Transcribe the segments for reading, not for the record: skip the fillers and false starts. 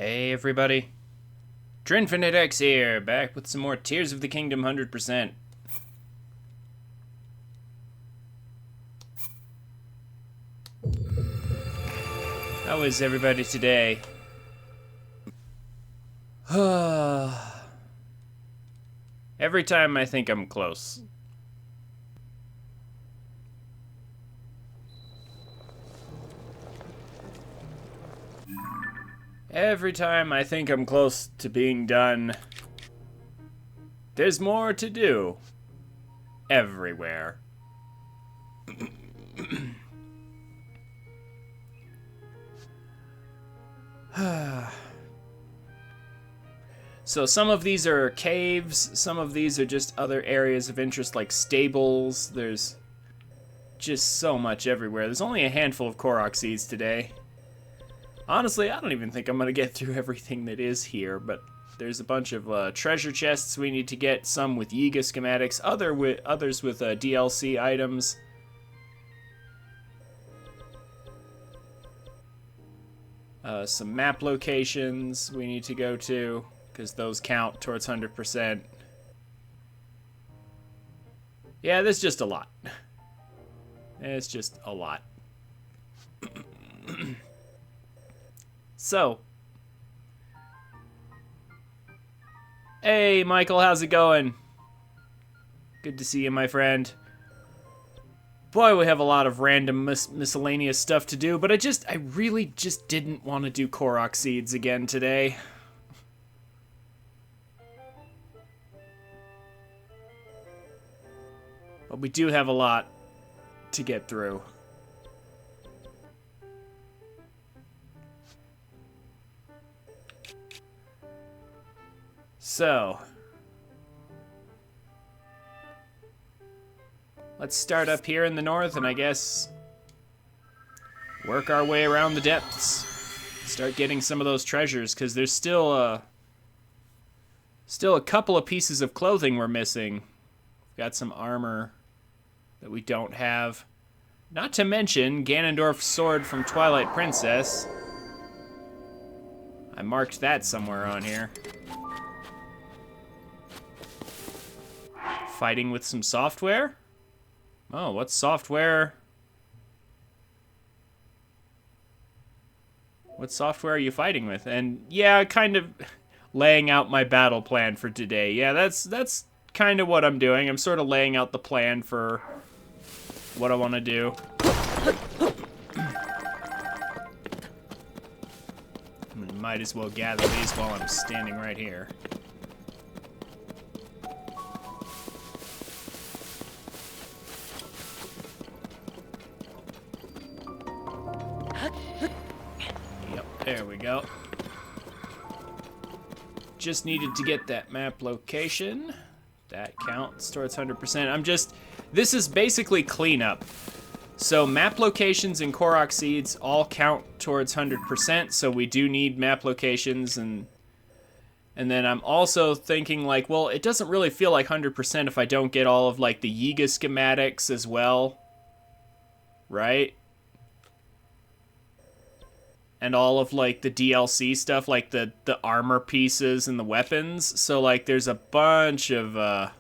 Hey everybody, TrinfiniteX here, back with some more Tears of the Kingdom 100%. How is everybody today? Every time I think I'm close. Every time I think I'm close to being done, there's more to do. Everywhere. So some of these are caves, some of these are just other areas of interest like stables. There's just so much everywhere. There's only a handful of Korok seeds today. Honestly, I don't even think I'm going to get through everything that is here, but there's a bunch of treasure chests we need to get, some with Yiga schematics, others with DLC items. Some map locations we need to go to, because those count towards 100%. Yeah, there's just a lot. It's just a lot. So, hey Michael, how's it going? Good to see you, my friend. Boy, we have a lot of random miscellaneous stuff to do, but I really just didn't want to do Korok seeds again today. But we do have a lot to get through. So, let's start up here in the north and I guess work our way around the depths. Start getting some of those treasures, because there's still a couple of pieces of clothing we're missing. We've got some armor that we don't have. Not to mention Ganondorf's sword from Twilight Princess. I marked that somewhere on here. Fighting with some software? Oh, what software? What software are you fighting with? And yeah, kind of laying out my battle plan for today. Yeah, that's kind of what I'm doing. I'm sort of laying out the plan for what I want to do. Might as well gather these while I'm standing right here. There we go. Just needed to get that map location. That counts towards 100%. This is basically cleanup. So map locations and Korok seeds all count towards 100%, so we do need map locations, and then I'm also thinking like, well, it doesn't really feel like 100% if I don't get all of like the Yiga schematics as well. Right? And all of like the DLC stuff, like the armor pieces and the weapons. So like there's a bunch of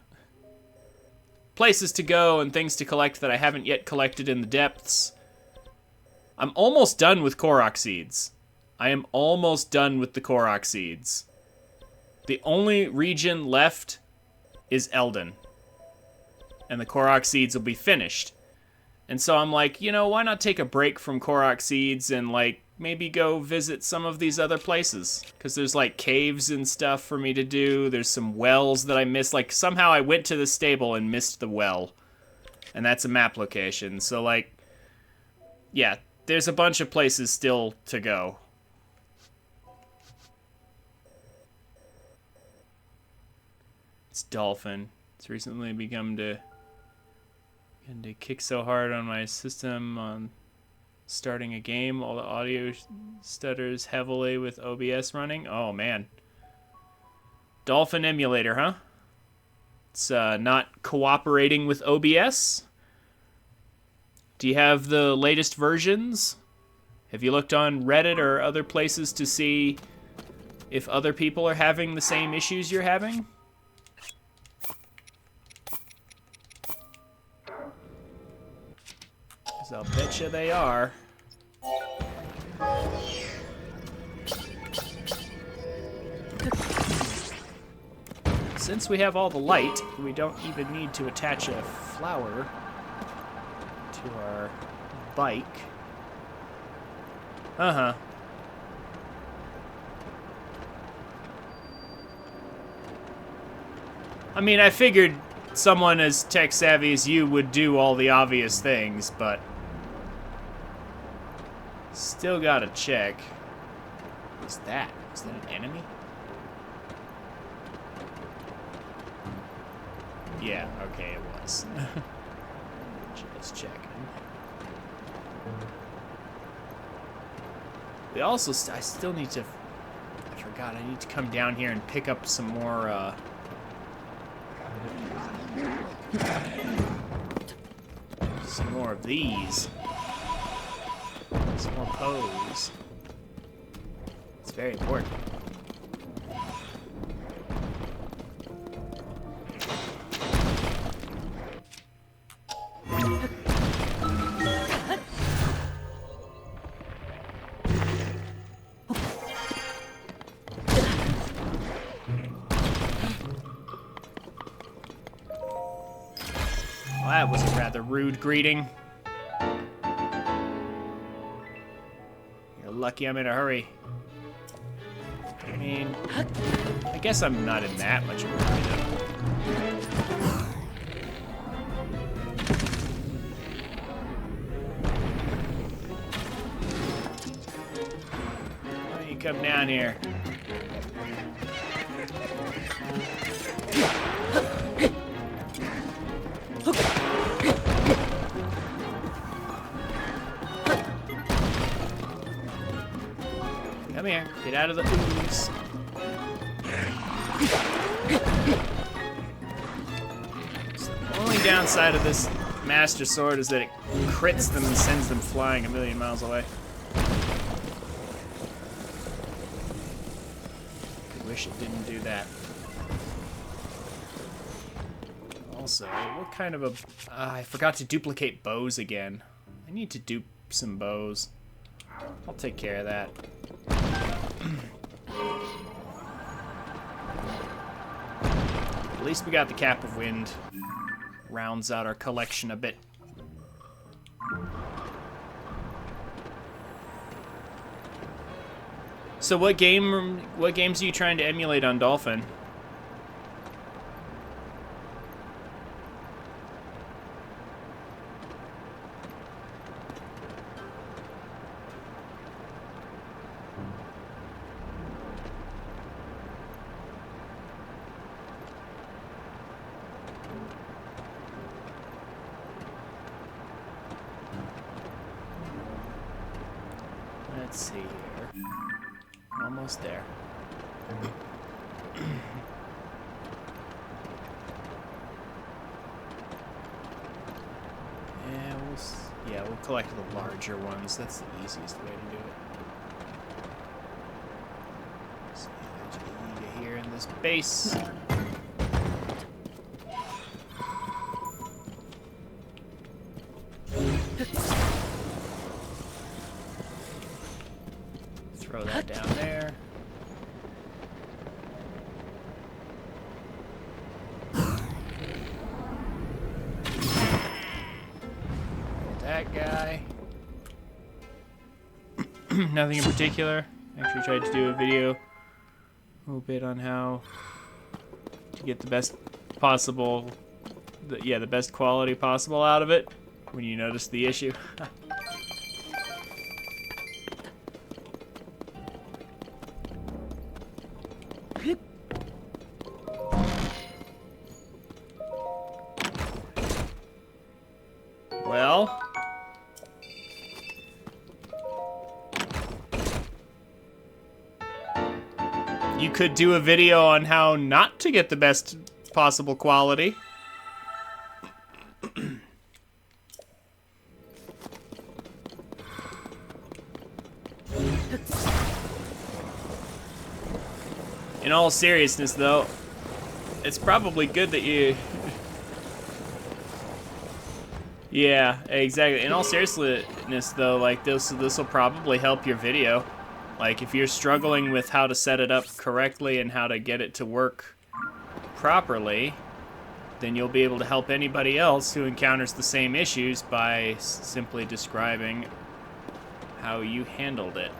places to go and things to collect that I haven't yet collected in the depths. I'm almost done with Korok seeds. I am almost done with the Korok seeds. The only region left is Eldin. And the Korok seeds will be finished. And so I'm like, you know, why not take a break from Korok seeds and like maybe go visit some of these other places, because there's like caves and stuff for me to do. There's some wells that I missed. Like somehow I went to the stable and missed the well, and that's a map location. So like, yeah, there's a bunch of places still to go. It's Dolphin. It's recently become to kick so hard on my system on starting a game. All the audio stutters heavily with OBS running. Oh man. Dolphin emulator, huh? It's not cooperating with OBS. Do you have the latest versions? Have you looked on Reddit or other places to see if other people are having the same issues you're having. 'Cause I'll betcha they are. Since we have all the light, we don't even need to attach a flower to our bike. Uh-huh. I mean, I figured someone as tech savvy as you would do all the obvious things, but still gotta check. What's that? Is that an enemy? Yeah, okay, it was. Just checking. We also, I still need to, I forgot, I need to come down here and pick up some more, some more of these. Some more pose. It's very important. Well, that was a rather rude greeting. You're lucky I'm in a hurry. I mean, I guess I'm not in that much of a hurry, though. Why don't you come down here? Come here, get out of the ooze. The only downside of this Master Sword is that it crits them and sends them flying a million miles away. I wish it didn't do that. Also, what kind of a... I forgot to duplicate bows again. I need to dupe some bows. I'll take care of that. At least we got the Cap of Wind. Rounds out our collection a bit. So what games are you trying to emulate on Dolphin? Let's see here. Almost there. Yeah, we'll collect the larger ones. That's the easiest way to do it. So there's a here in this base. Throw that down there. That guy. Nothing in particular. Actually tried to do a video a little bit on how to get the best possible, the best quality possible out of it when you notice the issue. Well, you could do a video on how not to get the best possible quality. In all seriousness, though, it's probably good that you... Yeah, exactly. In all seriousness, though, like, this will probably help your video. Like, if you're struggling with how to set it up correctly and how to get it to work properly, then you'll be able to help anybody else who encounters the same issues by simply describing how you handled it.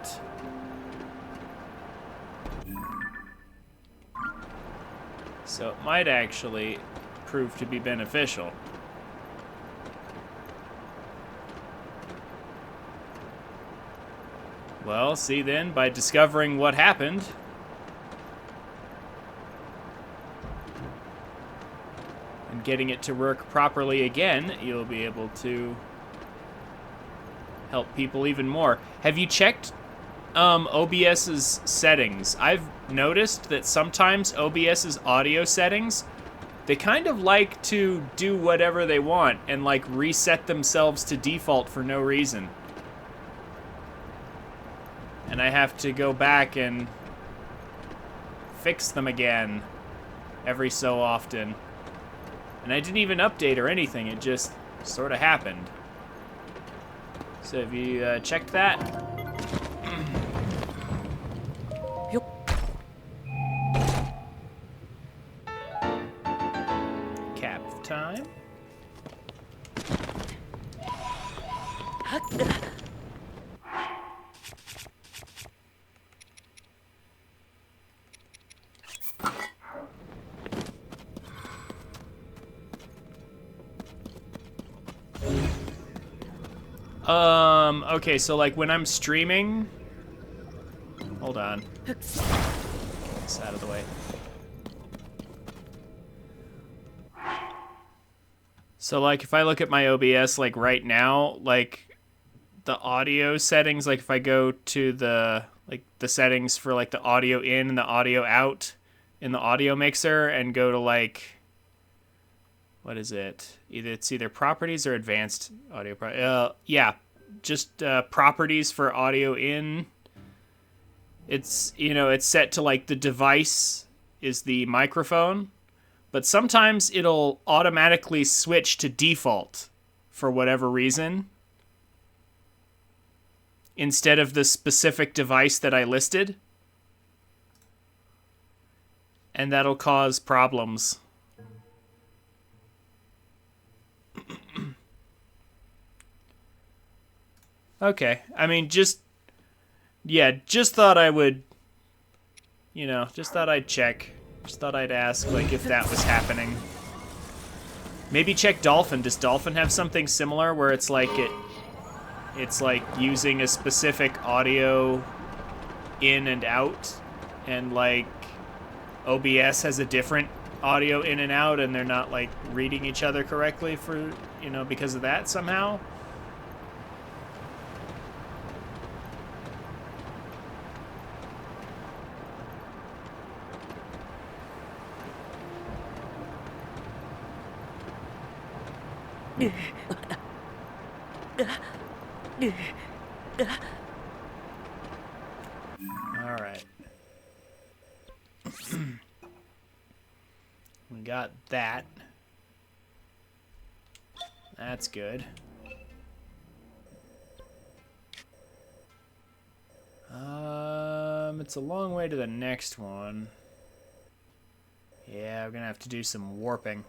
So it might actually prove to be beneficial. Well, see then, by discovering what happened, and getting it to work properly again, you'll be able to help people even more. Have you checked OBS's settings? I've noticed that sometimes OBS's audio settings, they kind of like to do whatever they want and like reset themselves to default for no reason. And I have to go back and fix them again every so often. And I didn't even update or anything, it just sort of happened. So have you checked that? Cap time. Okay, so like when I'm streaming, hold on. Get this out of the way. So like if I look at my OBS like right now, like the audio settings, like if I go to the settings for like the audio in and the audio out in the audio mixer and go to like, what is it? It's either properties or advanced audio. Yeah, just properties for audio in. It's, you know, it's set to like the device is the microphone, but sometimes it'll automatically switch to default for whatever reason instead of the specific device that I listed. And that'll cause problems. Okay, I mean, just thought I would, you know, just thought I'd check. Just thought I'd ask, like, if that was happening. Maybe check Dolphin. Does Dolphin have something similar where it's like it's like using a specific audio in and out, and like OBS has a different audio in and out, and they're not like reading each other correctly for, you know, because of that somehow? All right. We got that. That's good. It's a long way to the next one. Yeah, we're gonna have to do some warping.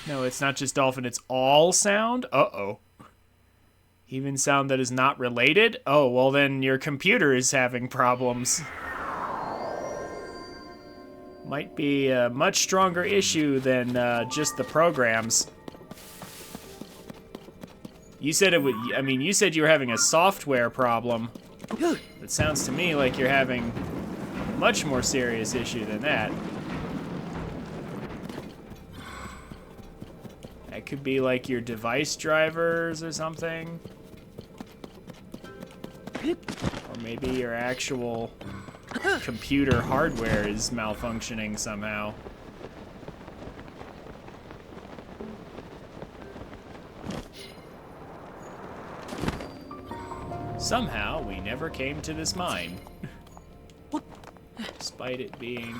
No, it's not just Dolphin, it's all sound? Uh-oh. Even sound that is not related? Oh, well then your computer is having problems. Might be a much stronger issue than just the programs. You said it would, I mean, you said you were having a software problem. It sounds to me like you're having a much more serious issue than that. That could be like your device drivers or something. Or maybe your actual computer hardware is malfunctioning somehow. Somehow, we never came to this mine. Despite it being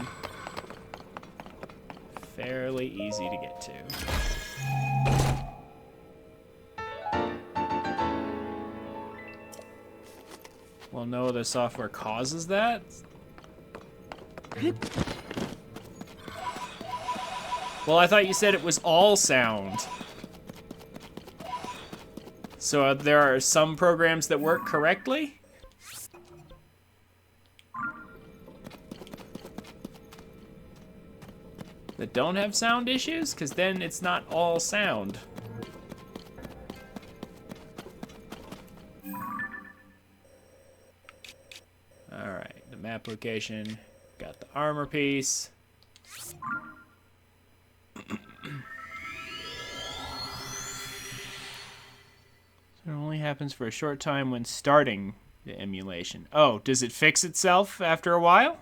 fairly easy to get to. Well, no other software causes that? Well, I thought you said it was all sound. So there are some programs that work correctly? That don't have sound issues? Because then it's not all sound. Alright, the map location. Got the armor piece. It only happens for a short time when starting the emulation. Oh, does it fix itself after a while?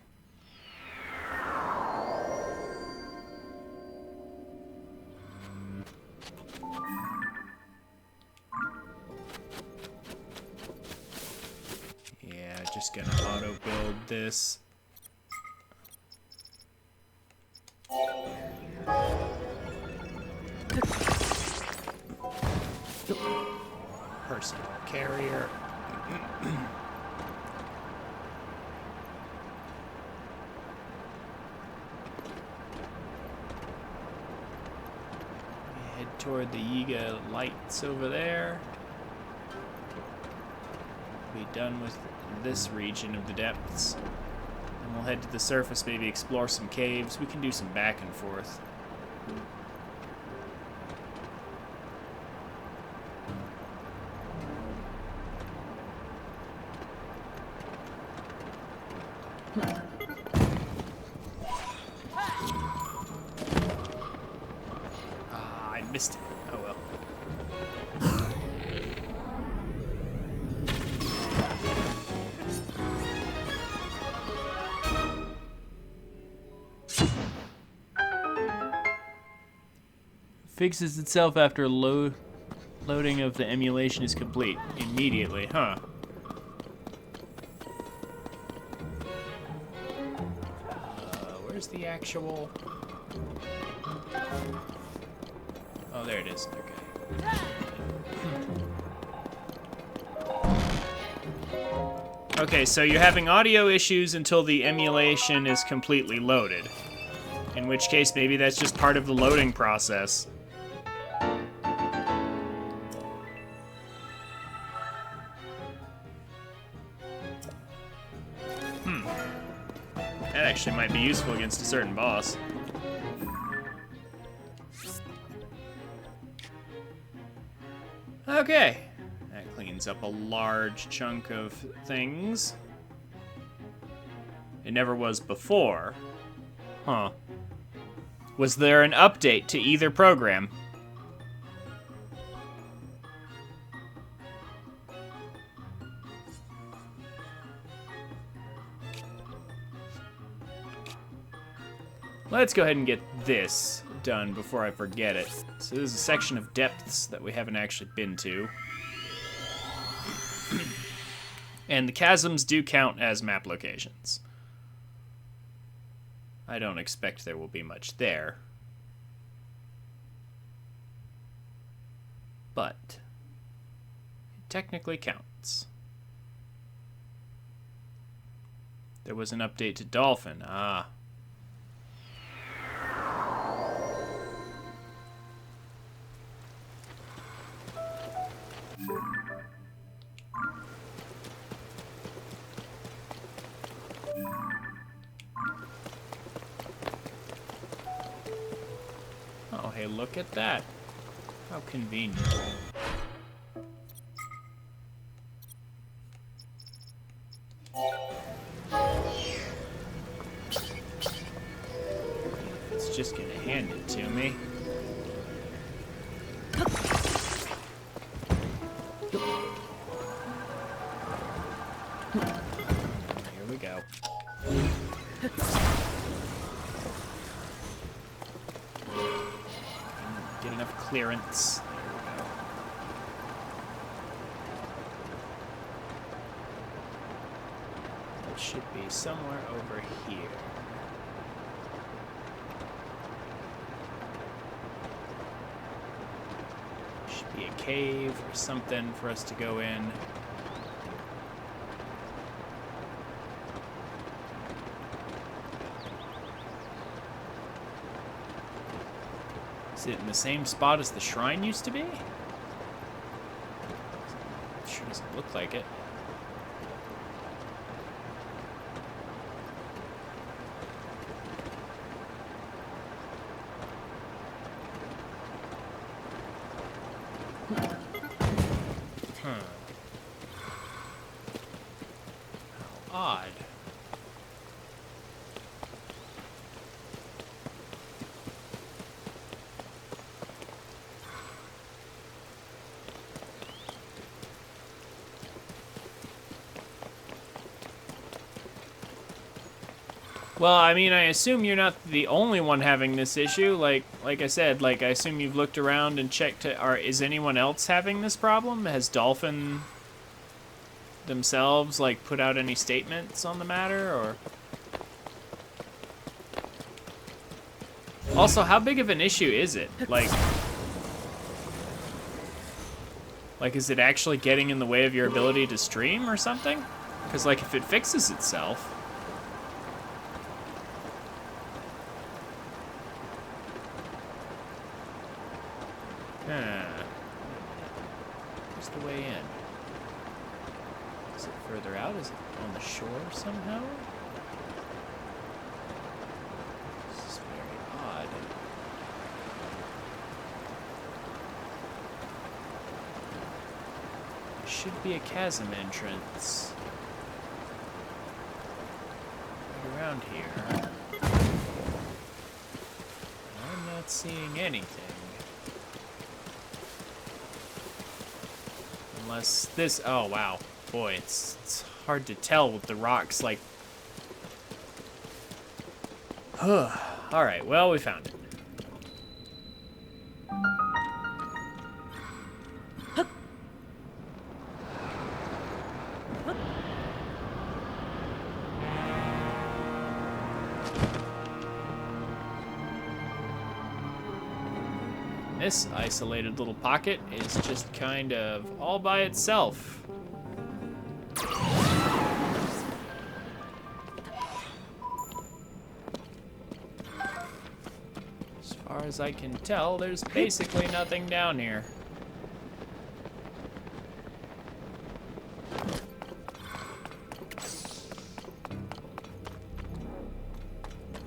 Yeah, just gonna auto build this. Personal carrier. Head toward the Yiga lights over there. Be done with this region of the depths. And we'll head to the surface, maybe explore some caves. We can do some back and forth. I missed it. Oh well. Fixes itself after loading of the emulation is complete. Immediately, huh? Where's the actual... Oh, there it is. Okay. Okay, so you're having audio issues until the emulation is completely loaded. In which case, maybe that's just part of the loading process. That actually might be useful against a certain boss. Okay. That cleans up a large chunk of things. It never was before. Huh. Was there an update to either program? Let's go ahead and get this done before I forget it. So this is a section of depths that we haven't actually been to. And the chasms do count as map locations. I don't expect there will be much there. But it technically counts. There was an update to Dolphin. Ah. Oh, hey, look at that. How convenient. It's just gonna hand it to me. Here we go. Get enough clearance. There we go. should be somewhere over here. Should be a cave or something for us to go in. Is it in the same spot as the shrine used to be? Sure doesn't look like it. How odd. Well, I mean, I assume you're not the only one having this issue. Like I said, I assume you've looked around and checked. Is anyone else having this problem? Has Dolphin themselves put out any statements on the matter, or? Also, how big of an issue is it? Is it actually getting in the way of your ability to stream or something? Because if it fixes itself. Where's the way in? Is it further out? Is it on the shore somehow? This is very odd. There should be a chasm entrance right around here. I'm not seeing anything. Unless this... Oh, wow. Boy, it's hard to tell with the rocks, Alright, well, we found it. This isolated little pocket is just kind of all by itself. As far as I can tell, there's basically nothing down here.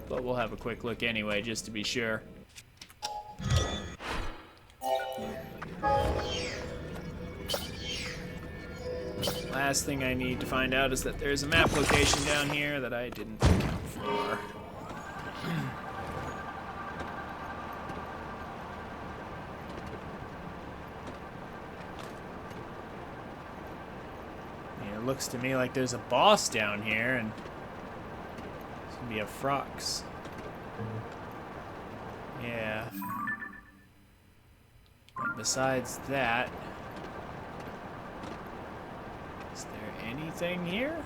But we'll have a quick look anyway, just to be sure. Last thing I need to find out is that there's a map location down here that I didn't account for. Yeah, it looks to me like there's a boss down here, and it's gonna be a Frox. Yeah. But besides that, is there anything here?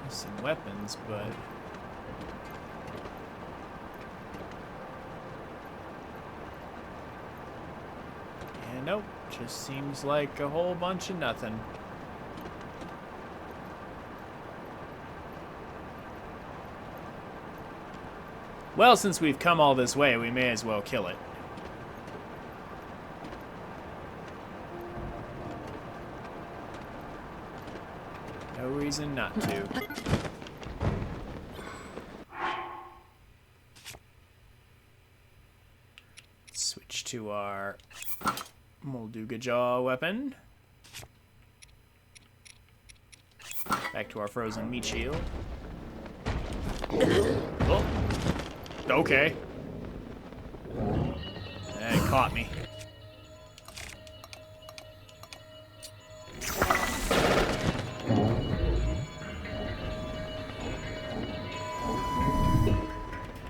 There's some weapons, but... yeah, nope. Just seems like a whole bunch of nothing. Well, since we've come all this way, we may as well kill it. No reason not to. Switch to our Molduga Jaw weapon. Back to our frozen meat shield. Oh. Okay. It caught me.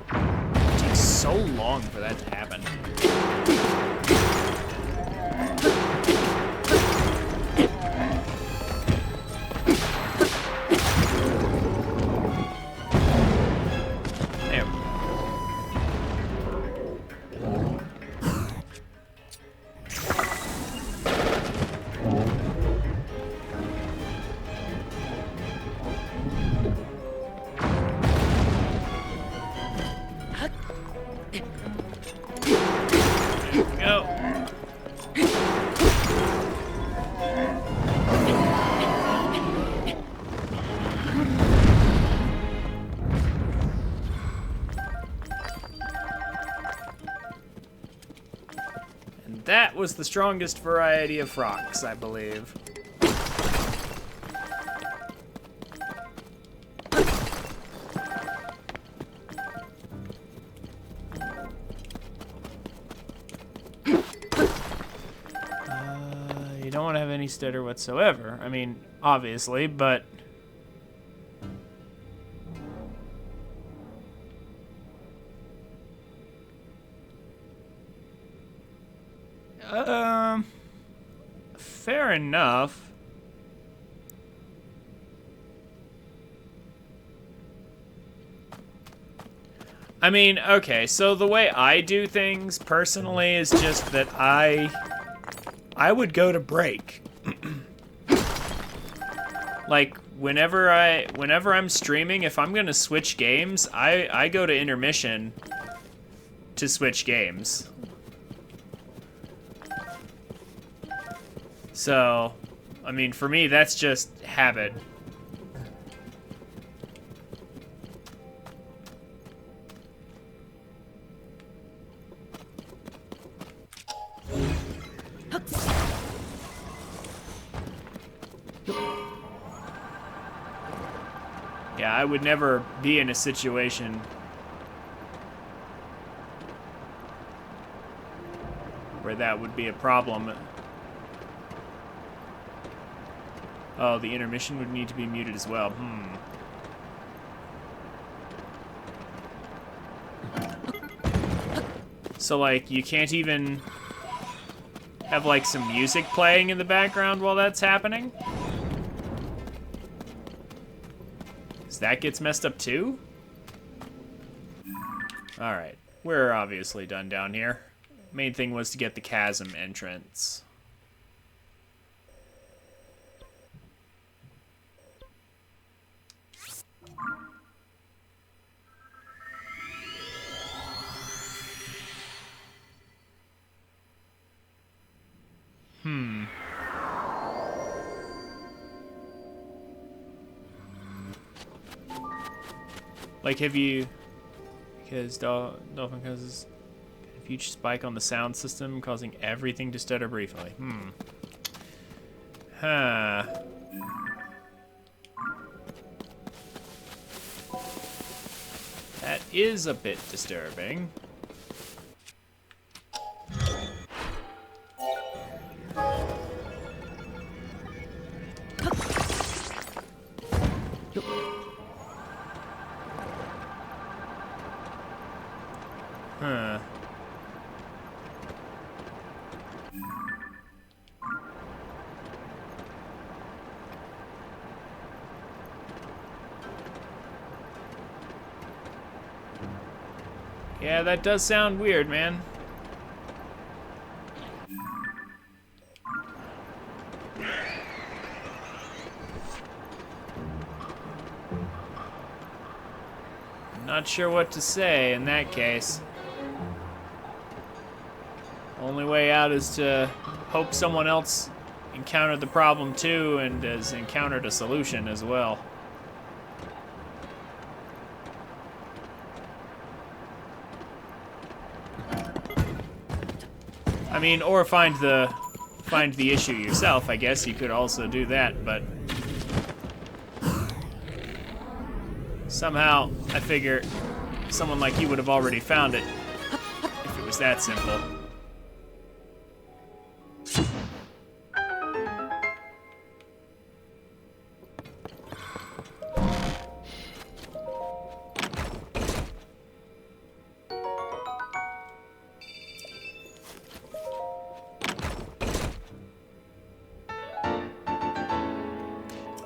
It takes so long for that to happen. There we go. And that was the strongest variety of rocks, I believe. You don't want to have any stutter whatsoever. I mean, obviously, but... fair enough. I mean, okay, so the way I do things personally is just that I would go to break. Like whenever I'm streaming, if I'm gonna switch games, I go to intermission to switch games. So, I mean, for me, that's just habit. Yeah, I would never be in a situation where that would be a problem. Oh, the intermission would need to be muted as well. So, like, you can't even have, like, some music playing in the background while that's happening? So that gets messed up too? Alright, we're obviously done down here. Main thing was to get the chasm entrance. Like, have you... Because Dolphin causes a huge spike on the sound system, causing everything to stutter briefly. Huh. That is a bit disturbing. Huh. Yeah, that does sound weird, man. Not sure what to say in that case. Only way out is to hope someone else encountered the problem too and has encountered a solution as well. I mean, or find the issue yourself. I guess you could also do that, but somehow I figure someone like you would have already found it if it was that simple.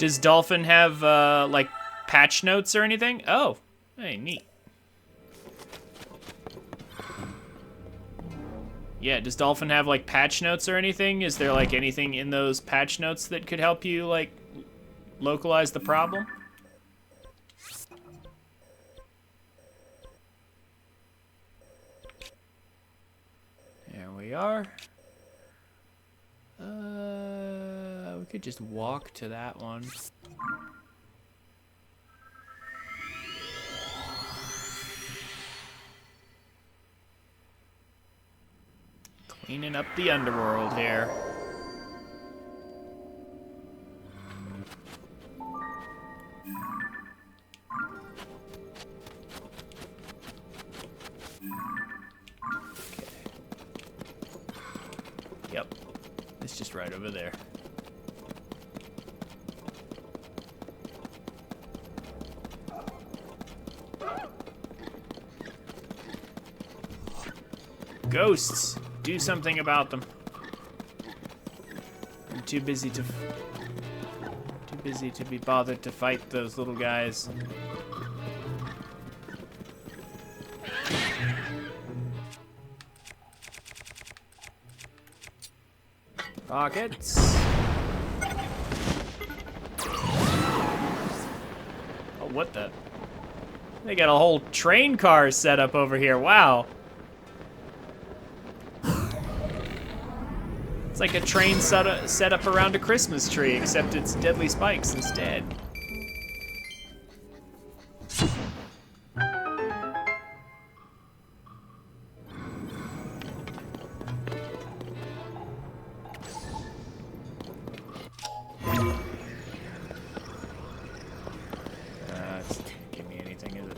Does Dolphin have, like, patch notes or anything? Oh, hey, neat. Yeah, does Dolphin have, like, patch notes or anything? Is there, like, anything in those patch notes that could help you, like, localize the problem? There we are. We could just walk to that one. Cleaning up the underworld here. Yep. It's just right over there. Ghosts! Do something about them. I'm too busy to be bothered to fight those little guys. Pockets. Oh, what the? They got a whole train car set up over here. Wow. It's like a train set up around a Christmas tree, except it's deadly spikes instead. Give me anything, is it?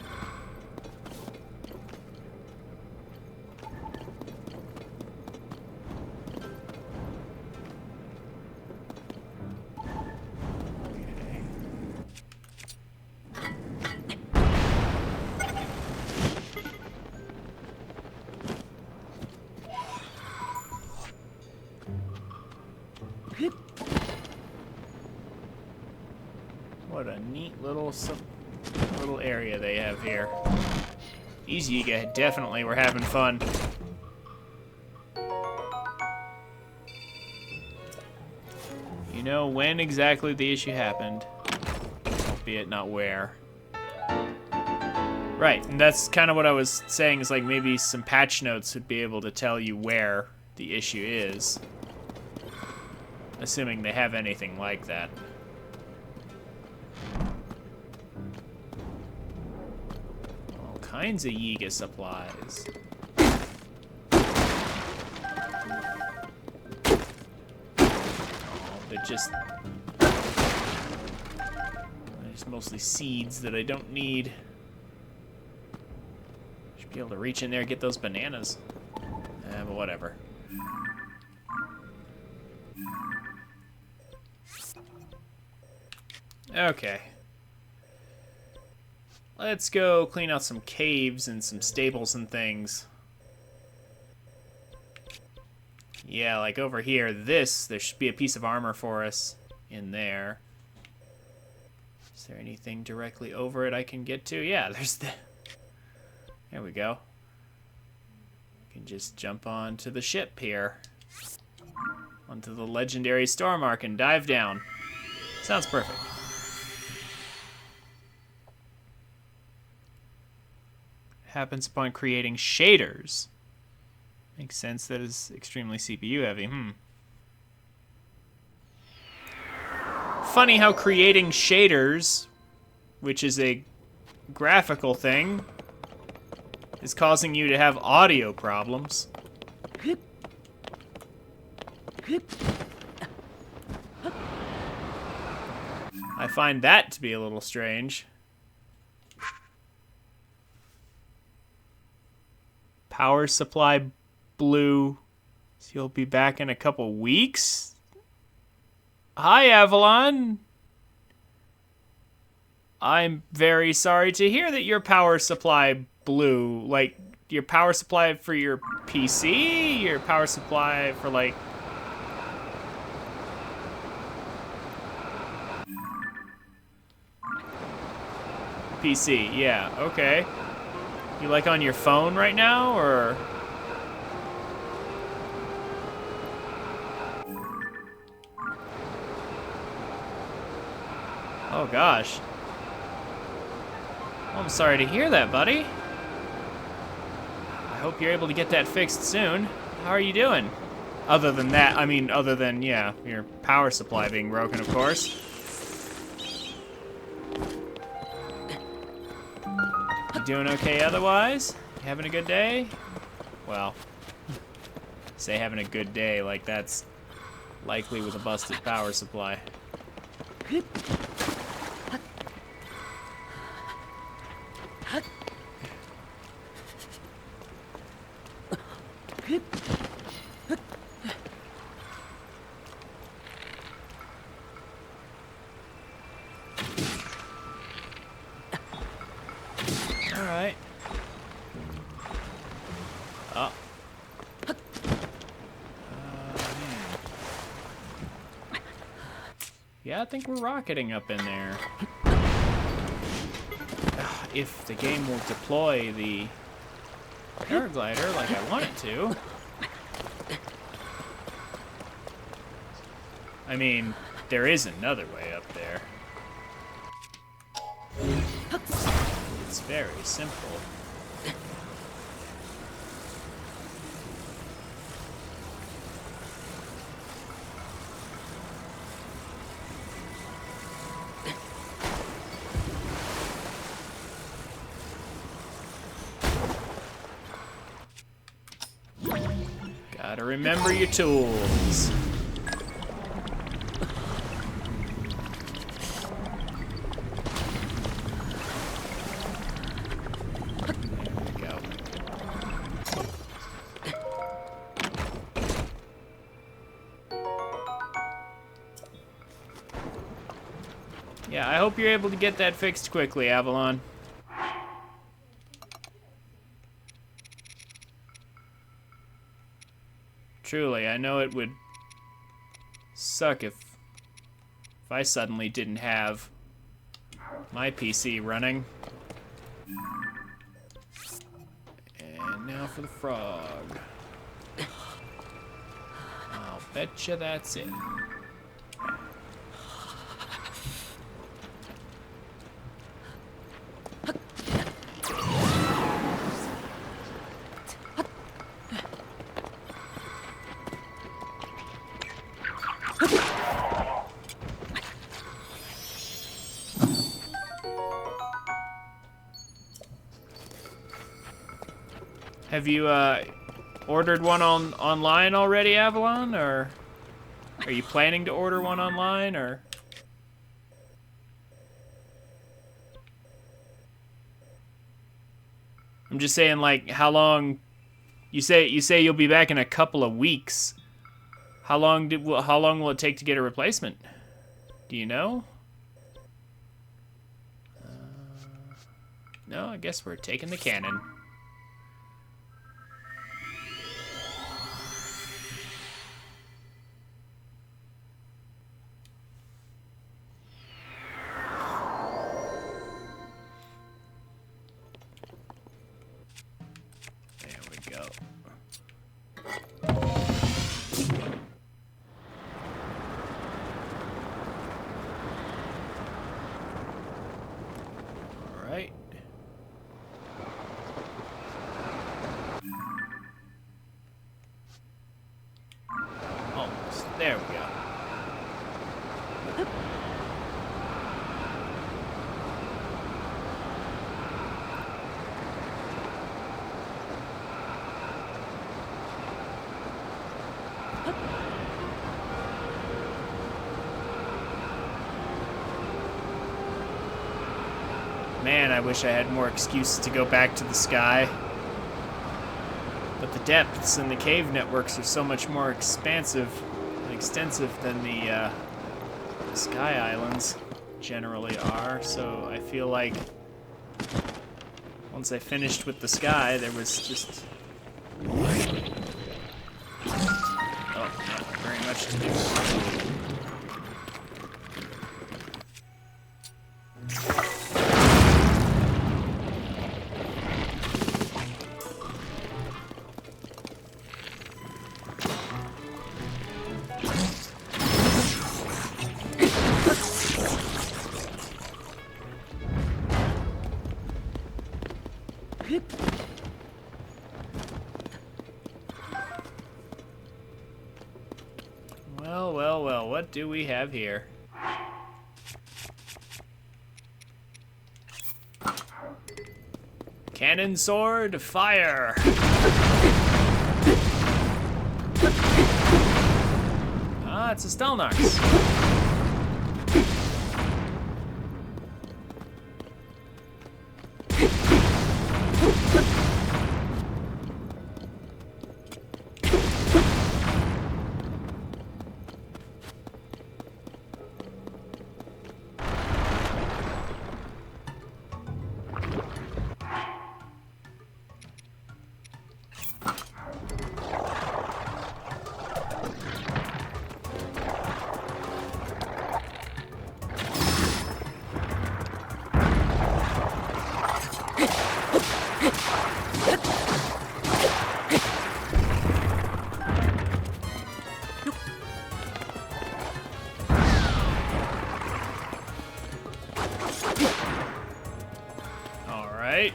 What a neat little area they have here. These Yiga definitely were having fun. You know when exactly the issue happened, albeit not where. Right, and that's kind of what I was saying, is like maybe some patch notes would be able to tell you where the issue is. Assuming they have anything like that. All kinds of Yiga supplies. Oh, they're just mostly seeds that I don't need. Should be able to reach in there and get those bananas. But whatever. Okay. Let's go clean out some caves and some stables and things. Yeah, like over here, there should be a piece of armor for us in there. Is there anything directly over it I can get to? Yeah, there's the... There we go. Can just jump onto the ship here. Onto the legendary storm arc and dive down. Sounds perfect. Happens upon creating shaders. Makes sense, that is extremely CPU heavy. Funny how creating shaders, which is a graphical thing, is causing you to have audio problems. I find that to be a little strange. Power supply blue. So you'll be back in a couple weeks? Hi, Avalon. I'm very sorry to hear that your power supply blue. Like, your power supply for your PC? Your power supply for, like... PC, yeah, okay. You like on your phone right now, or? Oh gosh. Well, I'm sorry to hear that, buddy. I hope you're able to get that fixed soon. How are you doing? Other than that, I mean, other than, yeah, your power supply being broken, of course. You doing okay otherwise? You having a good day? Well, say having a good day like that's likely with a busted power supply. Alright. Oh. Yeah, I think we're rocketing up in there. If the game will deploy the paraglider like I want it to. I mean, there is another way up there. It's very simple. Gotta remember your tools. Yeah, I hope you're able to get that fixed quickly, Avalon. Truly, I know it would suck if I suddenly didn't have my PC running. And now for the frog. I'll betcha that's it. Have you ordered one online already, Avalon, or are you planning to order one online, or? I'm just saying, like, how long? You say you'll be back in a couple of weeks. How long will it take to get a replacement? Do you know? No, I guess we're taking the cannon. Right. Almost. There we go. Man, I wish I had more excuses to go back to the sky. But the depths and the cave networks are so much more expansive and extensive than the sky islands generally are, so I feel like once I finished with the sky, there was just... oh, not very much to do. Well, well, well, what do we have here? Cannon sword, fire! Ah, it's a Stelnox. Alright.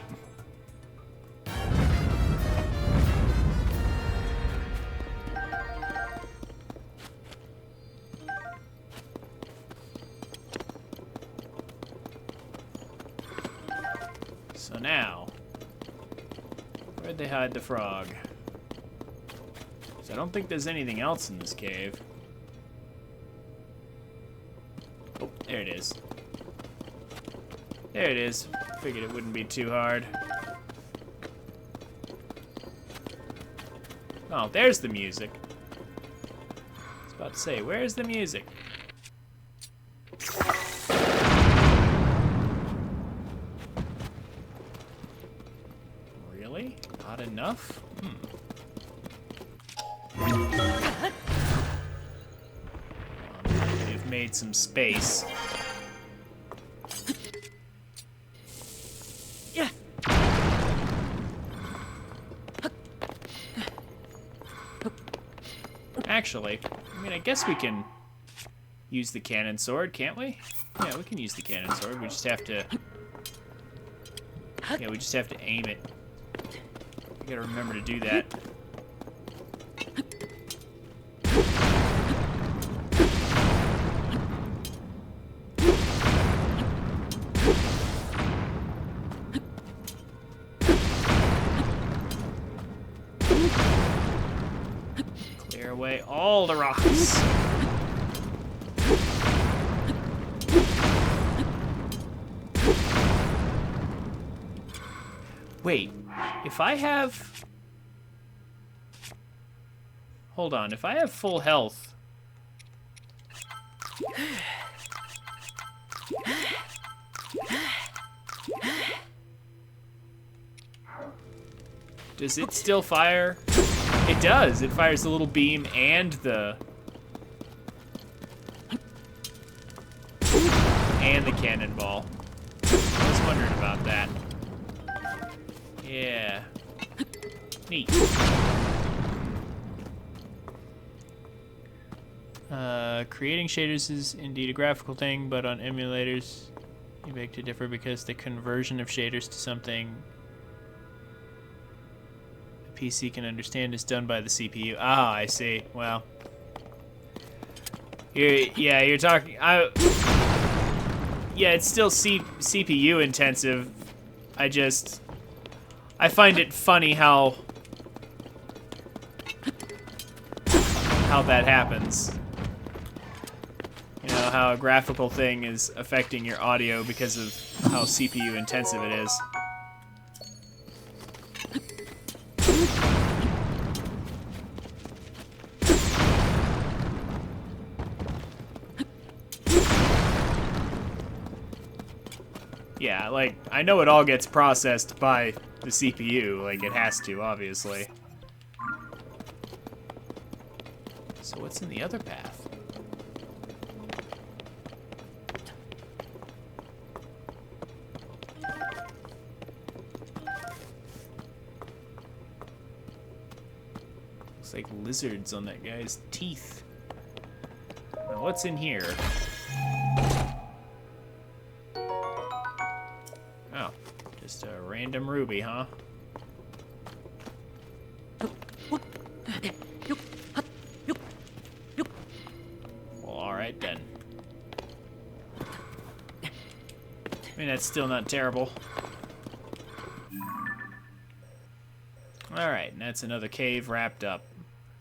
So now, where'd they hide the frog? 'Cause I don't think there's anything else in this cave. Oh, there it is. There it is. Figured it wouldn't be too hard. Oh, there's the music. I was about to say, where's the music? Really? Not enough? They've made some space. Actually, I mean, I guess we can use the cannon sword, can't we? Yeah, we can use the cannon sword. We just have to... Yeah, we just have to aim it. We gotta remember to do that. Clear away all the rocks. Wait, if I have... Hold on, if I have full health... Does it still fire? It does. It fires the little beam and the cannonball. I was wondering about that. Yeah. Neat. Creating shaders is indeed a graphical thing, but on emulators, you beg to differ because the conversion of shaders to something the PC can understand is done by the CPU. Ah, I see. Well, you're talking. Yeah, it's still CPU intensive. I find it funny how that happens. You know, how a graphical thing is affecting your audio because of how CPU intensive it is. Yeah, like, I know it all gets processed by the CPU, like it has to, obviously. So what's in the other path? Looks like lizards on that guy's teeth. Now what's in here? Oh, Just a random ruby, huh? Well, alright then. I mean, that's still not terrible. Alright, and that's another cave wrapped up.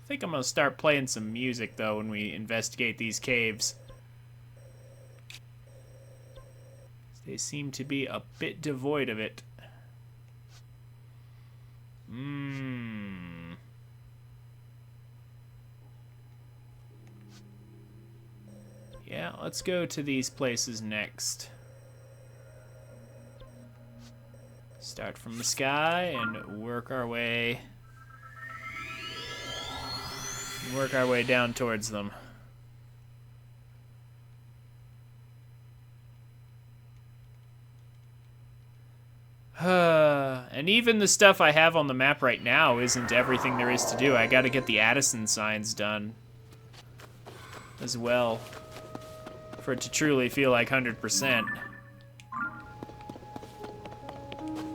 I think I'm gonna start playing some music, though, when we investigate these caves. They seem to be a bit devoid of it. Yeah, let's go to these places next. Start from the sky and work our way down towards them. And even the stuff I have on the map right now isn't everything there is to do. I gotta get the Addison signs done as well for it to truly feel like 100%.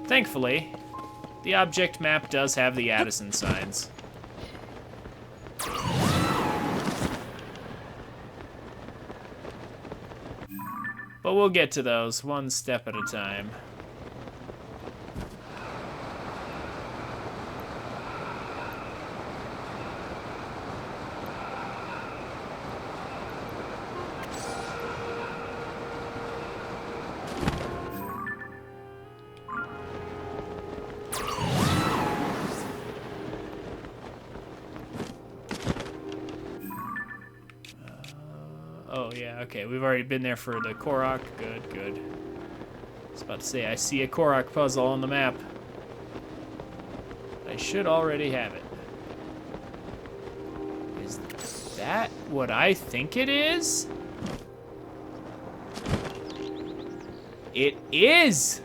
Thankfully, the object map does have the Addison signs. But we'll get to those one step at a time. Oh, yeah, okay. We've already been there for the Korok. Good, good. I was about to say, I see a Korok puzzle on the map. I should already have it. Is that what I think it is? It is!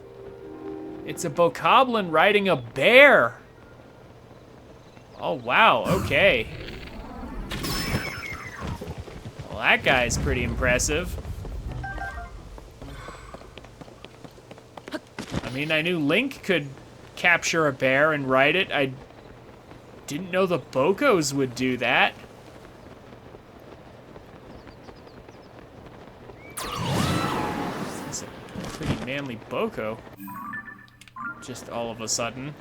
It's a bokoblin riding a bear! Oh, wow, okay. Well, that guy's pretty impressive. I mean, I knew Link could capture a bear and ride it. I didn't know the Bokos would do that. It's a pretty manly Boko. Just all of a sudden.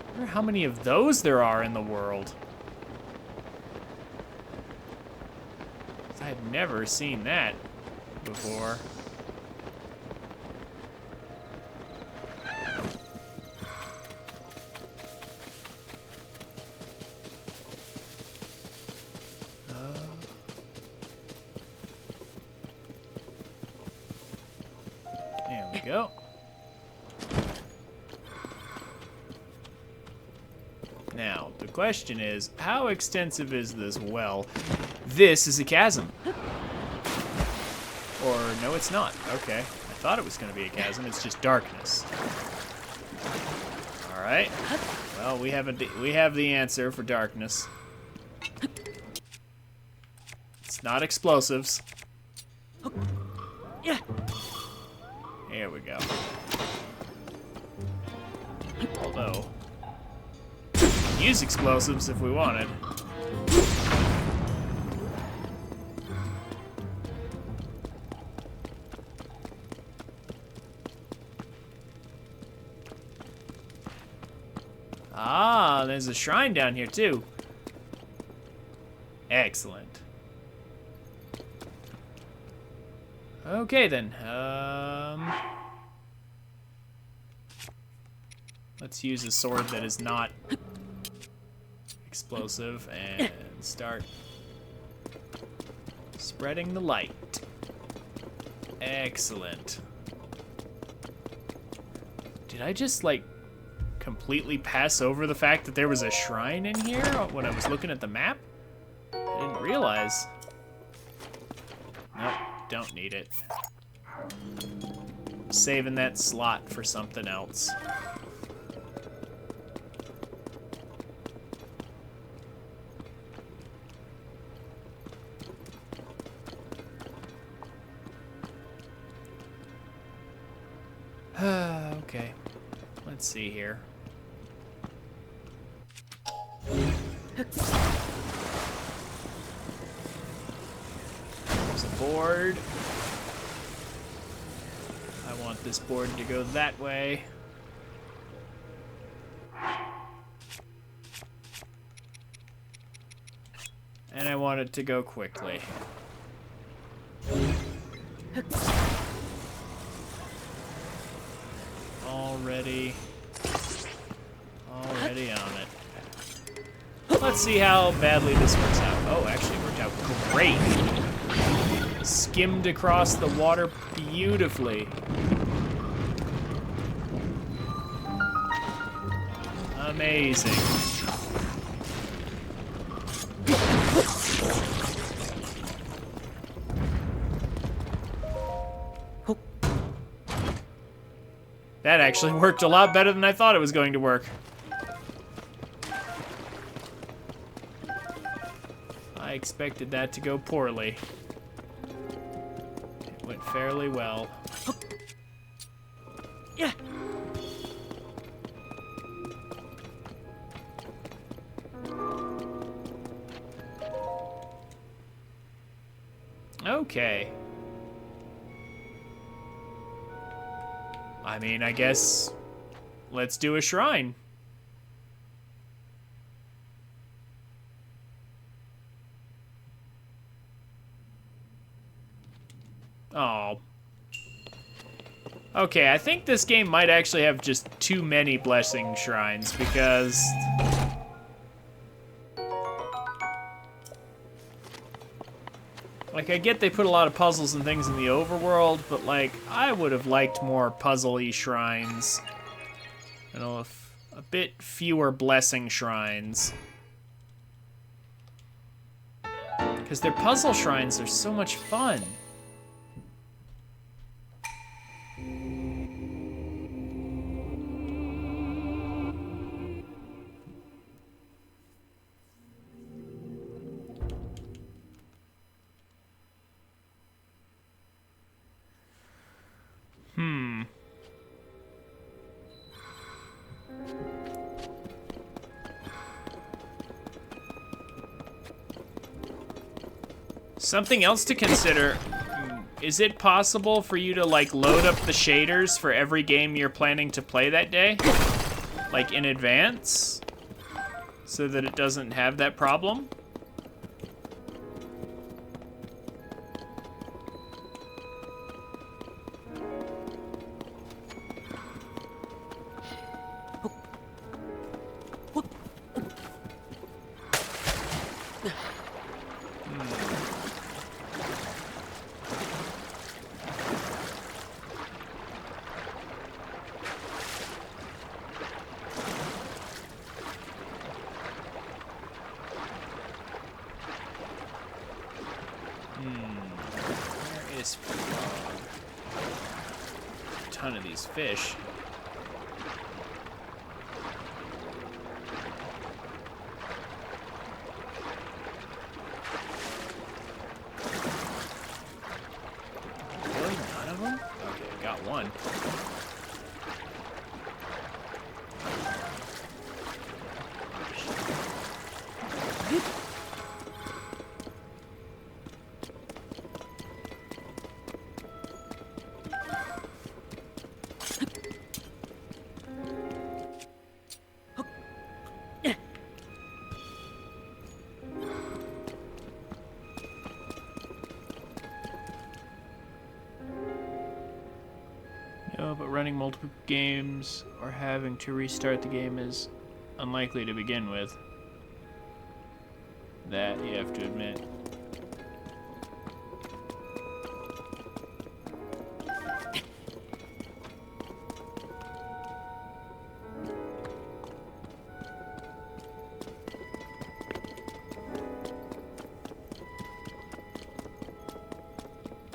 I wonder how many of those there are in the world. I've never seen that before. There we go. Now, the question is, how extensive is this well? This is a chasm. Or, no, it's not. Okay. I thought it was going to be a chasm. It's just darkness. All right. Well, we have the answer for darkness. It's not explosives. Here we go. Although, use explosives if we wanted. Ah, there's a shrine down here too. Excellent. Okay then. Let's use a sword that is not explosive and start spreading the light. Excellent. Did I just like completely pass over the fact that there was a shrine in here when I was looking at the map? I didn't realize. Nope, don't need it. Saving that slot for something else. Okay. Let's see here. There's a board. I want this board to go that way. And I want it to go quickly. Already on it. Let's see how badly this works out. Oh, actually it worked out great. Skimmed across the water beautifully. Amazing. That actually worked a lot better than I thought it was going to work. I expected that to go poorly. It went fairly well. Yeah. Okay. I mean, I guess let's do a shrine. Oh. Okay, I think this game might actually have just too many blessing shrines because... Like, I get they put a lot of puzzles and things in the overworld, but, like, I would have liked more puzzle-y shrines. You know, a bit fewer blessing shrines. Because their puzzle shrines are so much fun. Something else to consider, is it possible for you to like load up the shaders for every game you're planning to play that day? Like in advance? So that it doesn't have that problem? Where is a ton of these fish? Really? None of them? Okay, I got one. No, but running multiple games or having to restart the game is unlikely to begin with. That you have to admit.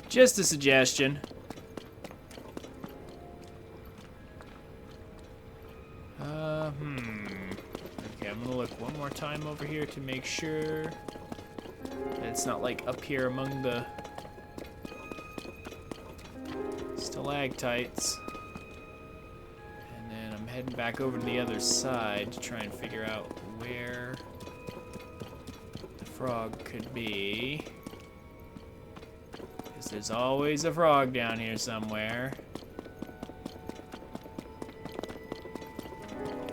Just a suggestion. Okay, I'm gonna look one more time over here to make sure that it's not like up here among the stalactites. heading back over to the other side to try and figure out where the frog could be. Because there's always a frog down here somewhere.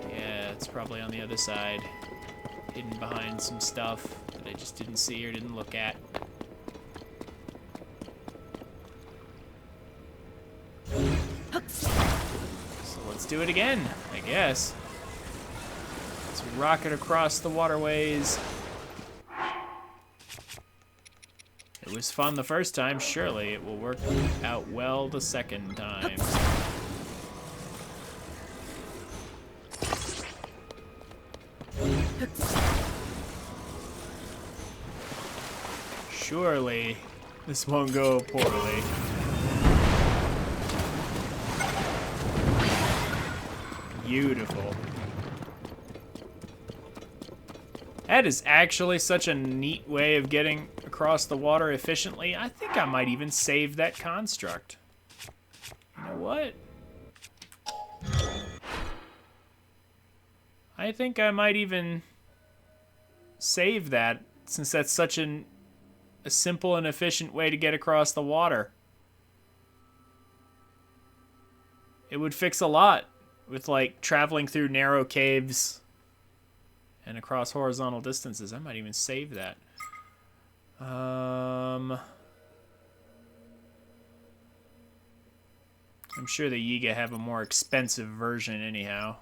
Yeah, it's probably on the other side. Hidden behind some stuff that I just didn't see or didn't look at. So let's do it again, I guess. Let's rocket across the waterways. It was fun the first time, surely it will work out well the second time. Surely this won't go poorly. Beautiful. That is actually such a neat way of getting across the water efficiently. I think I might even save that construct. You know what? I think I might even save that, since that's such a simple and efficient way to get across the water. It would fix a lot with, like, traveling through narrow caves and across horizontal distances. I might even save that. I'm sure the Yiga have a more expensive version anyhow.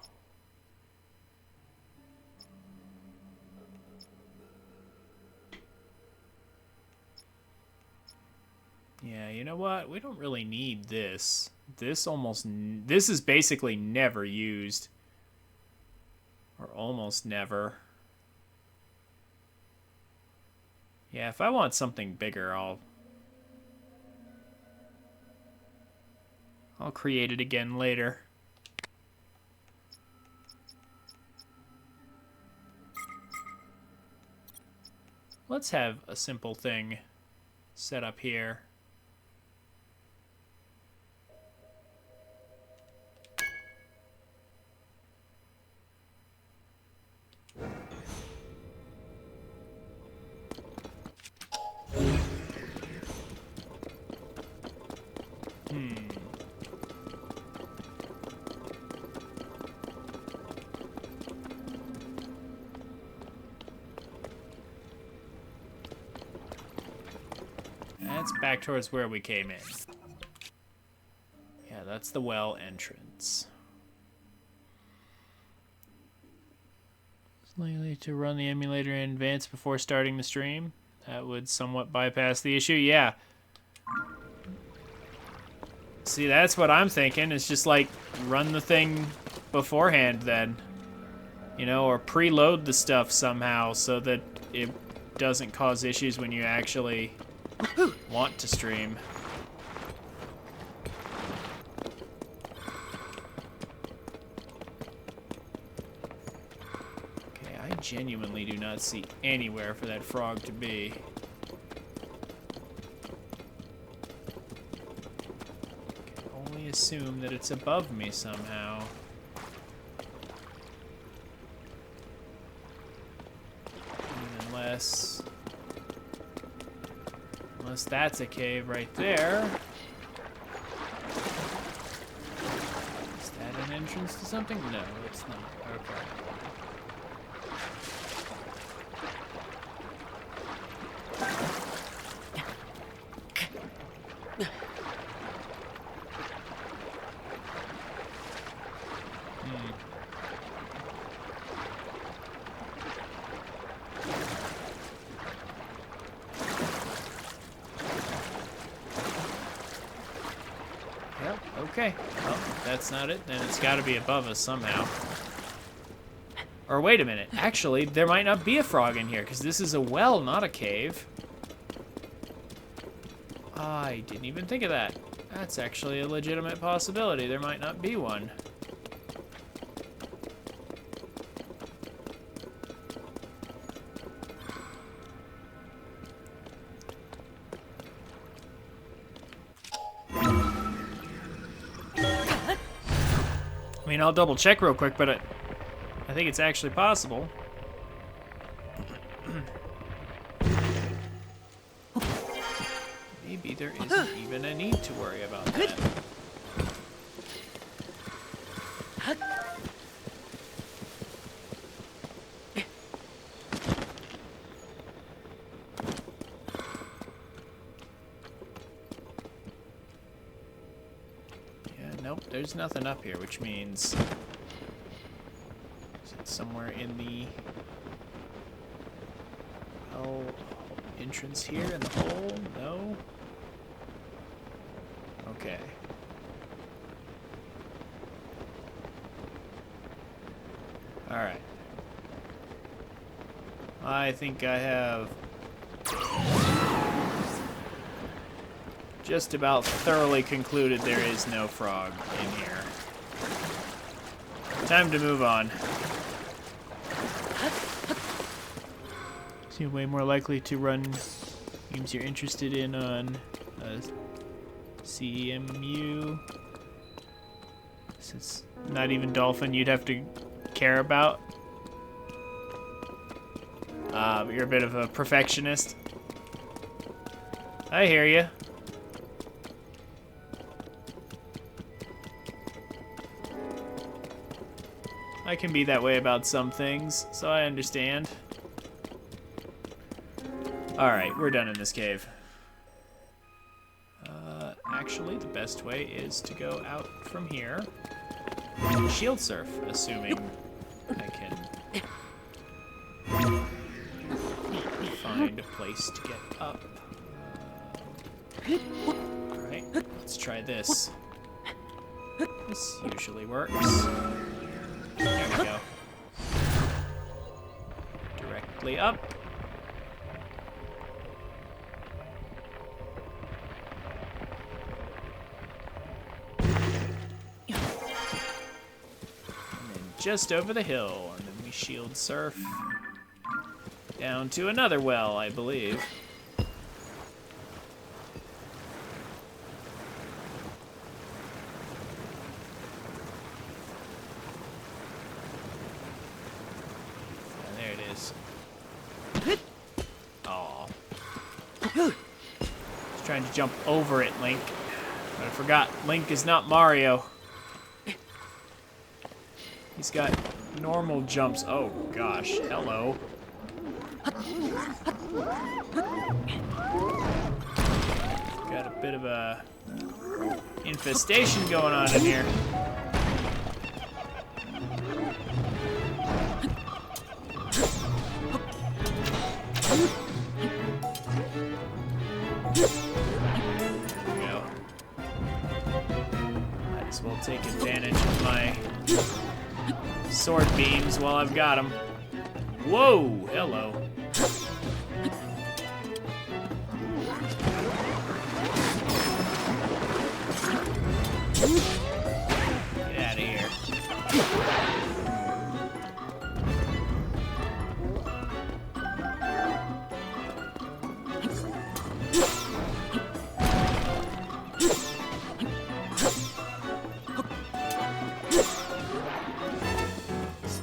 Yeah, you know what? We don't really need this. This is basically never used. Or almost never. Yeah, if I want something bigger, I'll create it again later. Let's have a simple thing set up here. That's back towards where we came in. Yeah, that's the well entrance. Slightly to run the emulator in advance before starting the stream. That would somewhat bypass the issue. Yeah. See, that's what I'm thinking. It's just like run the thing beforehand then. You know, or preload the stuff somehow so that it doesn't cause issues when you actually want to stream. Okay, I genuinely do not see anywhere for that frog to be. I can only assume that it's above me somehow. Unless that's a cave right there. Is that an entrance to something? No, it's not. Okay. Okay, well, that's not it. Then it's got to be above us somehow. Or wait a minute. Actually, there might not be a frog in here, because this is a well, not a cave. I didn't even think of that. That's actually a legitimate possibility. There might not be one. I mean, I'll double check real quick, but I think it's actually possible. Maybe there isn't even a need to worry about that. Nope, there's nothing up here, which means... Is it somewhere in the... Oh, entrance here in the hole? No? Okay. Alright. I think I have... just about thoroughly concluded there is no frog in here. Time to move on. Seem way more likely to run games you're interested in on CEMU. Since not even Dolphin you'd have to care about. But you're a bit of a perfectionist. I hear you. I can be that way about some things, so I understand. Alright, we're done in this cave. Actually, the best way is to go out from here. Shield surf, assuming I can find a place to get up. Alright, let's try this. This usually works. There we go. Directly up. And then just over the hill, and then we shield surf down to another well, I believe. Trying to jump over it, Link. But I forgot, Link is not Mario. He's got normal jumps. Oh, gosh. Hello. Got a bit of a infestation going on in here. We'll take advantage of my sword beams while I've got them. Whoa, hello. Get out of here.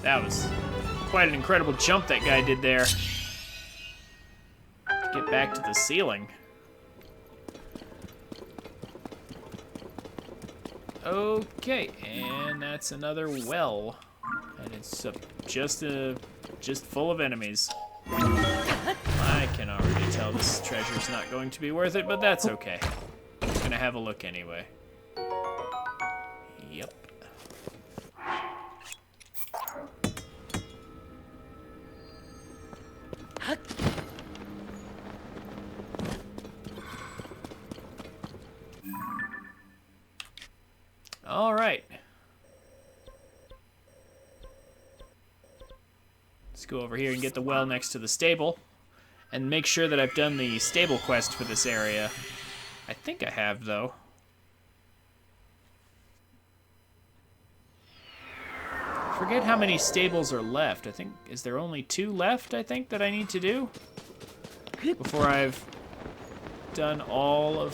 That was quite an incredible jump that guy did there. Get back to the ceiling. Okay, and that's another well. And it's just full of enemies. I can already tell this treasure's not going to be worth it, but that's okay. I'm gonna have a look anyway. Yep. All right. Let's go over here and get the well next to the stable and make sure that I've done the stable quest for this area. I think I have, though. Forget how many stables are left. I think, is there only 2 left, I think, that I need to do before I've done all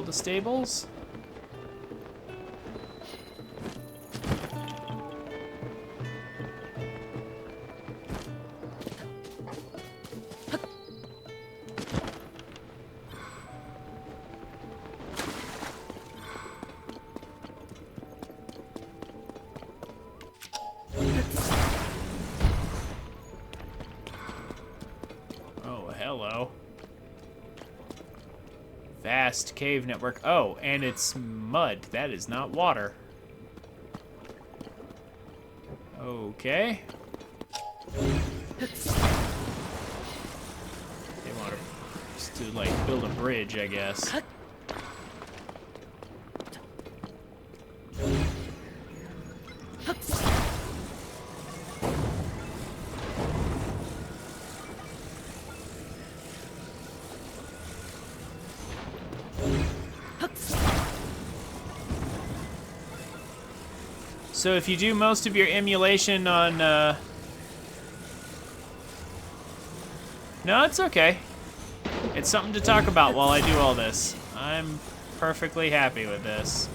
the stables? vast cave network. Oh, and it's mud. That is not water. Okay. They want us to, like, build a bridge, I guess. So if you do most of your emulation on, No, it's okay. It's something to talk about while I do all this. I'm perfectly happy with this.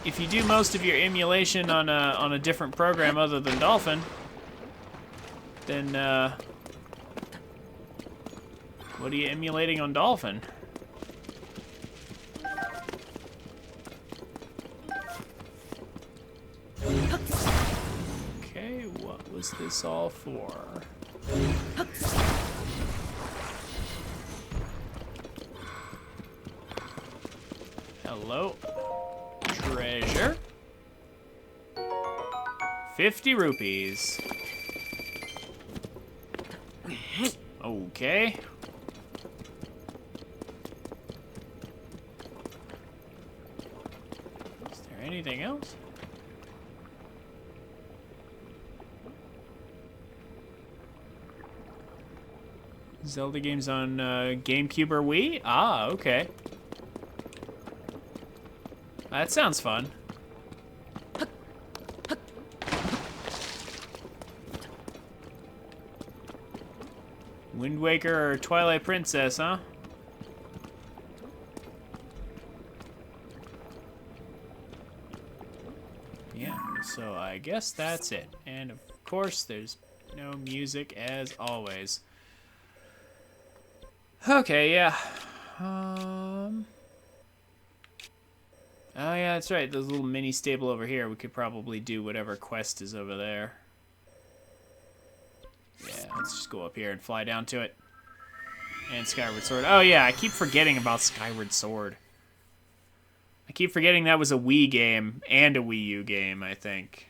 If you do most of your emulation on a different program other than Dolphin, then, what are you emulating on Dolphin? Okay, what was this all for? Hello. Treasure. 50 rupees. Okay. Is there anything else? Zelda games on GameCube or Wii? Ah, okay. That sounds fun. Wind Waker or Twilight Princess, huh? Yeah, so I guess that's it. And of course, there's no music as always. Okay, yeah. Oh yeah, that's right. There's a little mini stable over here. We could probably do whatever quest is over there. Yeah, let's just go up here and fly down to it. And Skyward Sword. Oh yeah, I keep forgetting about Skyward Sword. I keep forgetting that was a Wii game and a Wii U game, I think.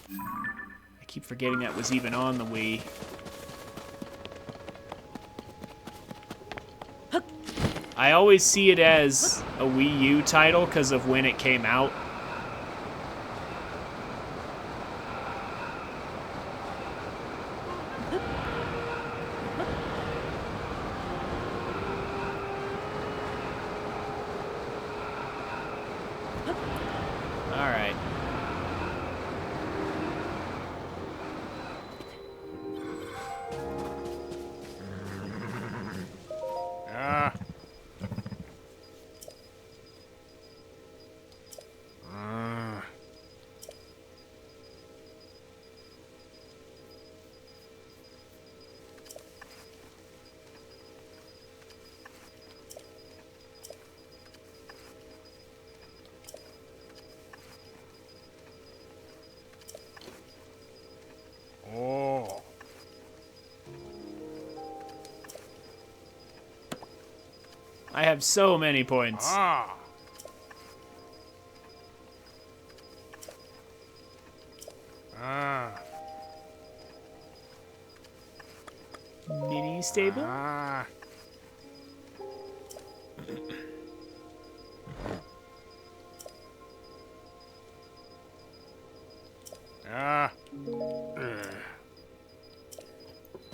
I keep forgetting that was even on the Wii. I always see it as a Wii U title because of when it came out. Alright. I have so many points. Mini stable?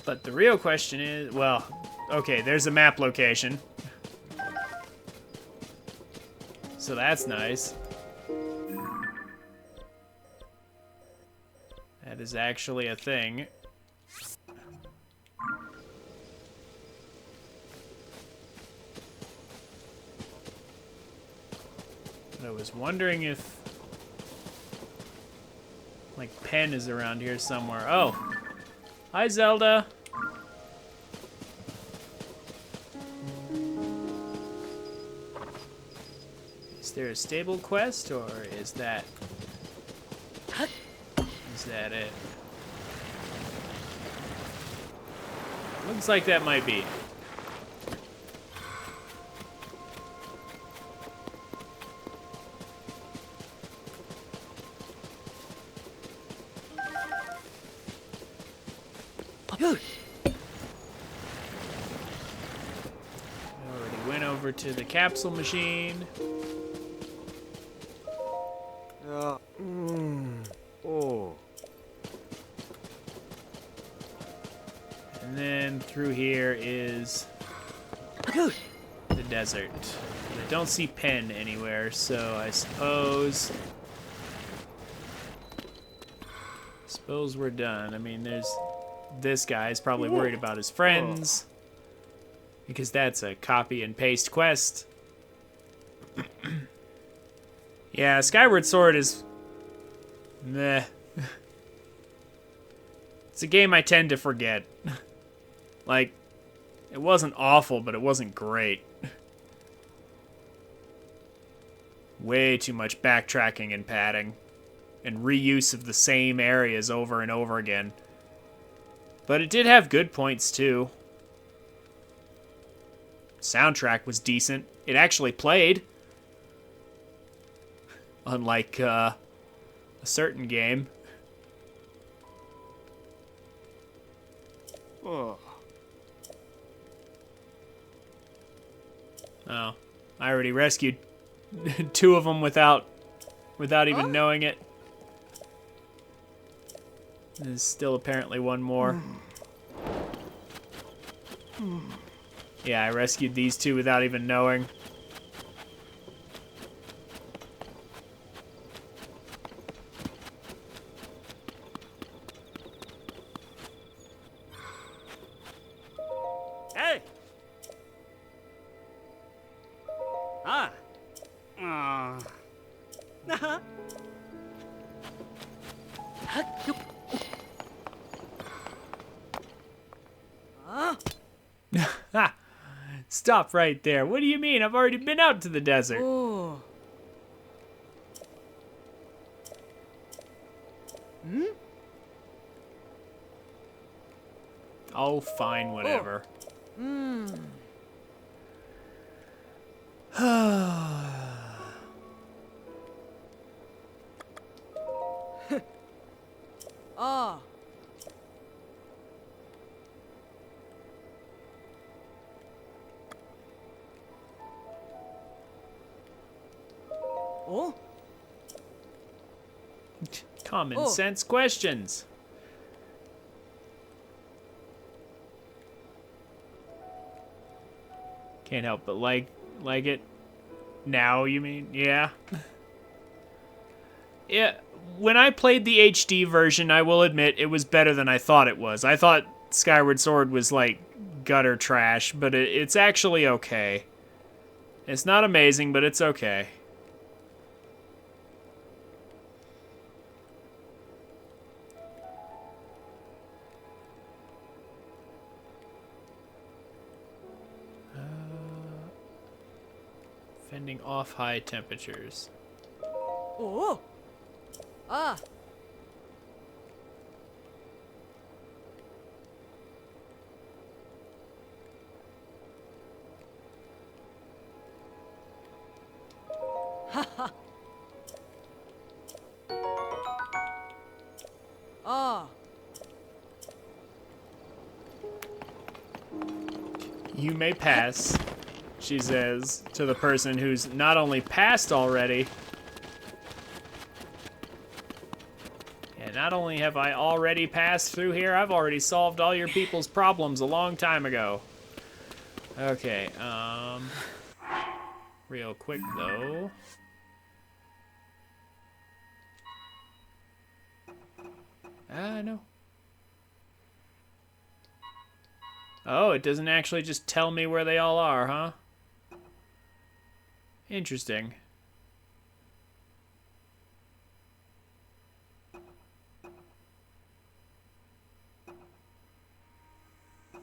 But the real question is, well, okay, there's a map location. So that's nice. That is actually a thing. But I was wondering if, like, Pen is around here somewhere. Oh, hi Zelda. Is there a stable quest, or is that it? Looks like that might be. Already went over to the capsule machine. Oh. And then through here is the desert. I don't see Pen anywhere, so I suppose we're done. I mean, there's this guy's probably worried about his friends because that's a copy and paste quest. Yeah, Skyward Sword is meh. It's a game I tend to forget. Like, it wasn't awful, but it wasn't great. Way too much backtracking and padding, and reuse of the same areas over and over again. But it did have good points, too. Soundtrack was decent. It actually played. Unlike, a certain game. Oh. Oh, I already rescued 2 of them without even knowing it. There's still apparently one more. Yeah, I rescued these 2 without even knowing. Hey. Ah. Ah. Ha! Stop right there. What do you mean? I've already been out to the desert. Oh. Oh, fine, whatever. Ah. Oh. Common sense questions. Can't help but like it. Now, you mean? Yeah. Yeah, when I played the HD version, I will admit it was better than I thought it was. I thought Skyward Sword was like gutter trash, but it's actually okay. It's not amazing, but it's okay. Fending off high temperatures. Oh. Ah. Ha ha. Ah. You may pass, she says to the person who's not only passed already, and not only have I already passed through here, I've already solved all your people's problems a long time ago. Okay, real quick though. No. Oh, it doesn't actually just tell me where they all are, huh? Interesting.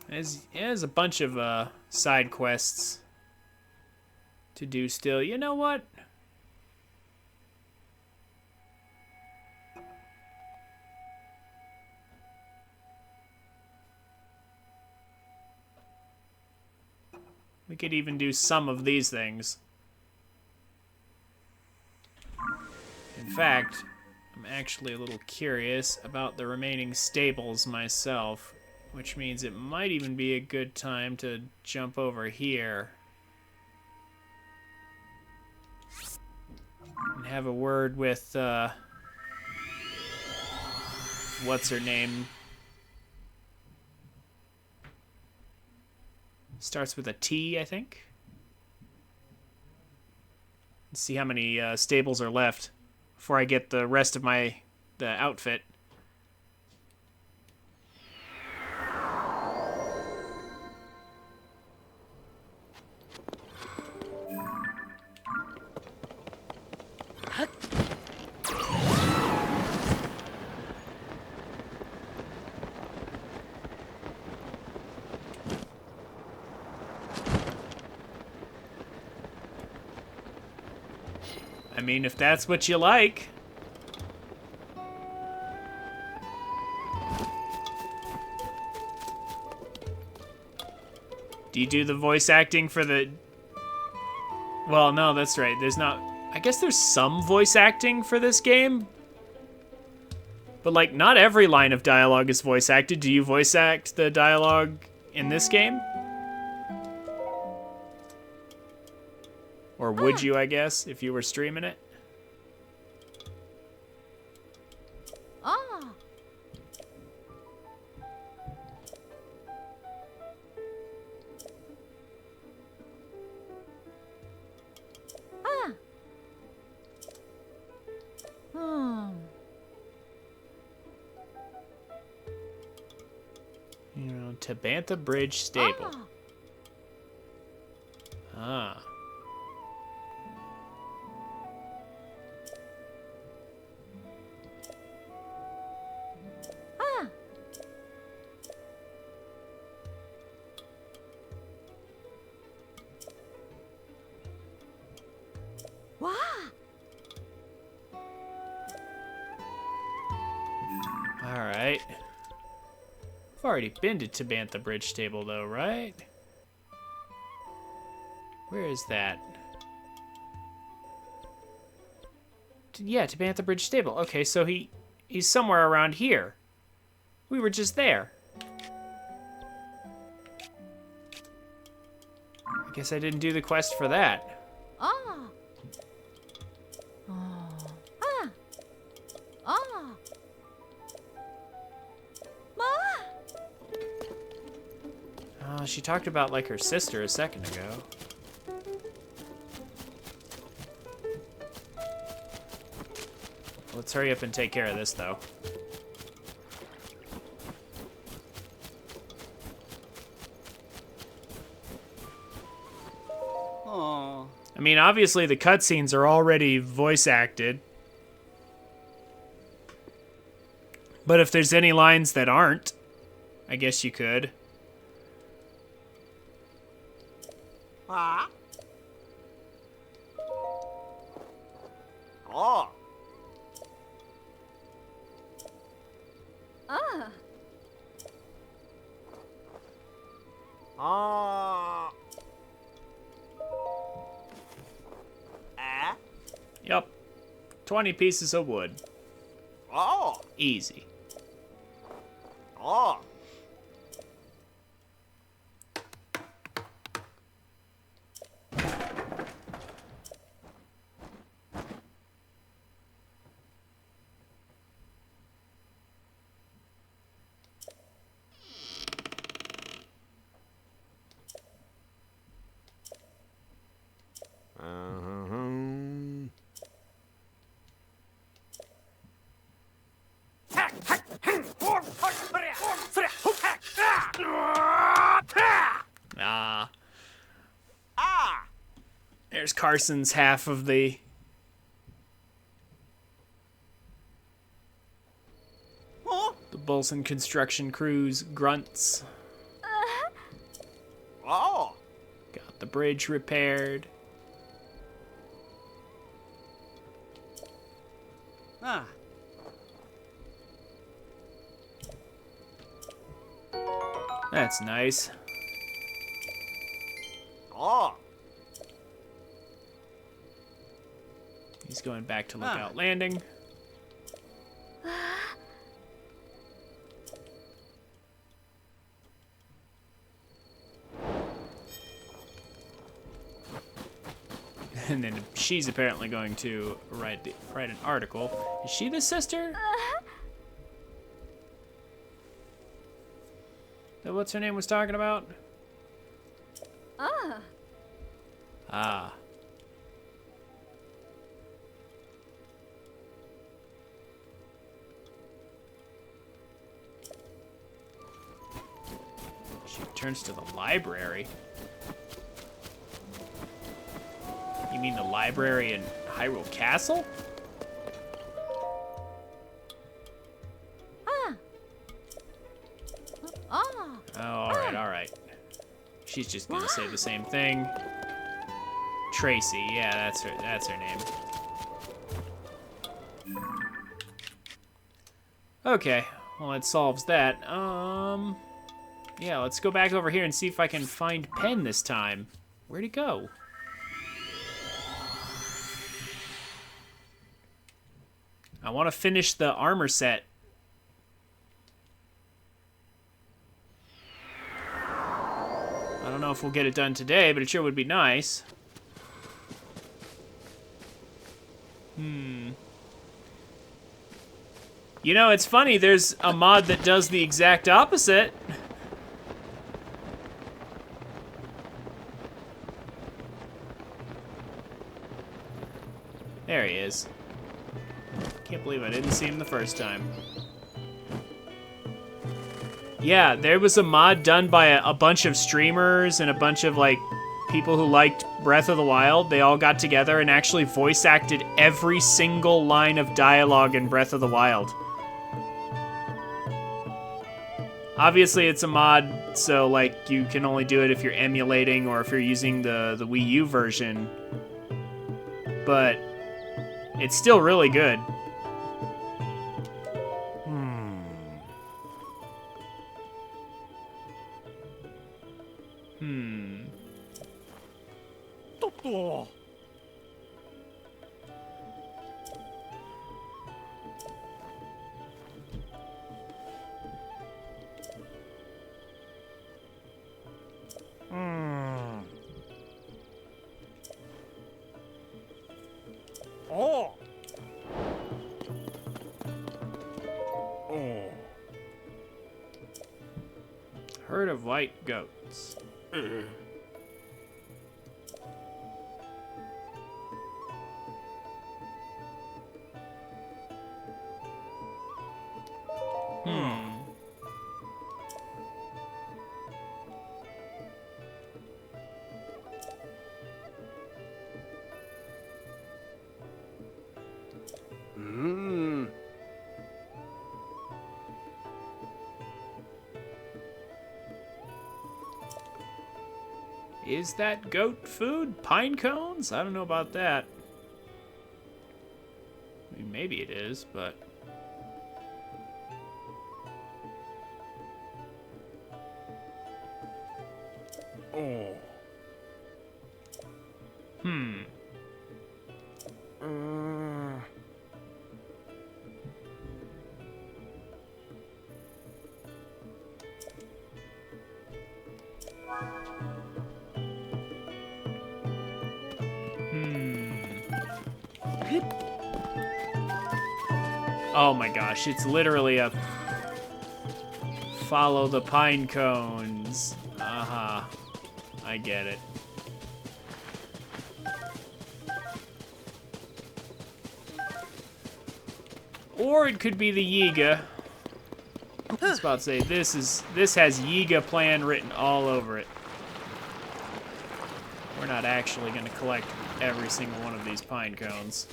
There's a bunch of side quests to do still. You know what? We could even do some of these things. In fact, I'm actually a little curious about the remaining stables myself, which means it might even be a good time to jump over here and have a word with, what's her name? Starts with a T, I think. Let's see how many stables are left before I get the rest of the outfit. I mean, if that's what you like. Do you do the voice acting for the... Well, no, that's right. There's not... I guess there's some voice acting for this game. But, like, not every line of dialogue is voice acted. Do you voice act the dialogue in this game? Or would you, I guess, if you were streaming it? Ah. Ah. You know, Tabantha Bridge Stable. Ah. Wow. Alright. I've already been to Tabantha Bridge Stable, though, right? Where is that? Yeah, Tabantha Bridge Stable. Okay, so he's somewhere around here. We were just there. I guess I didn't do the quest for that. Ah. Oh. Ah. Ah. Ma. Oh, she talked about, like, her sister a second ago. Let's hurry up and take care of this, though. Aww. I mean, obviously the cutscenes are already voice acted. But if there's any lines that aren't, I guess you could. Ah. Oh. Ah. Ah. Ah. Yep. 20 pieces of wood. Oh. Easy. Oh. Ah. Ah. There's Carson's half of the... Oh. The Bolson construction crew's grunts. Oh. Got the bridge repaired. Ah. That's nice. Oh. He's going back to Lookout Landing. And then she's apparently going to write an article. Is she the sister? That what's her name was talking about? Ah. She returns to the library. You mean the library in Hyrule Castle? Oh, all right. She's just gonna say the same thing. Tracy, yeah, that's her name. Okay, well that solves that. Yeah, let's go back over here and see if I can find Pen this time. Where'd he go? I want to finish the armor set. I don't know if we'll get it done today, but it sure would be nice. You know, it's funny, there's a mod that does the exact opposite. There he is. Can't believe I didn't see him the first time. Yeah, there was a mod done by a bunch of streamers and a bunch of, like, people who liked Breath of the Wild. They all got together and actually voice acted every single line of dialogue in Breath of the Wild. Obviously, it's a mod, so, like, you can only do it if you're emulating or if you're using the Wii U version. But it's still really good. Oh. Oh. Oh. Herd of white goats. Is that goat food? Pine cones? I don't know about that. I mean, maybe it is, but... Oh. Oh my gosh, it's literally a follow the pine cones. I get it. Or it could be the Yiga. I was about to say, this has Yiga plan written all over it. We're not actually going to collect every single one of these pine cones.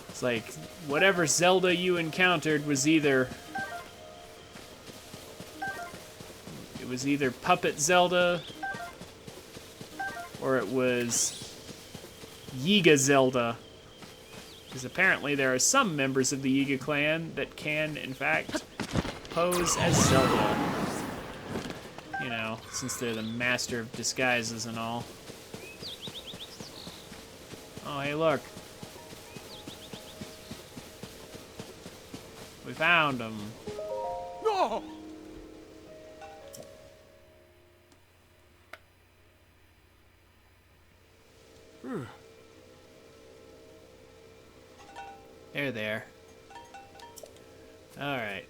It's like, whatever Zelda you encountered was either... It was either Puppet Zelda, or it was Yiga Zelda. Because apparently there are some members of the Yiga clan that can, in fact, pose as Zelda. You know, since they're the master of disguises and all. Oh, hey, look. We found him. No! They're there. All right.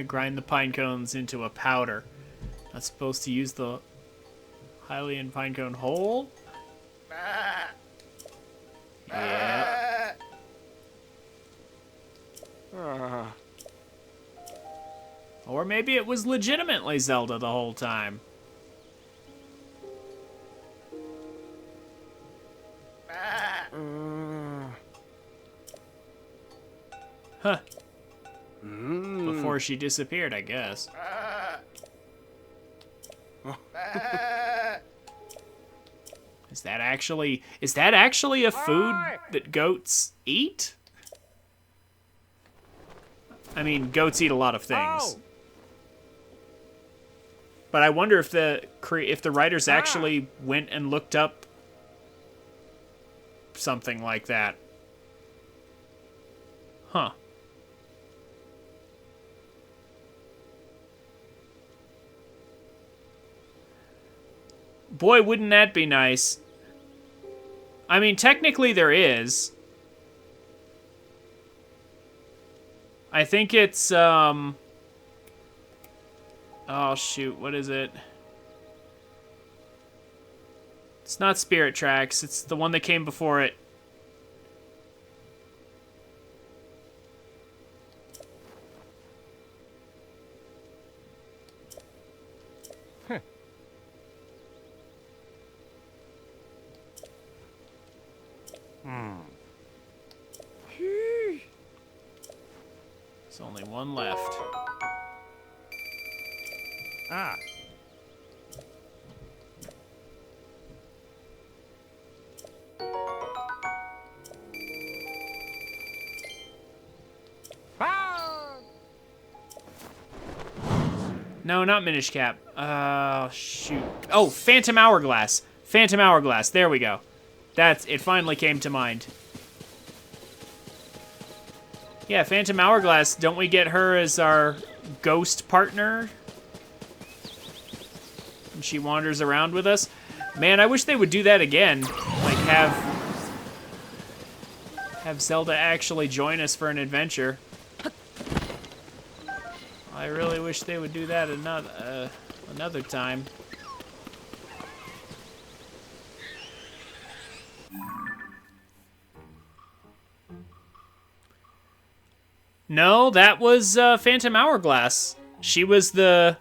Grind the pine cones into a powder. Not supposed to use the Hylian pinecone whole? Yeah. Or maybe it was legitimately Zelda the whole time. Huh. Before she disappeared, I guess. Is that actually a food that goats eat? I mean, goats eat a lot of things. But I wonder if the writers actually went and looked up something like that. Huh. Boy, wouldn't that be nice. I mean, technically there is. I think it's, oh, shoot, what is it? It's not Spirit Tracks, it's the one that came before it. There's only one left. Ah. No, not Minish Cap. Shoot. Oh, Phantom Hourglass. Phantom Hourglass. There we go. It finally came to mind. Yeah, Phantom Hourglass. Don't we get her as our ghost partner? And she wanders around with us. Man, I wish they would do that again. Like, have Zelda actually join us for an adventure. I really wish they would do that another time. No, that was Phantom Hourglass. She was the...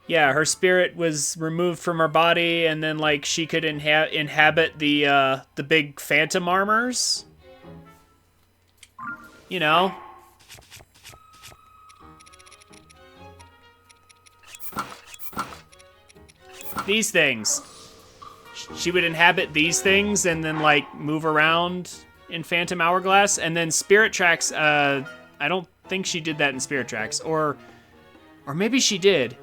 Yeah, her spirit was removed from her body, and then like she could inhabit the big phantom armors. You know. These things. She would inhabit these things and then like move around in Phantom Hourglass, and then Spirit Tracks, I don't think she did that in Spirit Tracks, or maybe she did.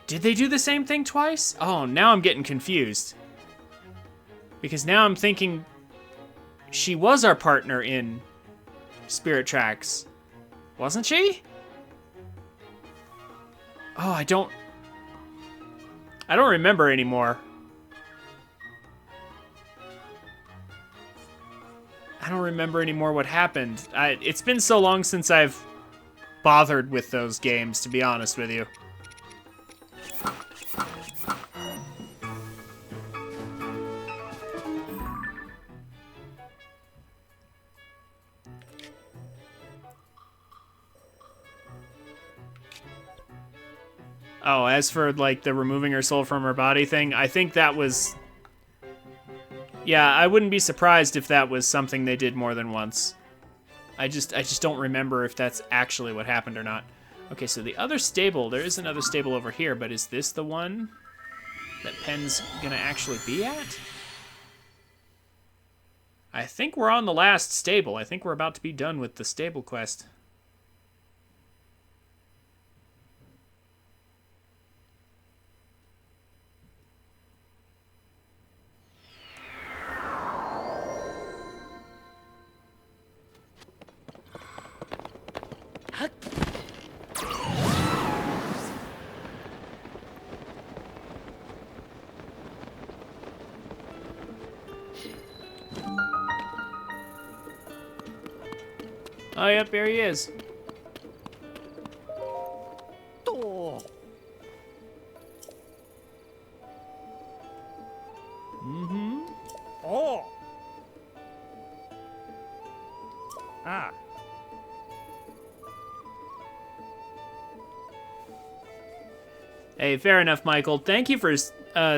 Did they do the same thing twice? Oh, now I'm getting confused. Because now I'm thinking she was our partner in Spirit Tracks. Wasn't she? Oh, I don't remember anymore. I don't remember anymore what happened. It's been so long since I've bothered with those games, to be honest with you. Oh, as for, like, the removing her soul from her body thing, I think that was... Yeah, I wouldn't be surprised if that was something they did more than once. I just don't remember if that's actually what happened or not. Okay, so the other stable, there is another stable over here, but is this the one that Pen's gonna actually be at? I think we're on the last stable. I think we're about to be done with the stable quest. Oh, yep, there he is. Oh. Mm-hmm. Oh. Ah. Hey, fair enough, Michael. Thank you for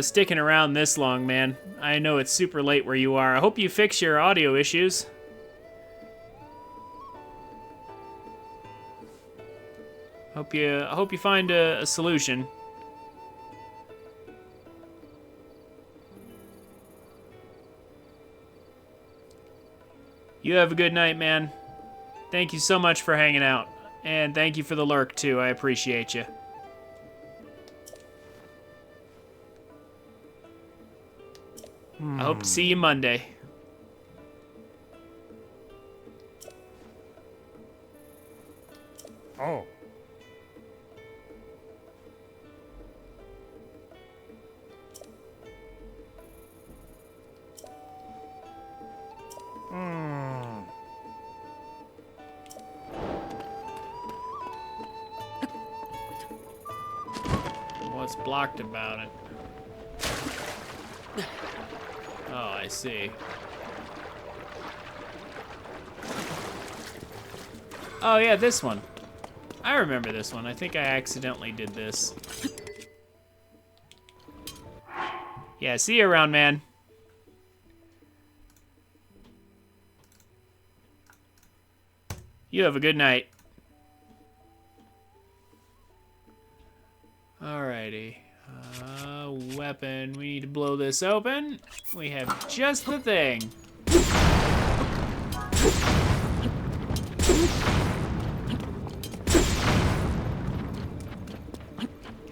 sticking around this long, man. I know it's super late where you are. I hope you fix your audio issues. I hope you find a solution. You have a good night, man. Thank you so much for hanging out. And thank you for the lurk, too. I appreciate you. I hope to see you Monday. Oh. Hmm. What's blocked about it? Oh, I see. Oh, yeah, this one. I remember this one. I think I accidentally did this. Yeah, see you around, man. You have a good night. Alrighty. Weapon. We need to blow this open. We have just the thing.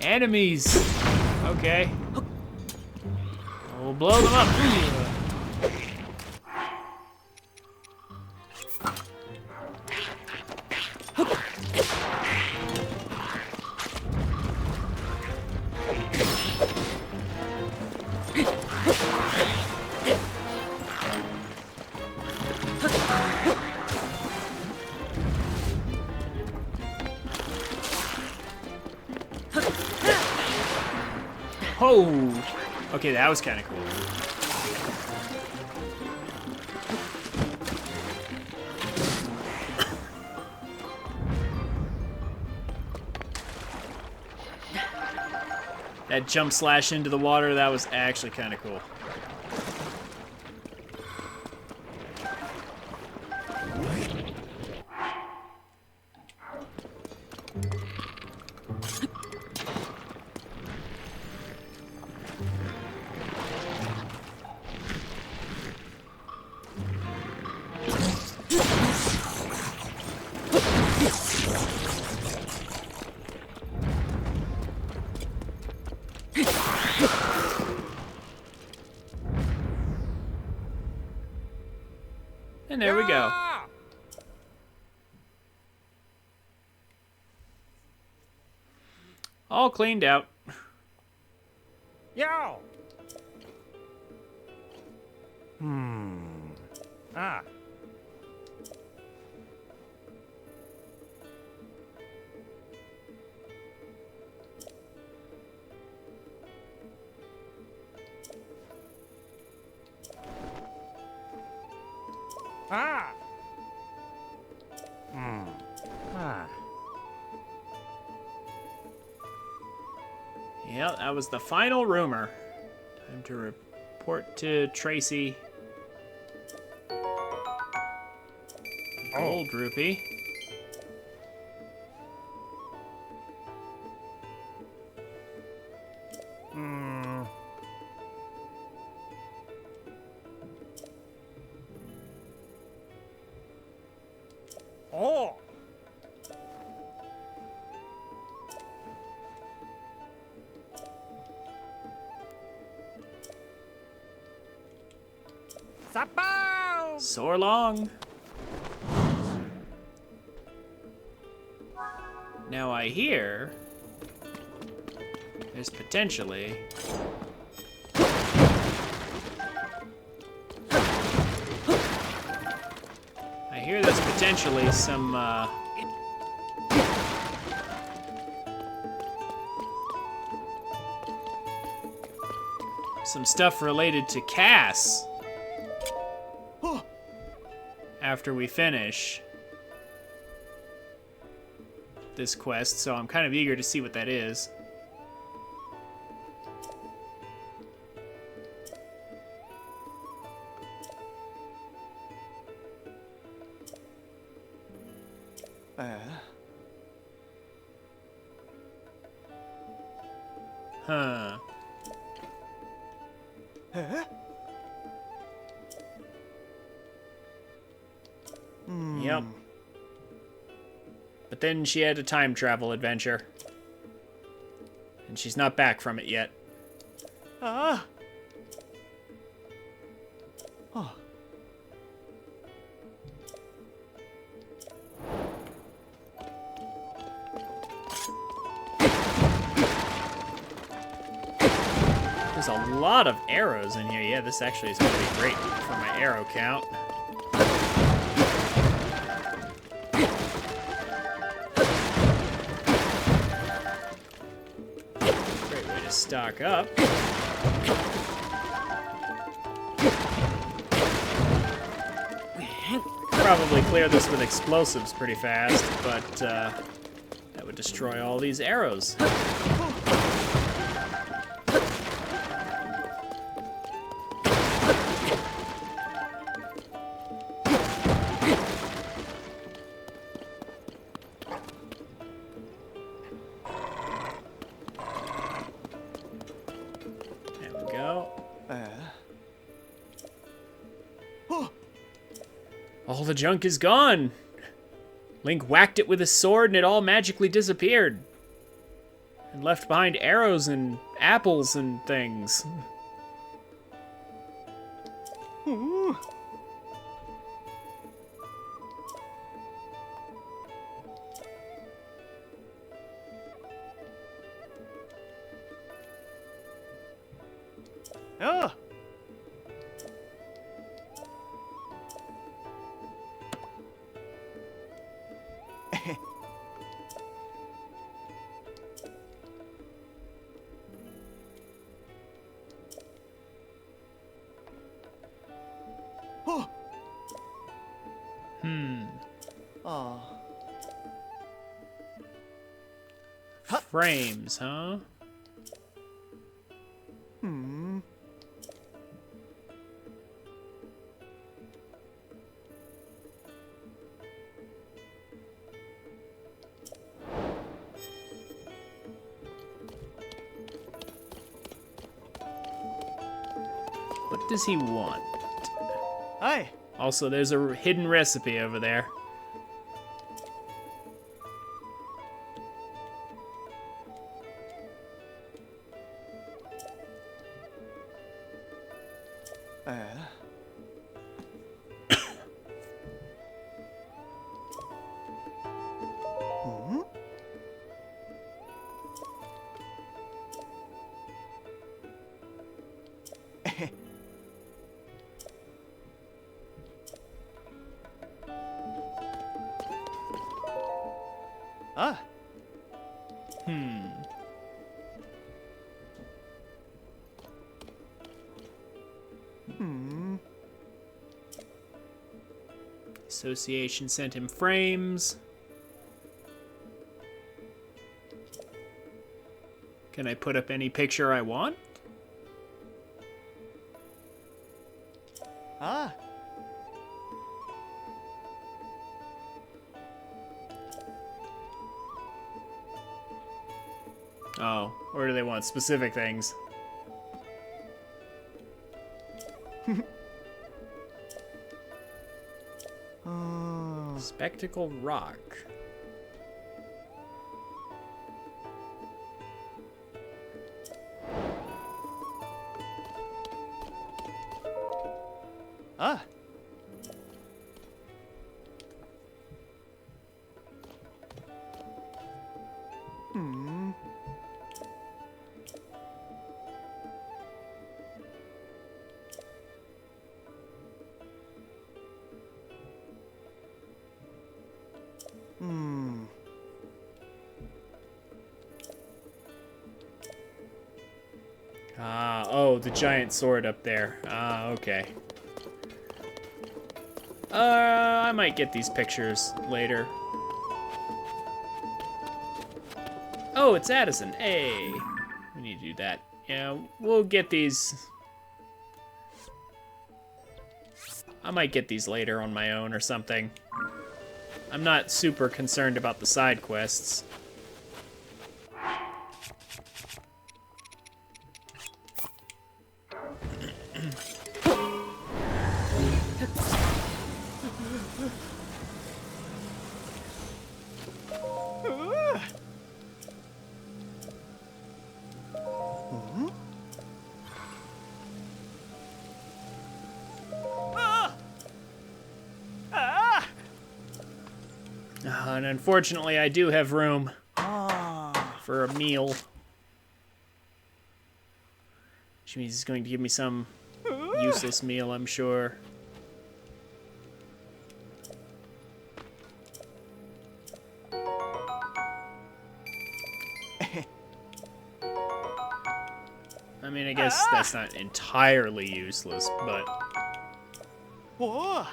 Enemies. Okay. We'll blow them up. Oh! Okay, that was kind of cool. That jump slash into the water, that was actually kind of cool. And there we go. Ah! All cleaned out. Yow. Ah. Ah. Ah. Yeah, that was the final rumor. Time to report to Tracy. Oh. Gold rupee. Oh. Sapao. Soar long. Now I hear there's potentially some stuff related to Cass after we finish this quest, so I'm kind of eager to see what that is. Huh. Yep. But then she had a time travel adventure. And she's not back from it yet. Oh. There's a lot of arrows in here. Yeah, this actually is going to be great for my arrow count. Great way to stock up. Probably clear this with explosives pretty fast, but that would destroy all these arrows. There we go. All the junk is gone. Link whacked it with his sword and it all magically disappeared. And left behind arrows and apples and things. Oh. Oh. Oh. Frames, huh? What does he want? Hi. Also, there's a hidden recipe over there. Ah. Association sent him frames. Can I put up any picture I want? Ah. Oh, or do they want specific things? Spectacle Rock. Ah. Ah, oh, the giant sword up there. Ah, okay. I might get these pictures later. Oh, it's Addison. Hey. We need to do that. Yeah, we'll get these. I might get these later on my own or something. I'm not super concerned about the side quests. And unfortunately, I do have room for a meal. Which means he's going to give me some useless meal, I'm sure. I mean, I guess that's not entirely useless, but... Whoa.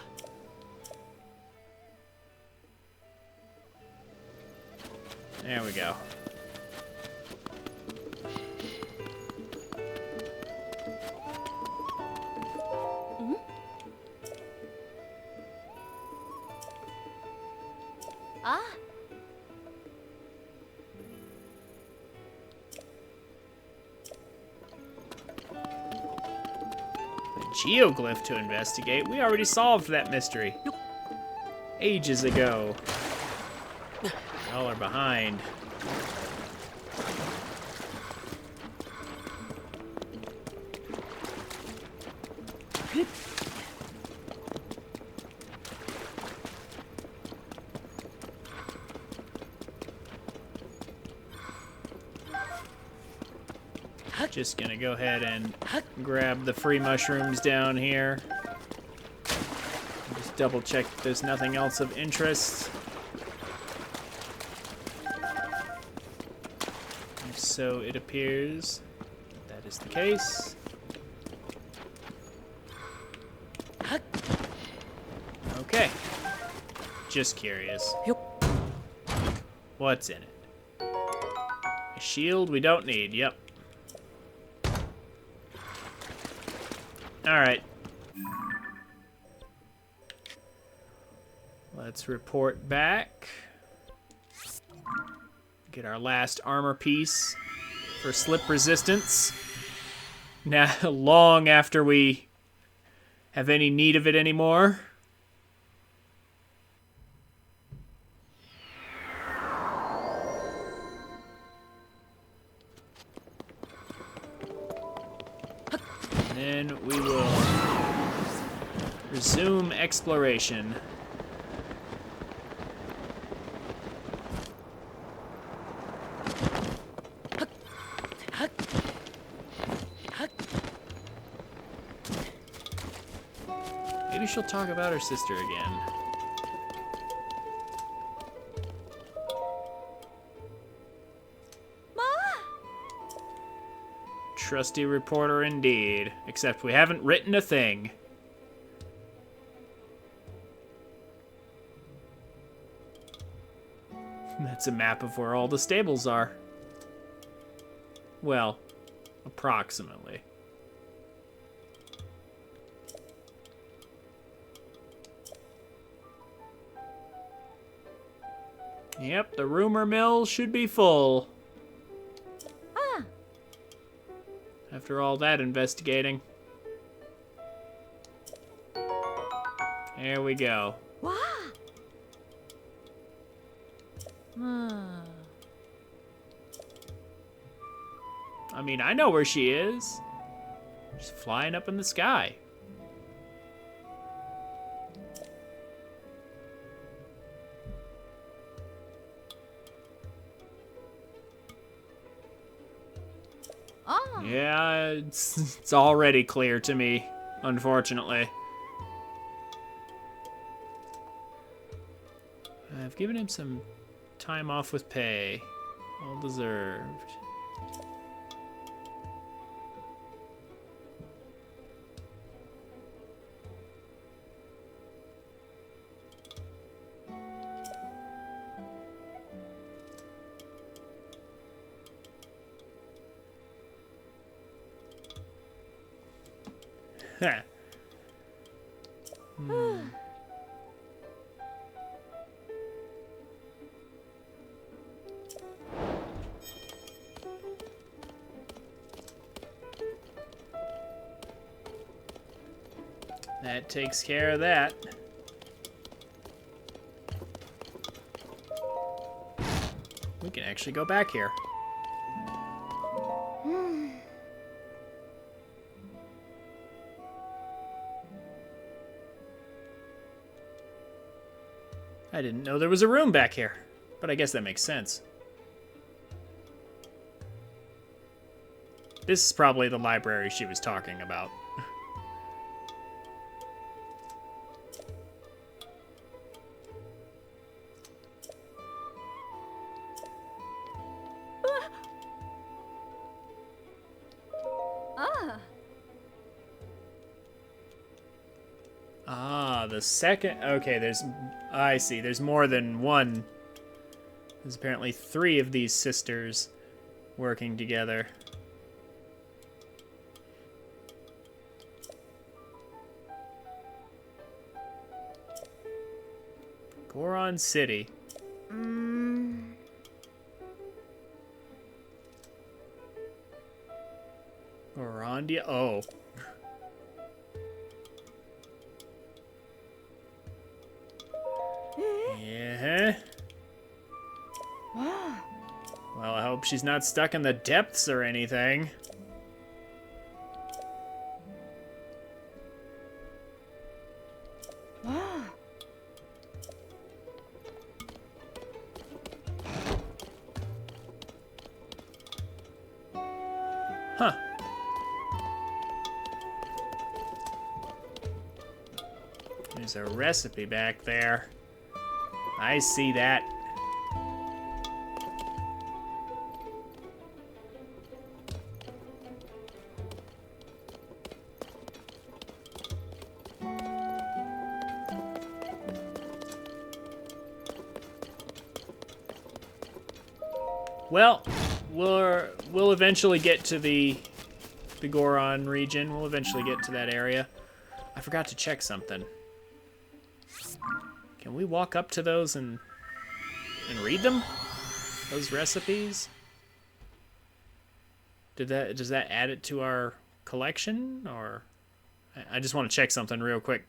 There we go. Ah. A geoglyph to investigate. We already solved that mystery. Ages ago. Y'all are behind. Just gonna go ahead and grab the free mushrooms down here. Just double check that there's nothing else of interest. If so, it appears that is the case. Okay. Just curious. What's in it? A shield we don't need, yep. Alright. Let's report back. Get our last armor piece for slip resistance. Now, long after we have any need of it anymore. And then we will resume exploration. Maybe she'll talk about her sister again. Trusty reporter indeed, except we haven't written a thing. That's a map of where all the stables are. Well, approximately. Yep, the rumor mill should be full. After all that investigating. There we go. Wah! I mean, I know where she is. She's flying up in the sky. Ah! Yeah, it's already clear to me, unfortunately. I've given him some time off with pay. Well deserved. Heh. That takes care of that. We can actually go back here. I didn't know there was a room back here, but I guess that makes sense. This is probably the library she was talking about. Ah! Ah, the second... Okay, I see. There's more than one. There's apparently 3 of these sisters working together. Goron City. Gorondia. Oh. Yeah. Well, I hope she's not stuck in the depths or anything. Huh. There's a recipe back there. I see that. Well, we'll eventually get to the Goron region. We'll eventually get to that area. I forgot to check something. Can we walk up to those and read them? Those recipes? Does that add it to our collection, or I just want to check something real quick.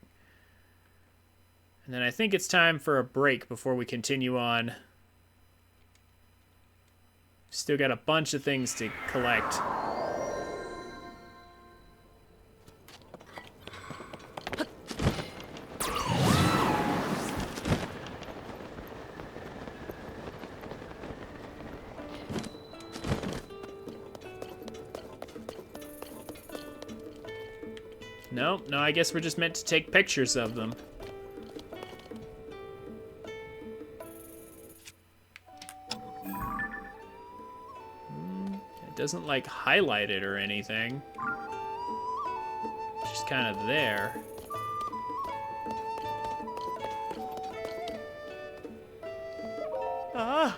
And then I think it's time for a break before we continue on. Still got a bunch of things to collect. No, I guess we're just meant to take pictures of them. It doesn't, like, highlight it or anything. It's just kind of there. Ah!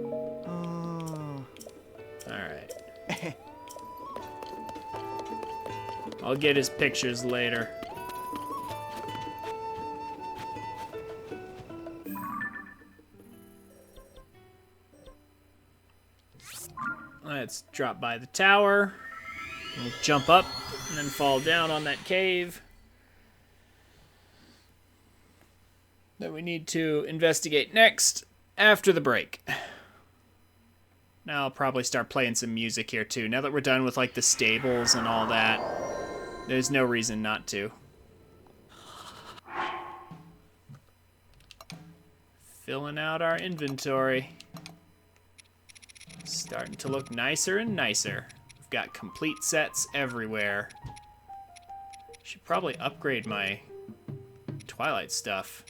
Oh. Alright. I'll get his pictures later. Let's drop by the tower. We'll jump up and then fall down on that cave that we need to investigate next after the break. Now I'll probably start playing some music here too. Now that we're done with like the stables and all that, there's no reason not to. Filling out our inventory. Starting to look nicer and nicer. We've got complete sets everywhere. Should probably upgrade my Twilight stuff.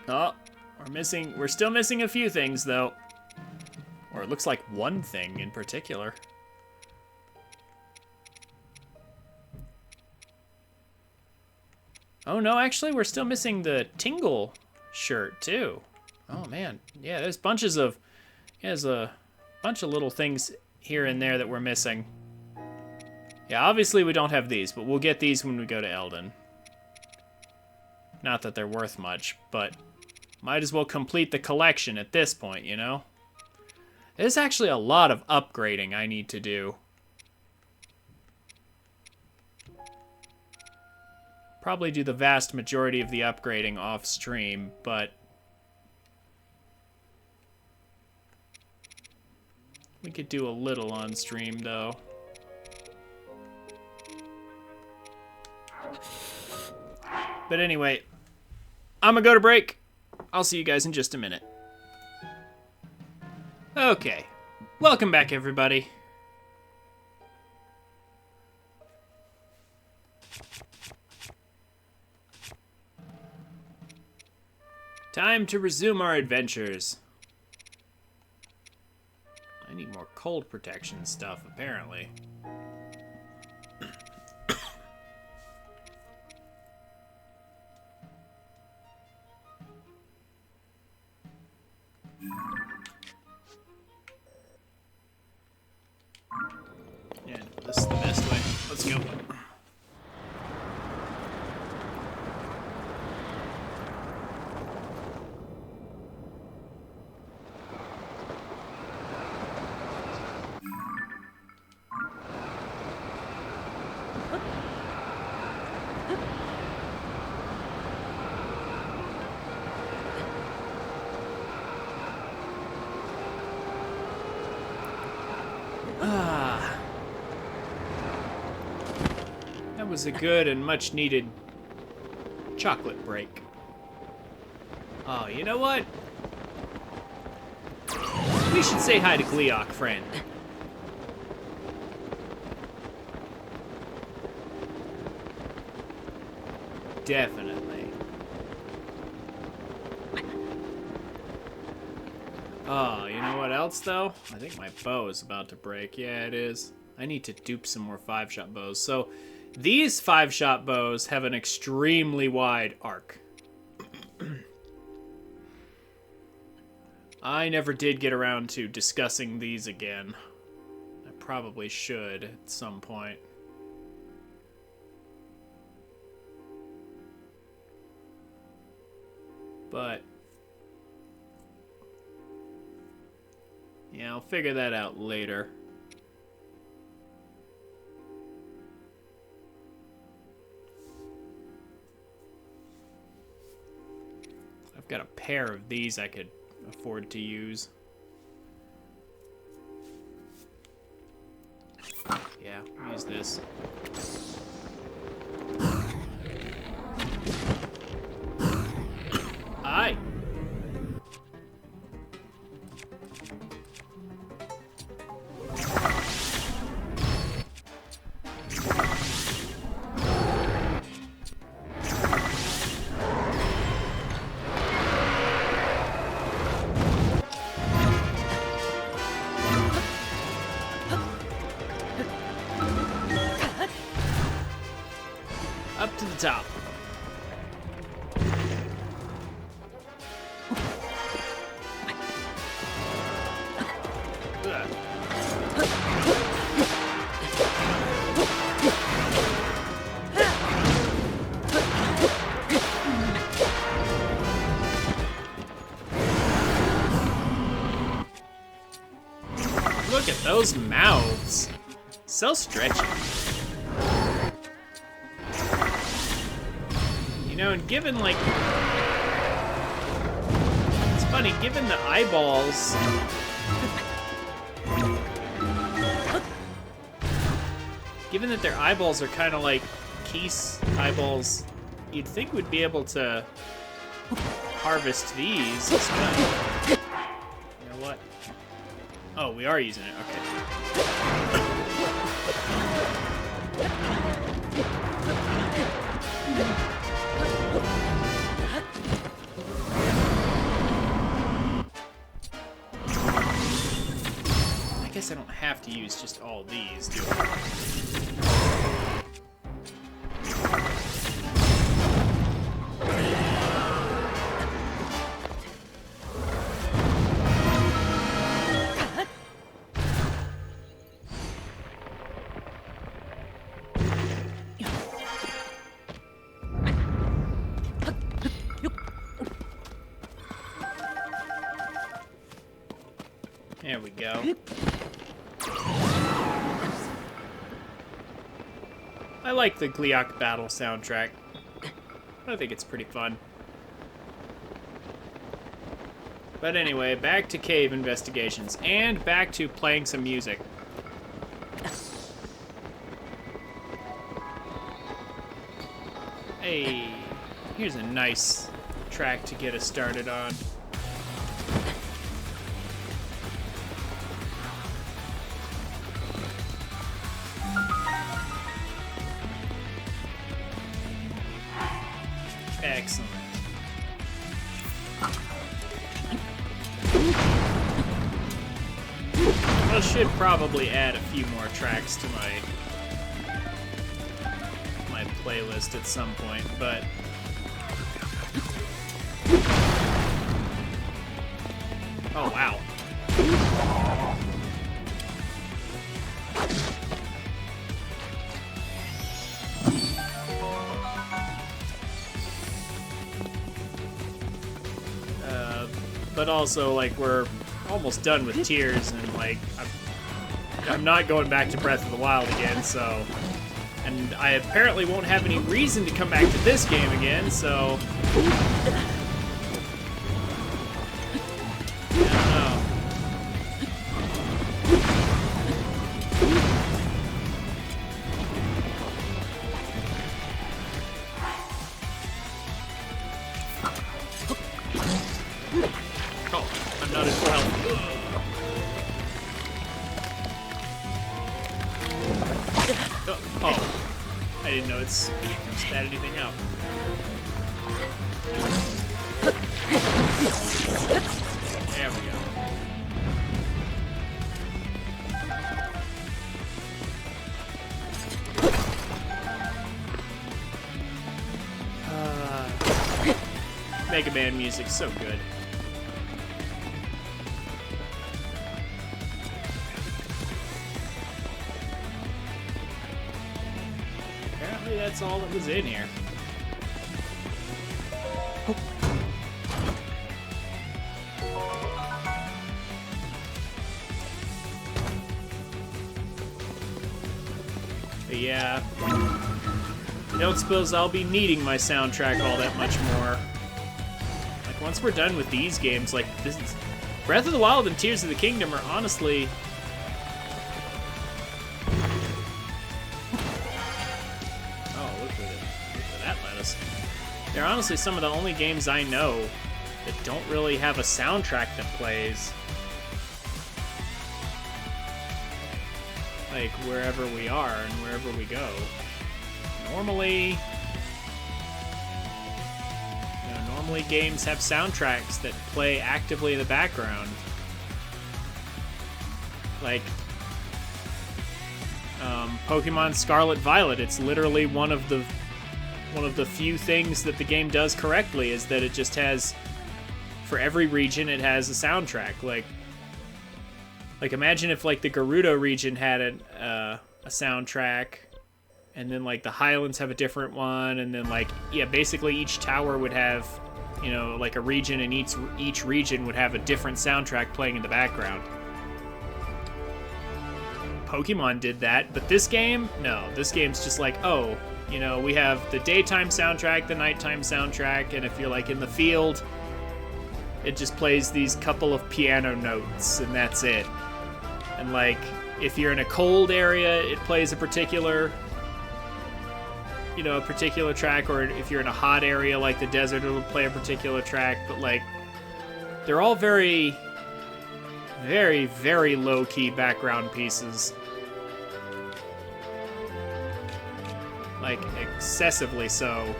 Oh, we're still missing a few things though. Or it looks like one thing in particular. Oh no, actually we're still missing the Tingle shirt too. Oh man, yeah, there's a bunch of little things here and there that we're missing. Yeah, obviously we don't have these, but we'll get these when we go to Eldon. Not that they're worth much, but might as well complete the collection at this point, you know? There's actually a lot of upgrading I need to do. Probably do the vast majority of the upgrading off stream, but we could do a little on stream though. But anyway, I'm gonna go to break. I'll see you guys in just a minute. Okay, welcome back everybody. Time to resume our adventures. I need more cold protection stuff, apparently. Yeah, this is the best way. Let's go. That was a good and much needed chocolate break. Oh, you know what? We should say hi to Gleeok, friend. Definitely. Oh, you know what else, though? I think my bow is about to break. Yeah, it is. I need to dupe some more 5-shot bows. So, these 5-shot bows have an extremely wide arc. I never did get around to discussing these again. I probably should at some point. But yeah, I'll figure that out later. I've got a pair of these I could afford to use. Yeah, use this. Aye. Up to the top. so stretchy. You know, and given, like... It's funny, given the eyeballs... Given that their eyeballs are kind of like Keith's eyeballs, you'd think we'd be able to harvest these as well. You know what? Oh, we are using it. Okay. I guess I don't have to use just all these, do I? There we go. I like the Gliok battle soundtrack. I think it's pretty fun. But anyway, back to cave investigations, and back to playing some music. Hey, here's a nice track to get us started on. Excellent. I should probably add a few more tracks to my playlist at some point, but oh wow. But also, like, we're almost done with Tears, and, like, I'm not going back to Breath of the Wild again, so... And I apparently won't have any reason to come back to this game again, so... I don't know. Oh, I'm not as well. Oh, I didn't know it's spat anything out. There we go. Mega Man music's so good. Apparently that's all that was in here. But yeah, I don't suppose I'll be needing my soundtrack all that much more. Like, once we're done with these games, like, this is... Breath of the Wild and Tears of the Kingdom are honestly... Oh, look for that lettuce. They're honestly some of the only games I know that don't really have a soundtrack that plays. Like, wherever we are and wherever we go. Normally games have soundtracks that play actively in the background. Like, Pokemon Scarlet Violet, it's literally one of the few things that the game does correctly, is that it just has, for every region, it has a soundtrack. Like imagine if, like, the Gerudo region had a soundtrack, and then, like, the Highlands have a different one, and then, like, yeah, basically each tower would have, you know, like, a region, and each region would have a different soundtrack playing in the background. Pokemon did that, but this game, no. This game's just like, oh, you know, we have the daytime soundtrack, the nighttime soundtrack, and if you're like in the field, it just plays these couple of piano notes, and that's it. And like, if you're in a cold area, it plays a particular, you know, a particular track, or if you're in a hot area like the desert, it'll play a particular track, but like, they're all very, very, very low-key background pieces. Like, excessively so.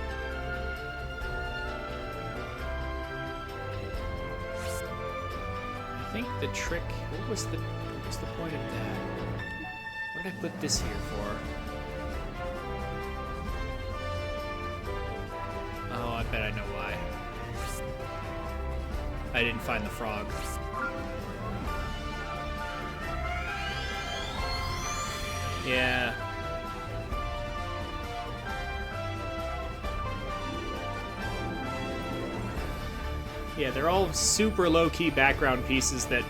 I think the trick, what was the point of that? What did I put this here for? Oh, I bet I know why. I didn't find the frog. Yeah. Yeah, they're all super low-key background pieces that...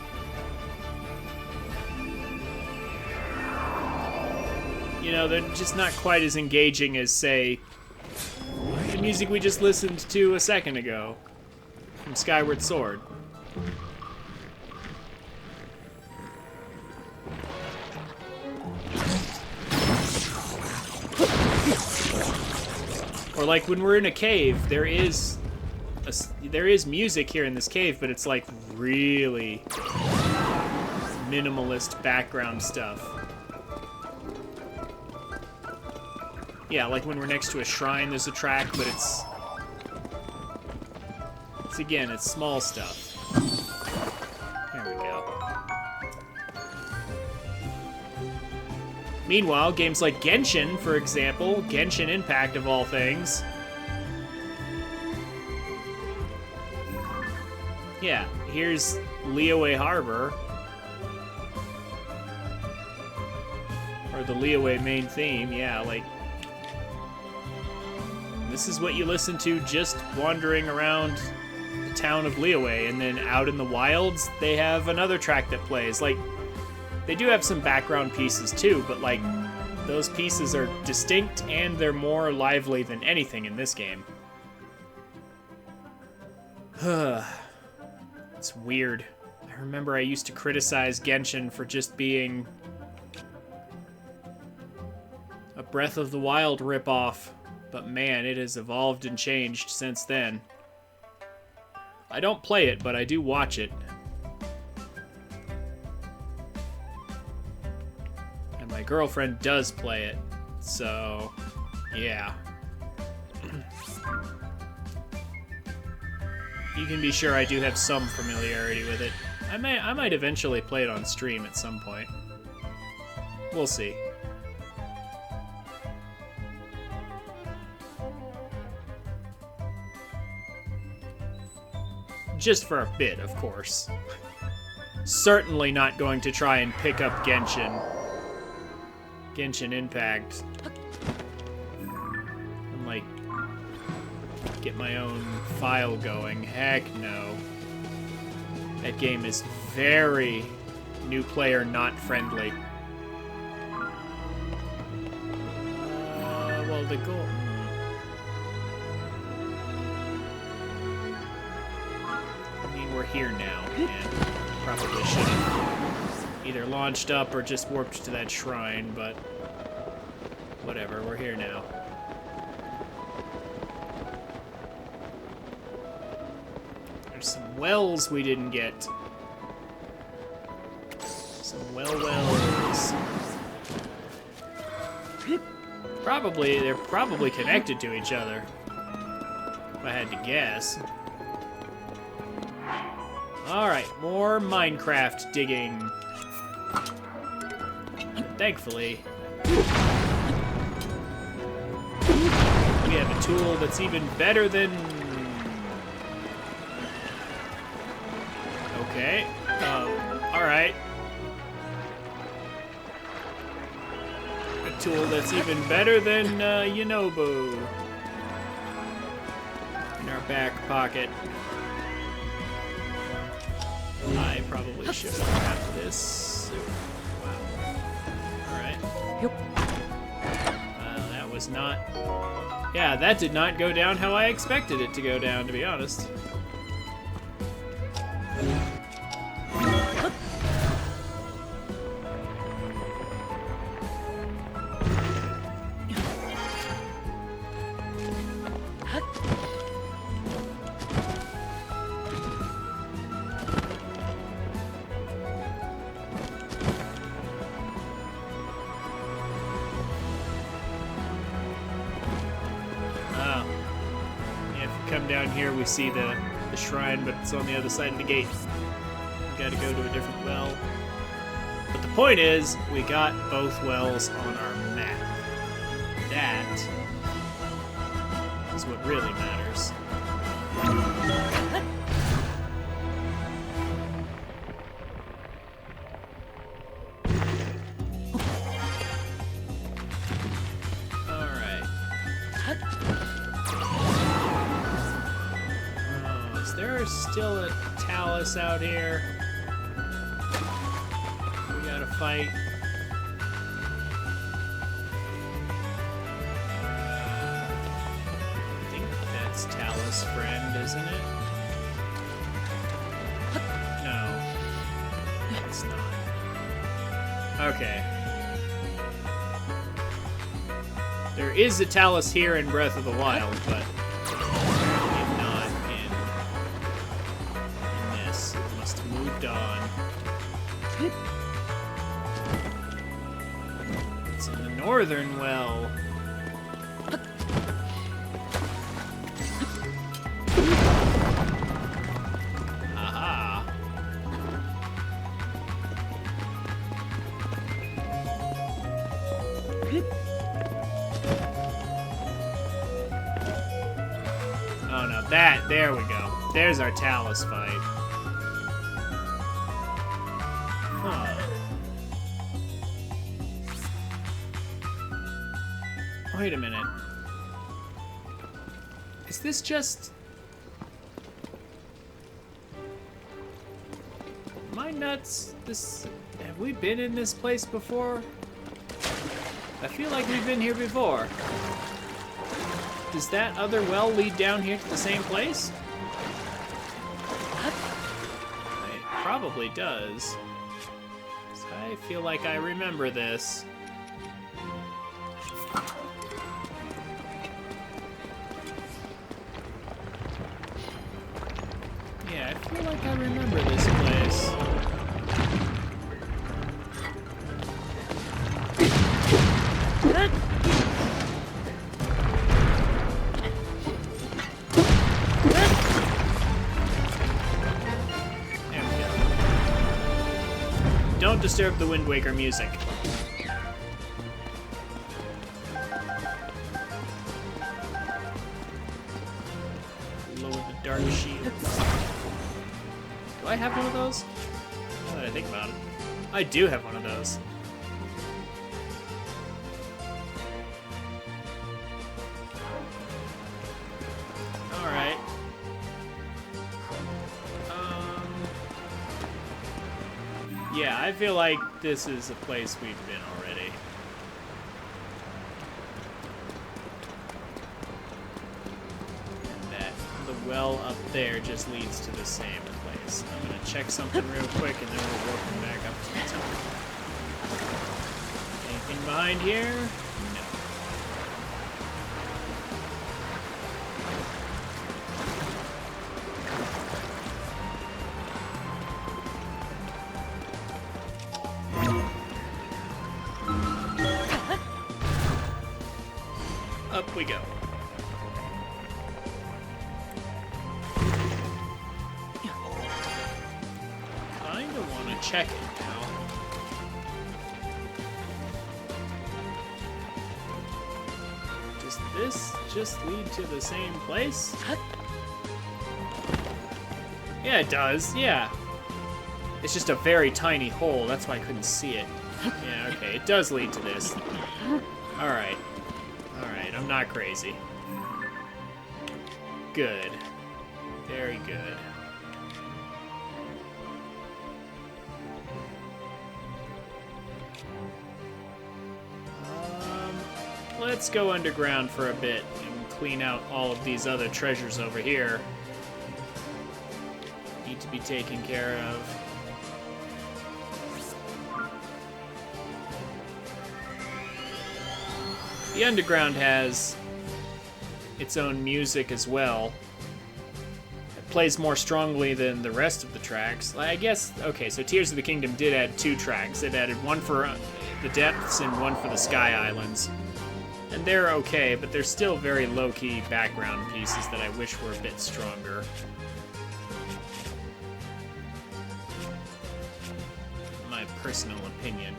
You know, they're just not quite as engaging as, say, the music we just listened to a second ago from Skyward Sword. Or like when we're in a cave, there is music here in this cave, but it's like really minimalist background stuff. Yeah, like when we're next to a shrine, there's a track, but it's again, it's small stuff. There we go. Meanwhile, games like Genshin, for example, Genshin Impact of all things. Yeah, here's Liyue Harbor. Or the Liyue main theme, yeah, like... This is what you listen to just wandering around the town of Liyue, and then out in the wilds, they have another track that plays. Like, they do have some background pieces too, but like, those pieces are distinct and they're more lively than anything in this game. It's weird. I remember I used to criticize Genshin for just being a Breath of the Wild ripoff, but man, it has evolved and changed since then. I don't play it, but I do watch it. And my girlfriend does play it, so yeah. You can be sure I do have some familiarity with it. I might eventually play it on stream at some point. We'll see. Just for a bit, of course. Certainly not going to try and pick up Genshin Impact. And like, get my own file going. Heck no. That game is very new player not friendly. Well, the goal... I mean, we're here now, and probably should have either launched up or just warped to that shrine, but whatever, we're here now. There's some wells we didn't get. Some wells. They're probably connected to each other, if I had to guess. Alright, more Minecraft digging. Thankfully, we have a tool that's even better than... Okay. Alright. A tool that's even better than Yunobo. In our back pocket. I probably should have grabbed this. Wow. That was not... Yeah, that did not go down how I expected it to go down, to be honest. Come down here, we see the shrine, but it's on the other side of the gate. We gotta go to a different well. But the point is, we got both wells on our map. That is what really matters. There's still a Talus out here. We gotta fight. I think that's Talus' friend, isn't it? No. It's not. Okay. There is a Talus here in Breath of the Wild, but... on. It's in the northern well. Aha. Oh no, there we go. There's our Talus fight. Wait a minute. Is this just... Am I nuts? Have we been in this place before? I feel like we've been here before. Does that other well lead down here to the same place? It probably does. I feel like I remember this. Yeah, I feel like I remember this place. There we go. Don't disturb the Wind Waker music. Lower the dark shield. Do I have one of those? Now that I think about it. I do have one of those. Alright. Yeah, I feel like this is a place we've been already. And that the well up there just leads to the same place. I'm gonna check something real quick and then we're working back up to the top. Anything behind here? No. Up we go. Kinda wanna check it now. Does this just lead to the same place? Yeah, it does, yeah. It's just a very tiny hole, that's why I couldn't see it. Yeah, okay, it does lead to this. Alright. Alright, I'm not crazy. Good. Very good. let's go underground for a bit and clean out all of these other treasures over here. Need to be taken care of. The underground has its own music as well. It plays more strongly than the rest of the tracks. I guess, okay, so Tears of the Kingdom did add 2 tracks. It added one for the depths and one for the Sky Islands. And they're okay, but they're still very low-key background pieces that I wish were a bit stronger. My personal opinion.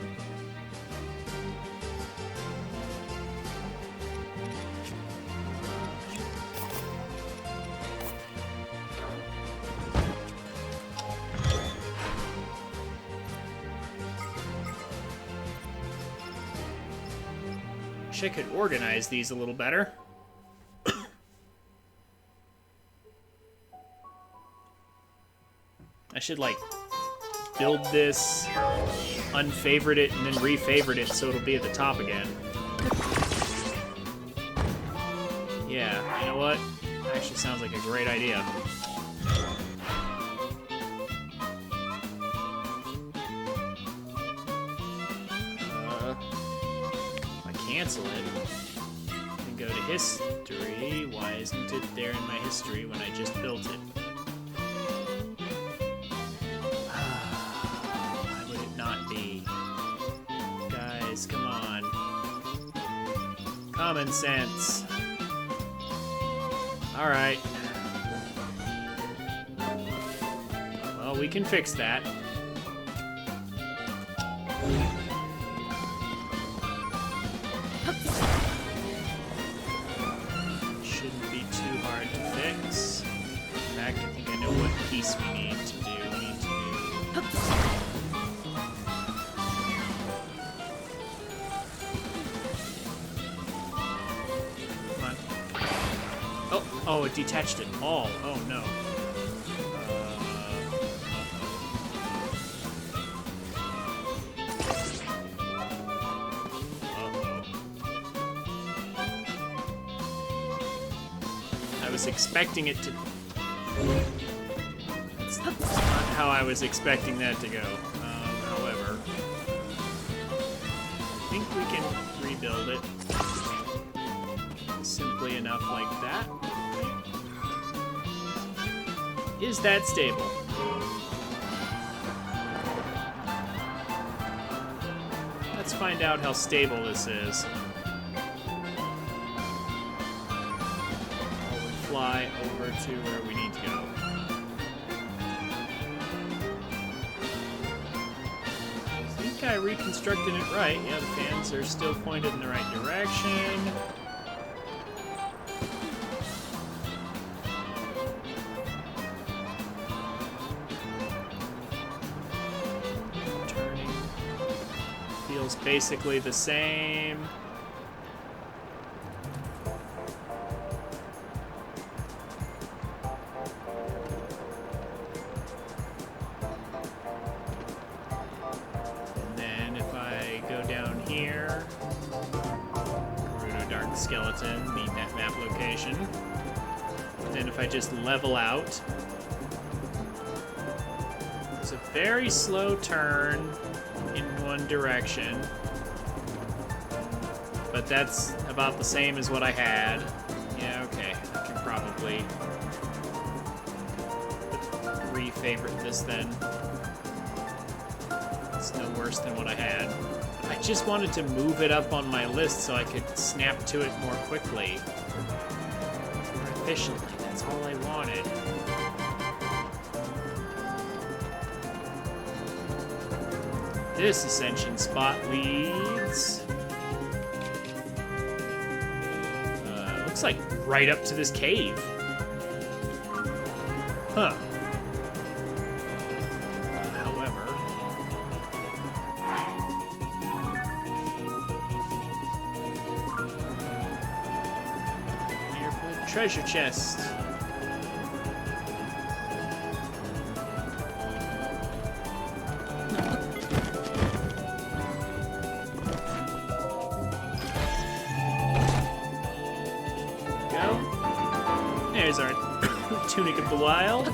I could organize these a little better. I should, like, build this, unfavorite it, and then refavorite it so it'll be at the top again. Yeah, you know what? Actually sounds like a great idea. Cancel it and go to history. Why isn't it there in my history when I just built it? Why would it not be? Guys, come on. Common sense. Alright. Well, we can fix that. Piece we need to do. We need to do. Come on. Oh, it detached it all. Oh no. I was expecting it to. Not how I was expecting that to go. However, I think we can rebuild it simply enough like that. Is that stable? Let's find out how stable this is. We'll fly over to where we need to go. I reconstructed it right. Yeah, the fans are still pointed in the right direction. Turning feels basically the same. Skeleton, need that map location. And then if I just level out, there's a very slow turn in one direction, but that's about the same as what I had. Yeah, okay, I can probably refavorite this then. It's no worse than what I had. I just wanted to move it up on my list so I could snap to it more quickly. More efficiently, that's all I wanted. This ascension spot leads... looks like right up to this cave. Huh. Treasure chest. There's our Tunic of the Wild.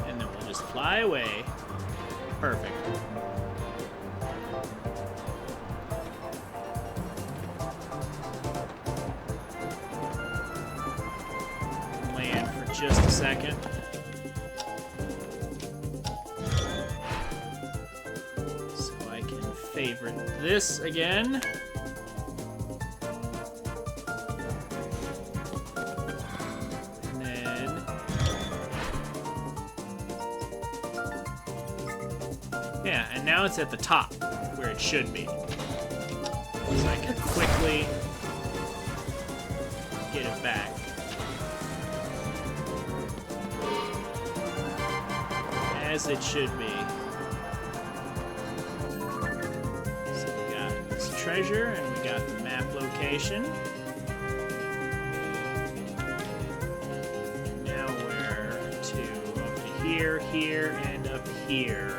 And then we'll just fly away. Perfect. Land for just a second. So I can favorite this again. And then... yeah, and now it's at the top, where it should be. So I can quickly get it back. As it should be. So we got this treasure, and we got the map location. Now where to? Up to here, here, and up here.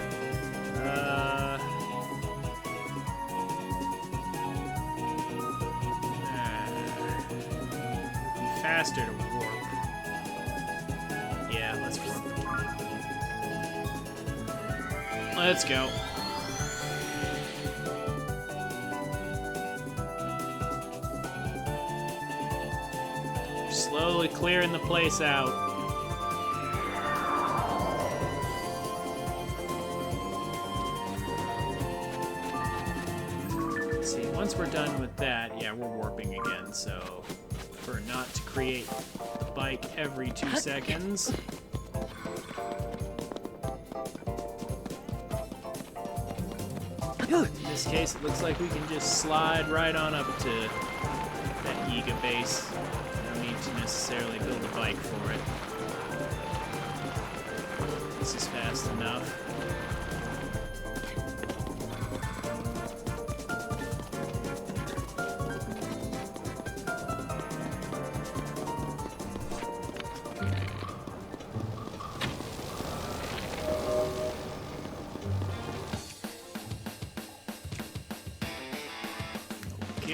Be faster to warp. Yeah, let's warp. Let's go. Slowly clearing the place out. Let's see, once we're done with that, yeah, we're warping again, so for not to create the bike every 2 seconds. In this case, it looks like we can just slide right on up to that Yiga base. No need to necessarily build a bike for it. This is fast enough.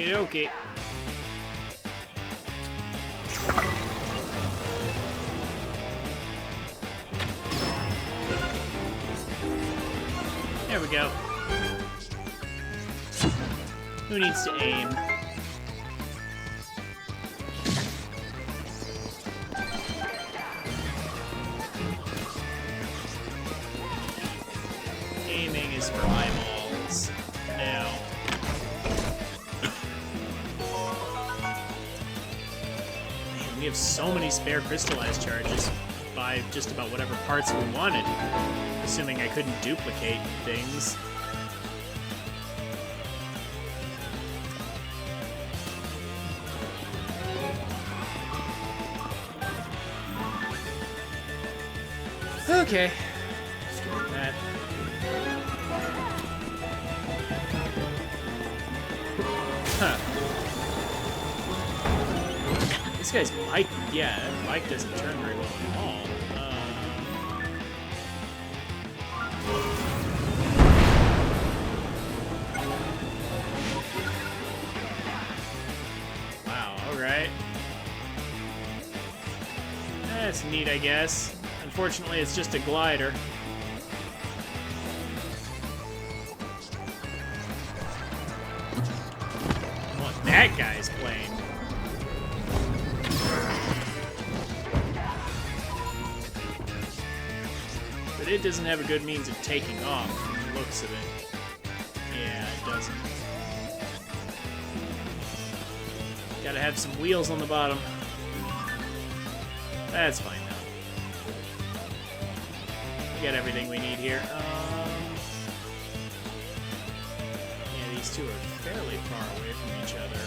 Okay. There we go. Who needs to aim? Aiming is for eyeballs. Now. We have so many spare crystallized charges. Buy just about whatever parts we wanted, assuming I couldn't duplicate things. Okay. Let's go with that. Huh. This guy's bike, yeah, that bike doesn't turn very well at all. Wow, alright. That's neat, I guess. Unfortunately, it's just a glider. I want that guy's plane. But it doesn't have a good means of taking off from the looks of it. Yeah, it doesn't. Gotta have some wheels on the bottom. That's fine though. We got everything we need here. Yeah, these two are fairly far away from each other.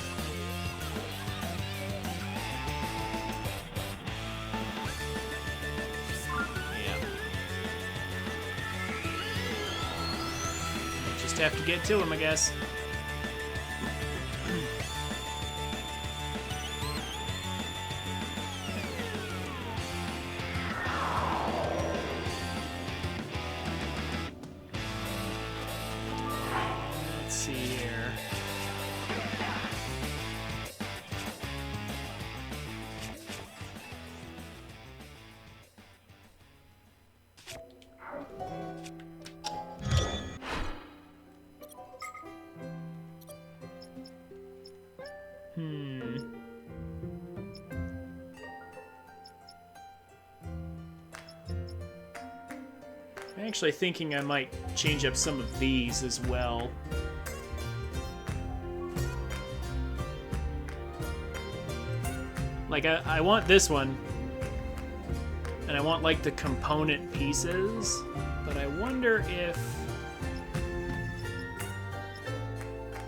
Just have to get to him, I guess. see here. I'm actually thinking I might change up some of these as well. Like, I want this one, and I want, like, the component pieces, but I wonder if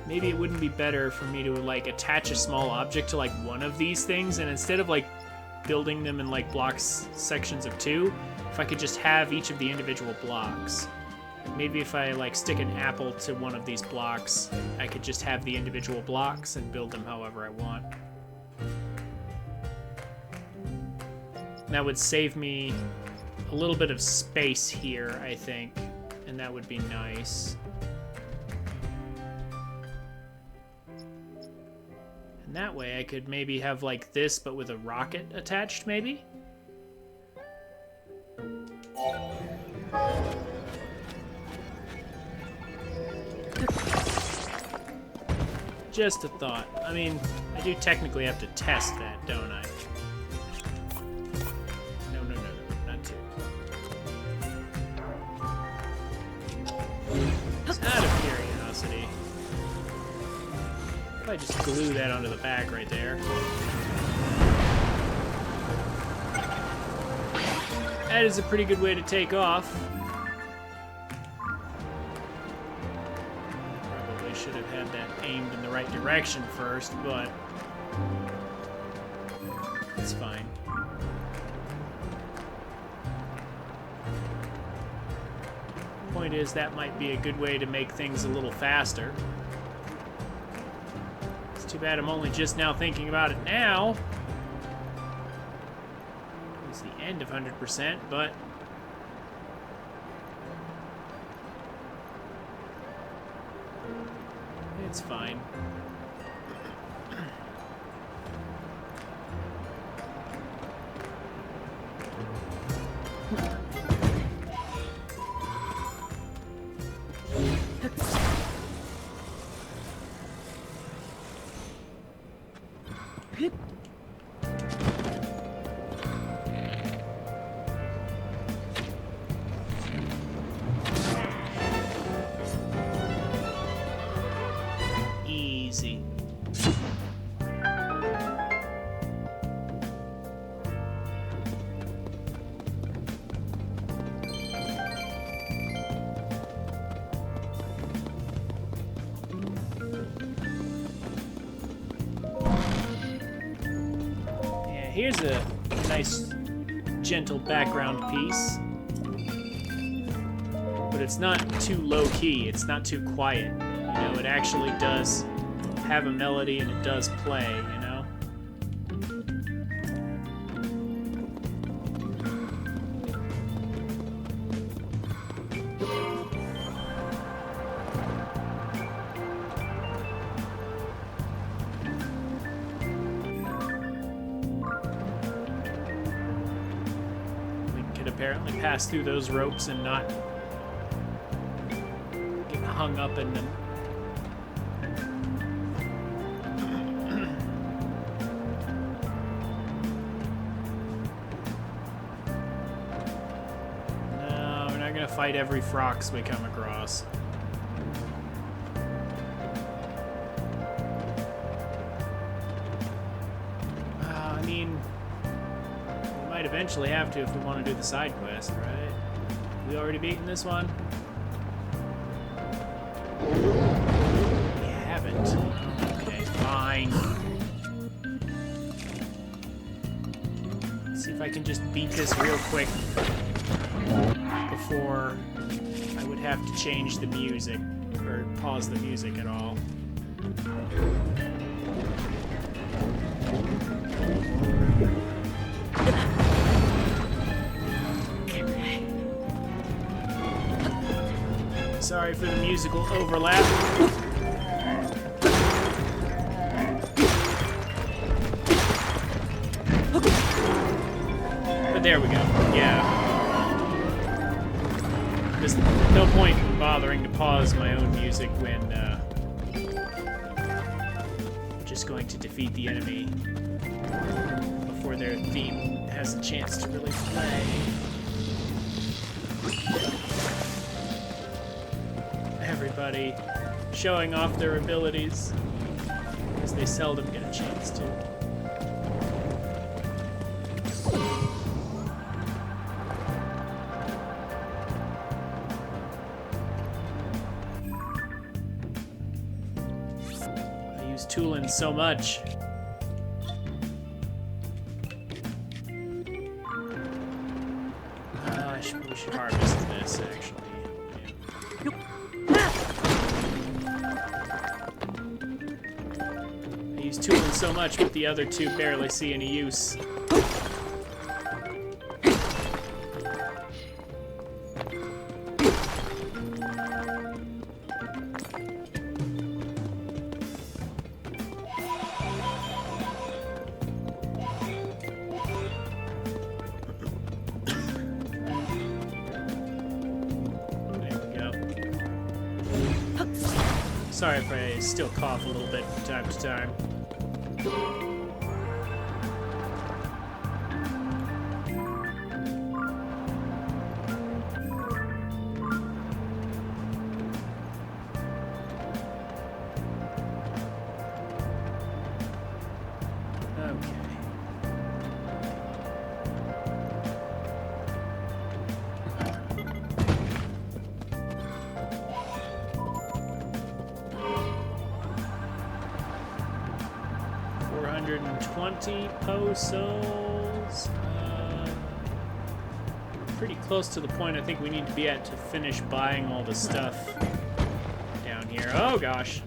maybe it wouldn't be better for me to, like, attach a small object to, like, one of these things, and instead of, like, building them in, like, blocks, sections of 2, if I could just have each of the individual blocks. Maybe if I, like, stick an apple to one of these blocks, I could just have the individual blocks and build them however I want. That would save me a little bit of space here, I think, and that would be nice. And that way I could maybe have like this, but with a rocket attached, maybe? Just a thought. I mean, I do technically have to test that, don't I? Out of curiosity, if I just glue that onto the back right there. That is a pretty good way to take off. Probably should have had that aimed in the right direction first, but it's fine. Point is, that might be a good way to make things a little faster. It's too bad I'm only just now thinking about it now. It's the end of 100%, but it's fine. Easy. Yeah, here's a nice, gentle background piece. But it's not too low-key, it's not too quiet. You know, it actually does have a melody and it does play, you know? We could apparently pass through those ropes and not get hung up in them. Fight every frox we come across. I mean, we might eventually have to if we want to do the side quest, right? We already beaten this one? We haven't. Okay, fine. Let's see if I can just beat this real quick before I would have to change the music or pause the music at all. Sorry for the musical overlap. There's no point in bothering to pause my own music when I'm just going to defeat the enemy before their theme has a chance to really play. Everybody showing off their abilities, because they seldom get a chance to. I use Tulin so much. We should harvest this, actually. I use Tulin so much, but the other two barely see any use. Sorry if I still cough a little bit from time to time. Okay. Posos. Pretty close to the point I think we need to be at to finish buying all the stuff down here. Oh gosh.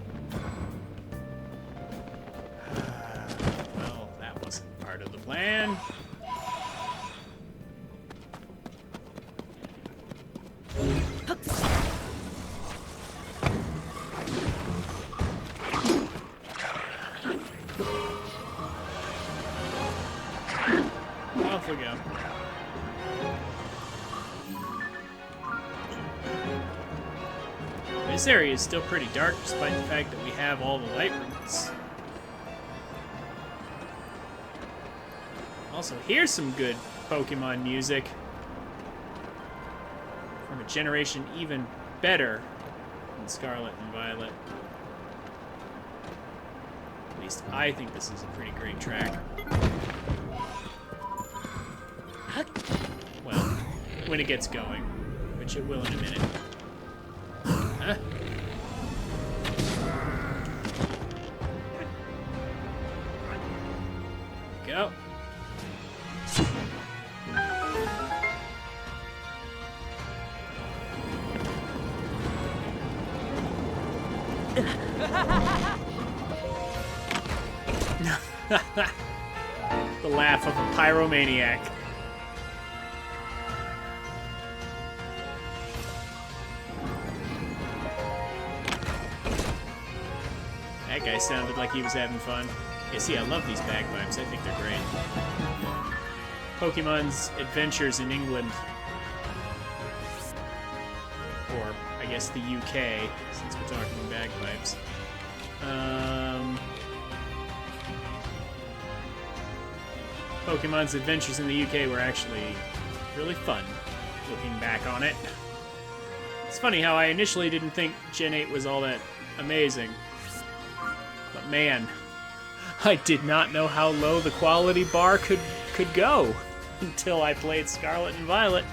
Well, that wasn't part of the plan. Off we go. This area is still pretty dark despite the fact that we have all the light roots. Also, here's some good Pokemon music from a generation even better than Scarlet and Violet. At least I think this is a pretty great track. Well, when it gets going, which it will in a minute. Huh? Go. The laugh of a pyromaniac. That guy sounded like he was having fun. Yeah, see, I love these bagpipes. I think they're great. Pokemon's Adventures in England. Or, I guess, the UK, since we're talking bagpipes. Pokemon's Adventures in the UK were actually really fun, looking back on it. It's funny how I initially didn't think Gen 8 was all that amazing. But man, I did not know how low the quality bar could go until I played Scarlet and Violet.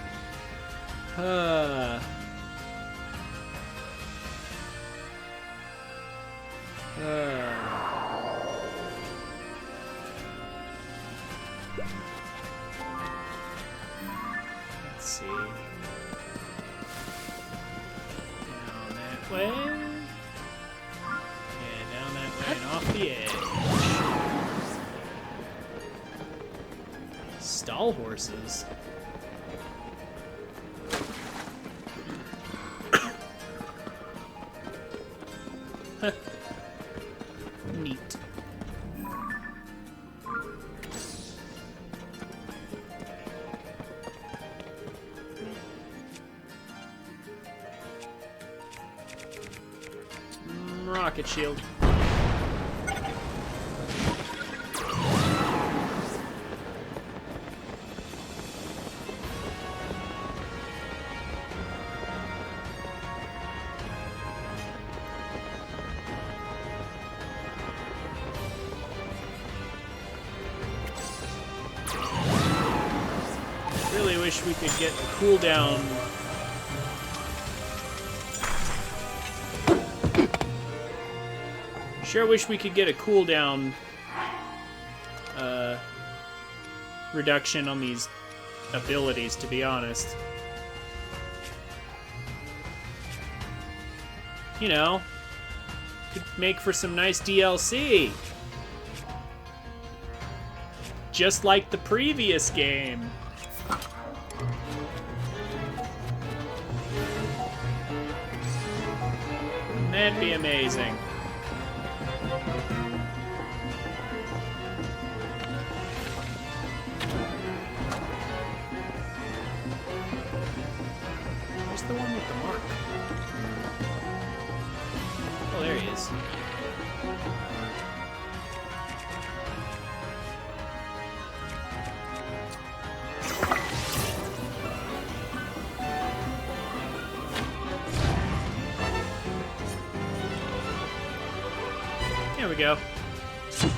Let's see. Down that way. Yeah, down that way and off the edge. Stall horses. Neat. rocket shield. Really wish we could get the cooldown. Sure wish we could get a cooldown reduction on these abilities, to be honest. You know, could make for some nice DLC. Just like the previous game. That'd be amazing. Where's the one with the mark? Oh, there he is. There we go. There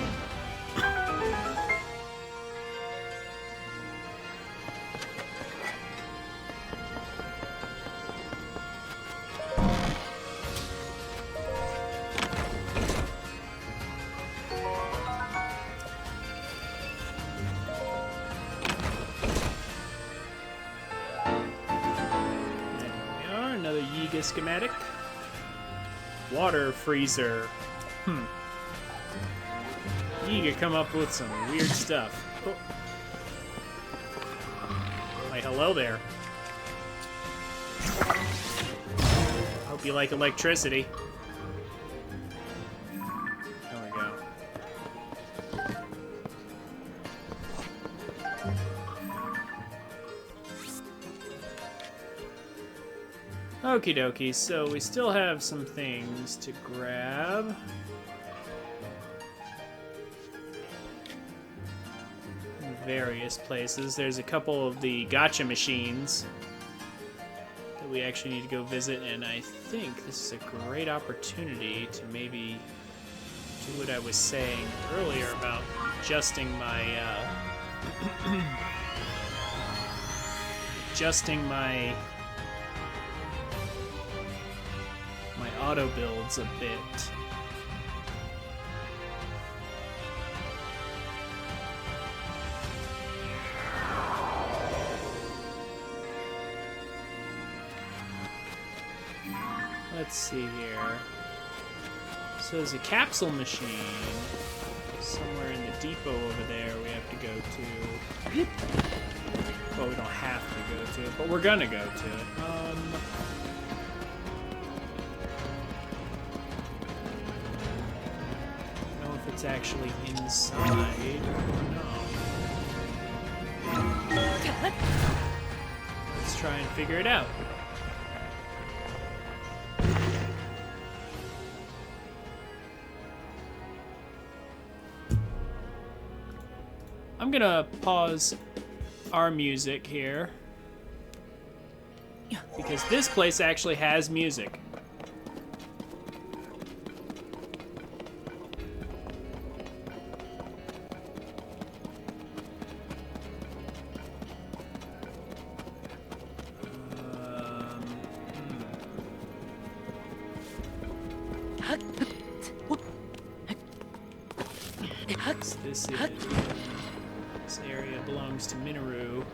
we are, another Yiga schematic. Water freezer. Yiga come up with some weird stuff. Oh. Why, hello there. Hope you like electricity. There we go. Okie dokie, so we still have some things to grab. Various places. There's a couple of the gacha machines that we actually need to go visit, and I think this is a great opportunity to maybe do what I was saying earlier about adjusting my my auto builds a bit. Let's see here. So there's a capsule machine somewhere in the depot over there we have to go to. Well, we don't have to go to it, but we're gonna go to it. I don't know if it's actually inside or no. Let's try and figure it out. I'm gonna pause our music here because this place actually has music. This is. This area belongs to Minoru.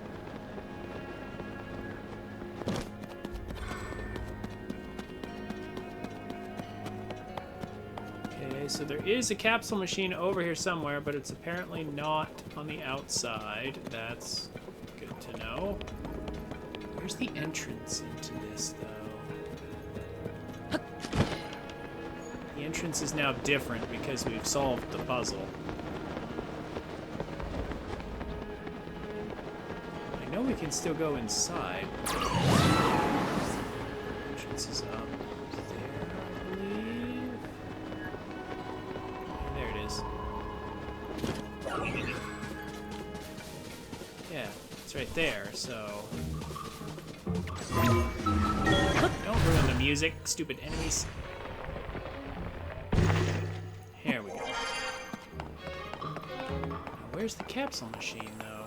Okay, so there is a capsule machine over here somewhere, but it's apparently not on the outside. That's good to know. Where's the entrance into this, though? The entrance is now different because we've solved the puzzle. I know we can still go inside. Entrance is up there, I believe. right there, so... Don't ruin the music, stupid enemies. Here we go. Now, where's the capsule machine, though?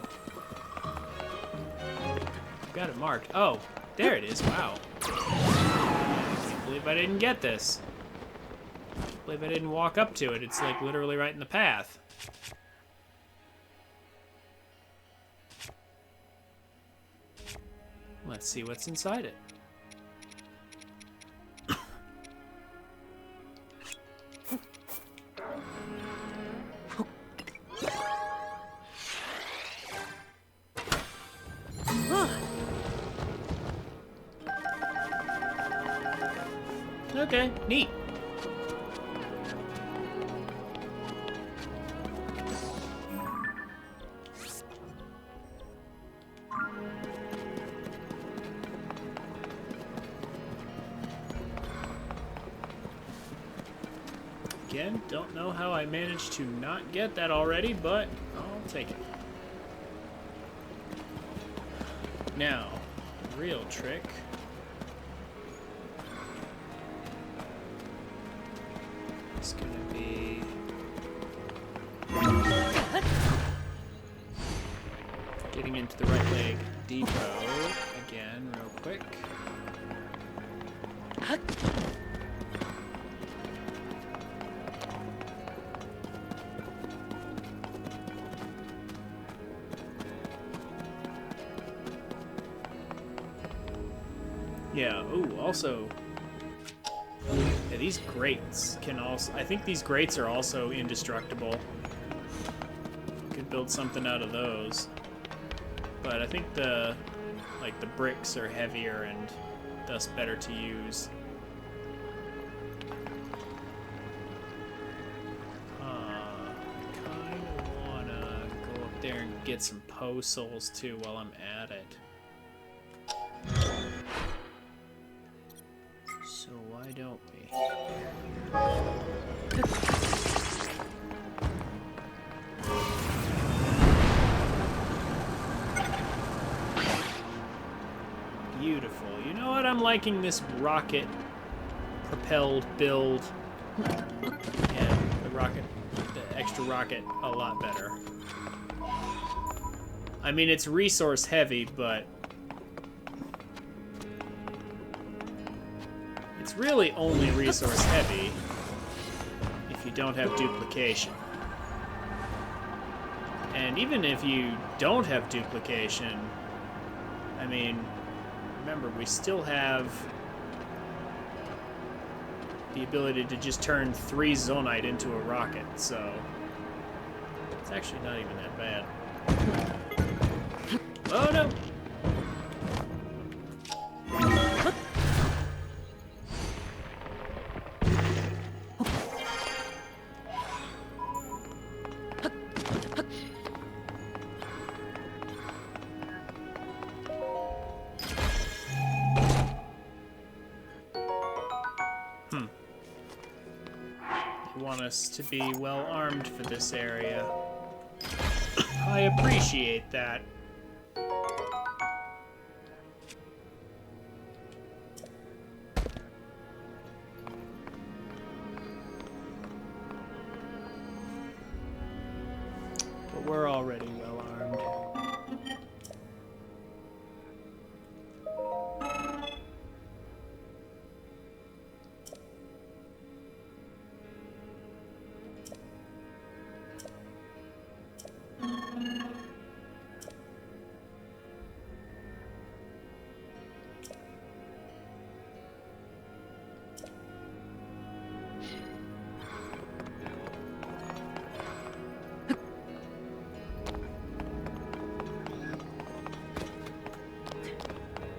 Got it marked. Oh, there it is. Wow. I can't believe I didn't get this. I can't believe I didn't walk up to it. It's like literally right in the path. Let's see what's inside it. Okay, neat. Again, don't know how I managed to not get that already, but I'll take it. Now, real trick. It's gonna be... getting into the right leg depot again real quick. Yeah, ooh, also... yeah, these grates can also... I think these grates are also indestructible. Could build something out of those. But I think the bricks are heavier and thus better to use. Kind of wanna go up there and get some Poe souls too while I'm at it. So why don't we? Beautiful. You know what? I'm liking this rocket-propelled build. Yeah, the extra rocket, a lot better. I mean, it's resource heavy, but it's really only resource heavy if you don't have duplication. And even if you don't have duplication, I mean, remember, we still have the ability to just turn 3 Zonite into a rocket, so it's actually not even that bad. Oh no! They want us to be well armed for this area. I appreciate that. But we're already well armed.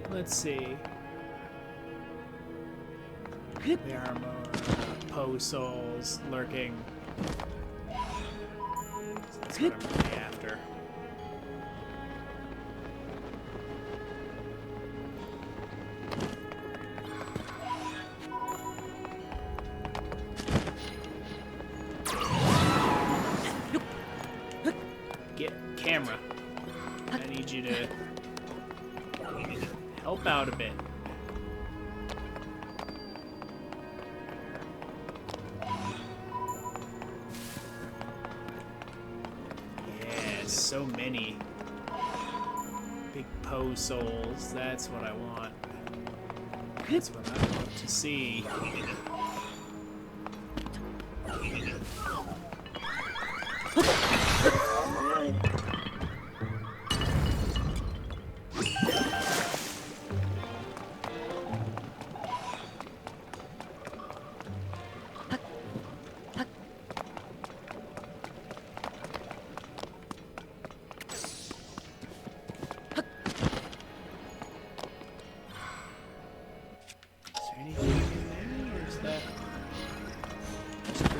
Let's see. There are more Poe souls lurking. That's what I'm really after. Get camera. I need you to out a bit. Yeah, so many big Poe souls. That's what I want. That's what I want to see.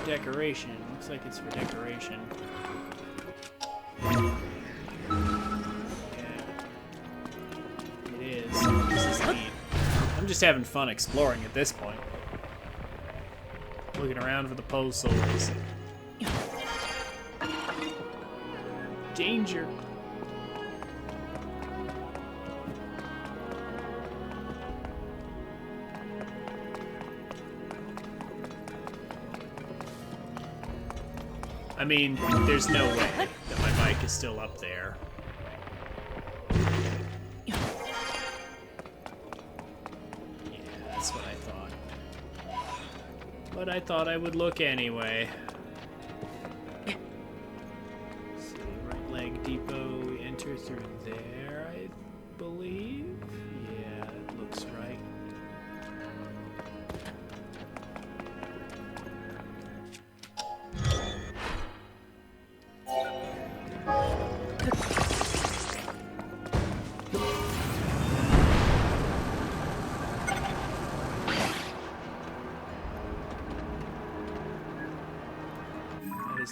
Decoration. Looks like it's for decoration. Yeah. It is. This is neat. I'm just having fun exploring at this point. Looking around for the Poe souls. Danger. I mean, there's no way that my bike is still up there. Yeah, that's what I thought. But I thought I would look anyway. See, right leg depot, we enter through there, I believe? Yeah, it looks right.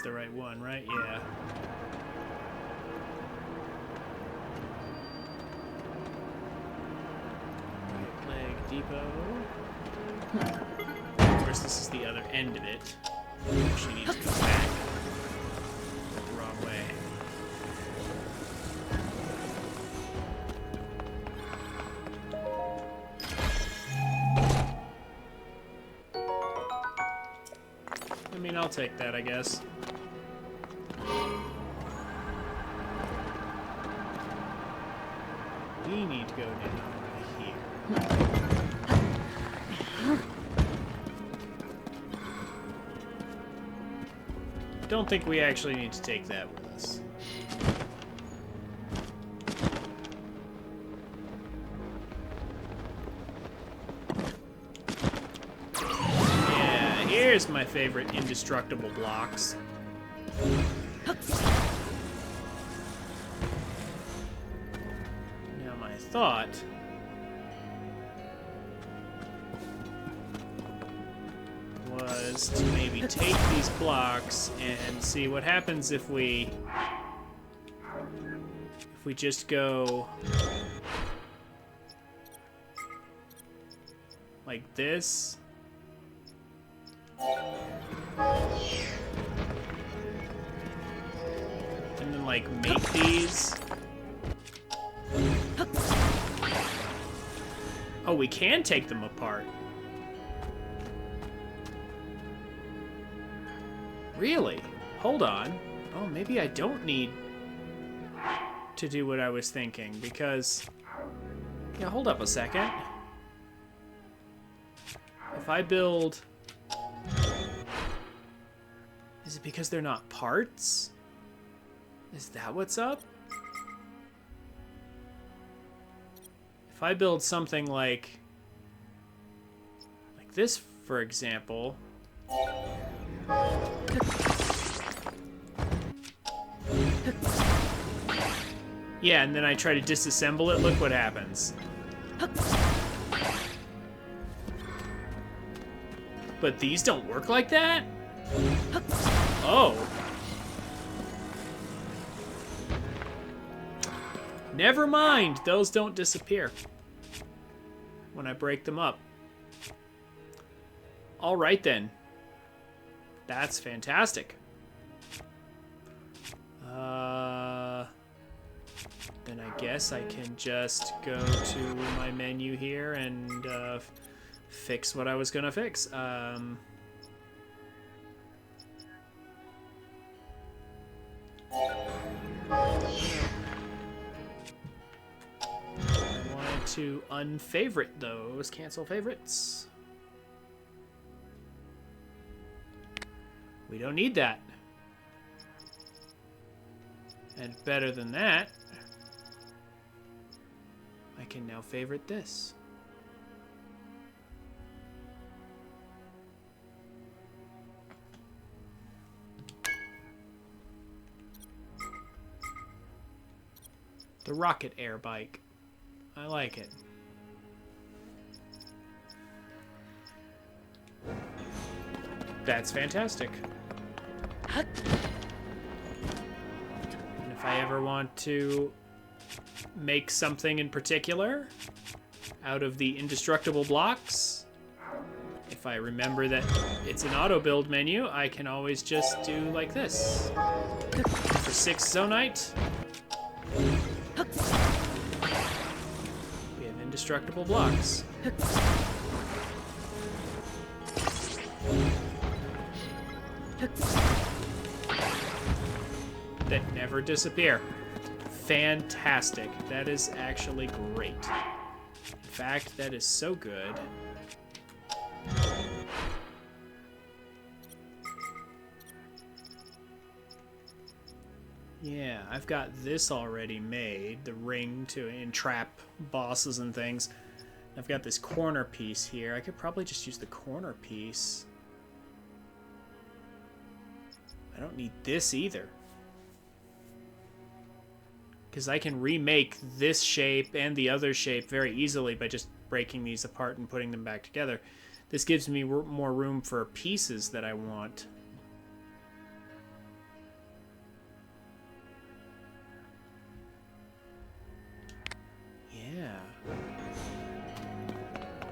The right one, right? Yeah. Right leg depot. Of course, this is the other end of it. She needs to go back the wrong way. I mean, I'll take that, I guess. We need to go down right here. Don't think we actually need to take that with us. Yeah, here's my favorite indestructible blocks. Thought was to maybe take these blocks and see what happens if we just go like this. And then like make these. Oh, we can take them apart. Really? Hold on. Oh, maybe I don't need to do what I was thinking, because... Yeah, hold up a second. If I build... Is it because they're not parts? Is that what's up? If I build something like this, for example, yeah, and then I try to disassemble it, look what happens. But these don't work like that? Oh. Never mind, those don't disappear when I break them up. All right then. That's fantastic. Then I guess I can just go to my menu here and fix what I was gonna fix. I wanted to unfavorite those. Cancel favorites. We don't need that. And better than that, I can now favorite this. The Rocket Air bike. I like it. That's fantastic. And if I ever want to make something in particular out of the indestructible blocks, if I remember that it's an auto build menu, I can always just do like this. For 6 Zonite, we have indestructible blocks. That never disappear. Fantastic. That is actually great. In fact, that is so good. Yeah, I've got this already made, the ring to entrap bosses and things. I've got this corner piece here. I could probably just use the corner piece. I don't need this either. Because I can remake this shape and the other shape very easily by just breaking these apart and putting them back together. This gives me more room for pieces that I want. Yeah.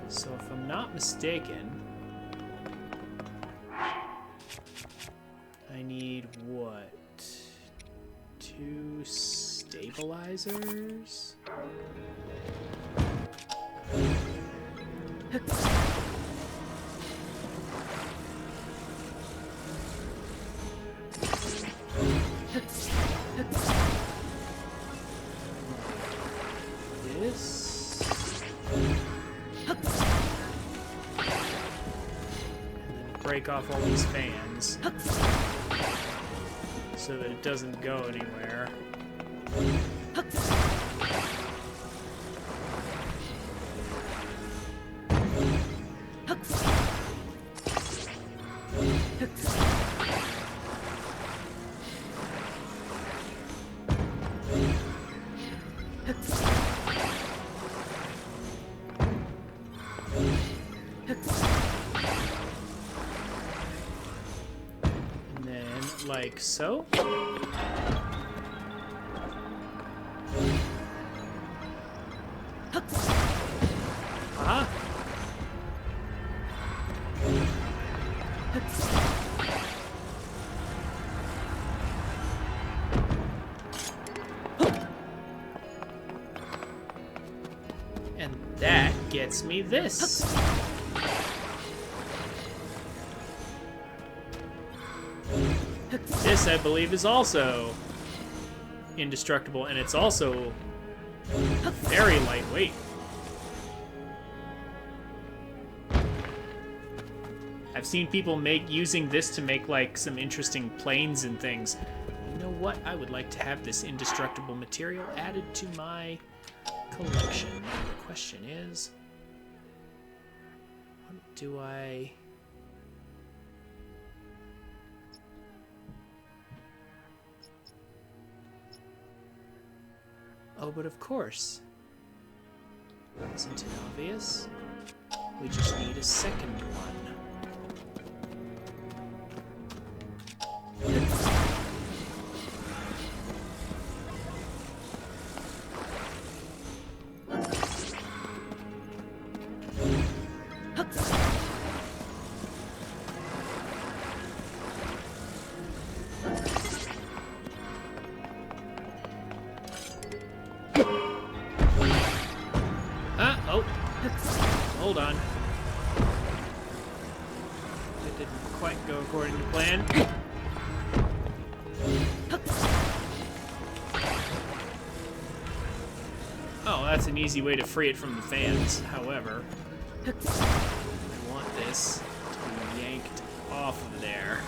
So if I'm not mistaken, I need what? 2 stabilizers? This. And then break off all these fans so that it doesn't go anywhere. And then, like so. Uh-huh. And that gets me this. This, I believe, is also indestructible, and it's also very lightweight. I've seen people using this to make like some interesting planes and things. You know what? I would like to have this indestructible material added to my collection. Now the question is, what do I... Oh, but of course. Isn't it obvious? We just need a second one. hold on. That didn't quite go according to plan. Oh, that's an easy way to free it from the fans. However, I want this to be yanked off of there.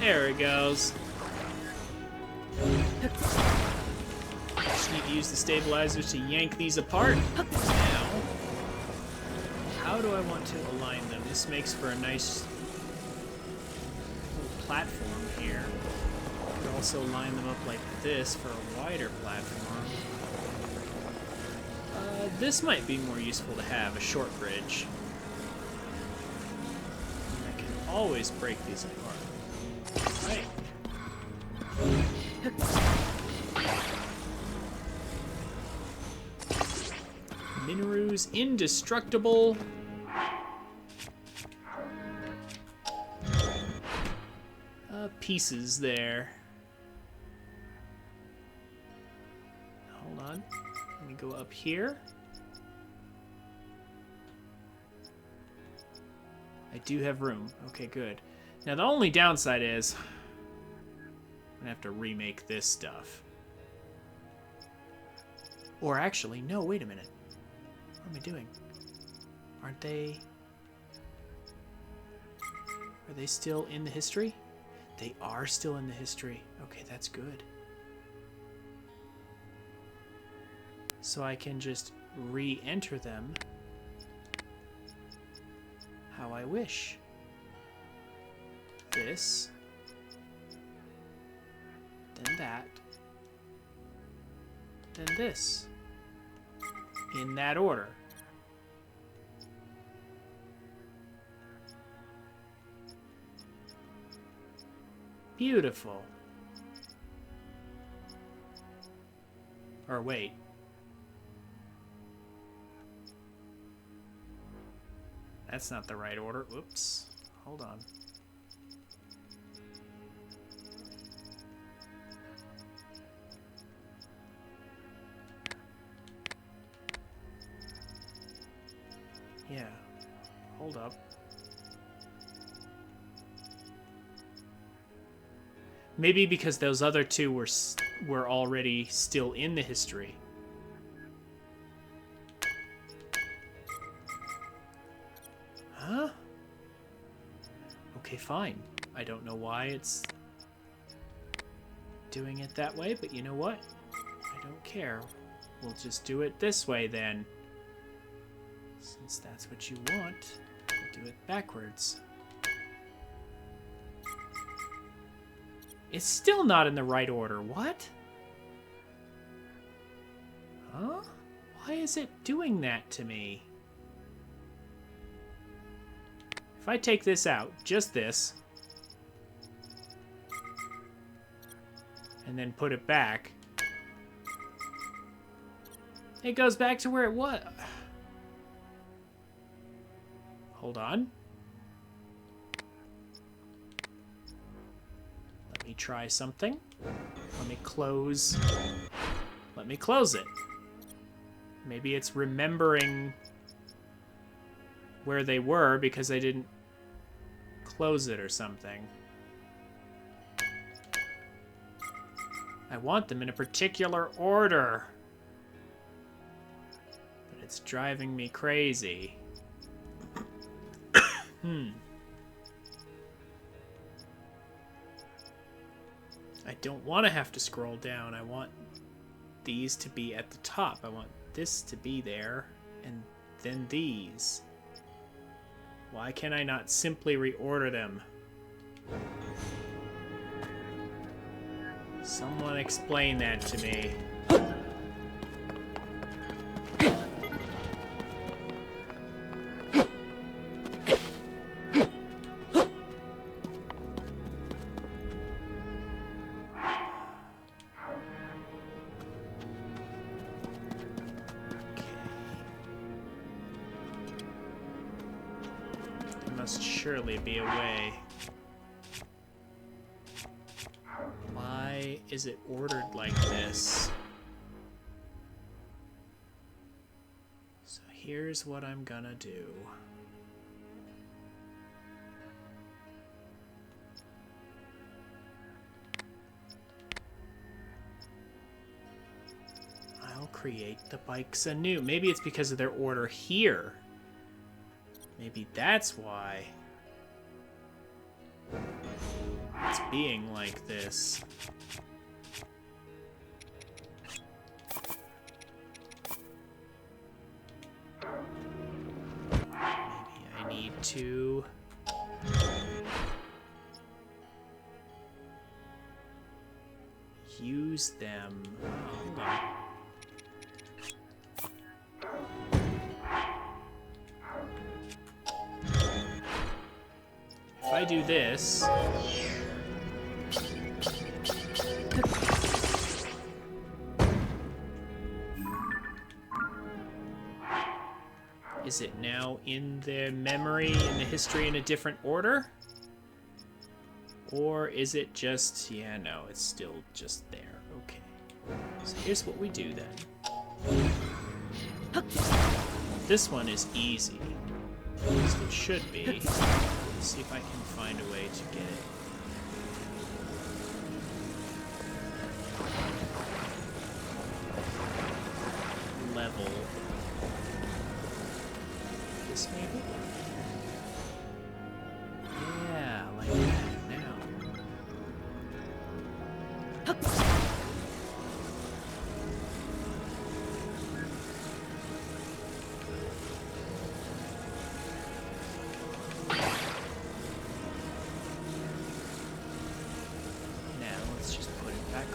There it goes. Just need to use the stabilizers to yank these apart. Now, how do I want to align them? This makes for a nice little platform here. I could also line them up like this for a wider platform. This might be more useful to have, a short bridge. I can always break these apart. Right. Minaru's indestructible. Pieces there. Hold on. Let me go up here. I do have room. Okay, good. Now the only downside is I'm gonna have to remake this stuff. Or actually, no, wait a minute. What am I doing? Aren't they... Are they still in the history? They are still in the history. Okay, that's good. So I can just re-enter them how I wish. This. Then that. Then this. In that order. Beautiful. Or wait. That's not the right order. Whoops. Hold on. Yeah. Hold up. Maybe because those other two were already still in the history. Huh? Okay, fine. I don't know why it's doing it that way, but you know what? I don't care. We'll just do it this way then. Since that's what you want, we'll do it backwards. It's still not in the right order. What? Huh? Why is it doing that to me? If I take this out, just this, and then put it back, it goes back to where it was. Hold on. Let me try something. Let me close it. Maybe it's remembering where they were because I didn't close it or something. I want them in a particular order. But it's driving me crazy. I don't want to have to scroll down. I want these to be at the top. I want this to be there, and then these. Why can I not simply reorder them? Someone explain that to me. Surely be a way. Why is it ordered like this? So here's what I'm gonna do. I'll create the bikes anew. Maybe it's because of their order here. Maybe that's why it's being like this. Maybe I need to use them. Oh, hold on. If I do this, is it now in the memory, in the history, in a different order? Or is it just, yeah, no, it's still just there. Okay. So here's what we do then. This one is easy. At least it should be. Let's see if I can find a way to get it. Level. This maybe? Yeah, like that now.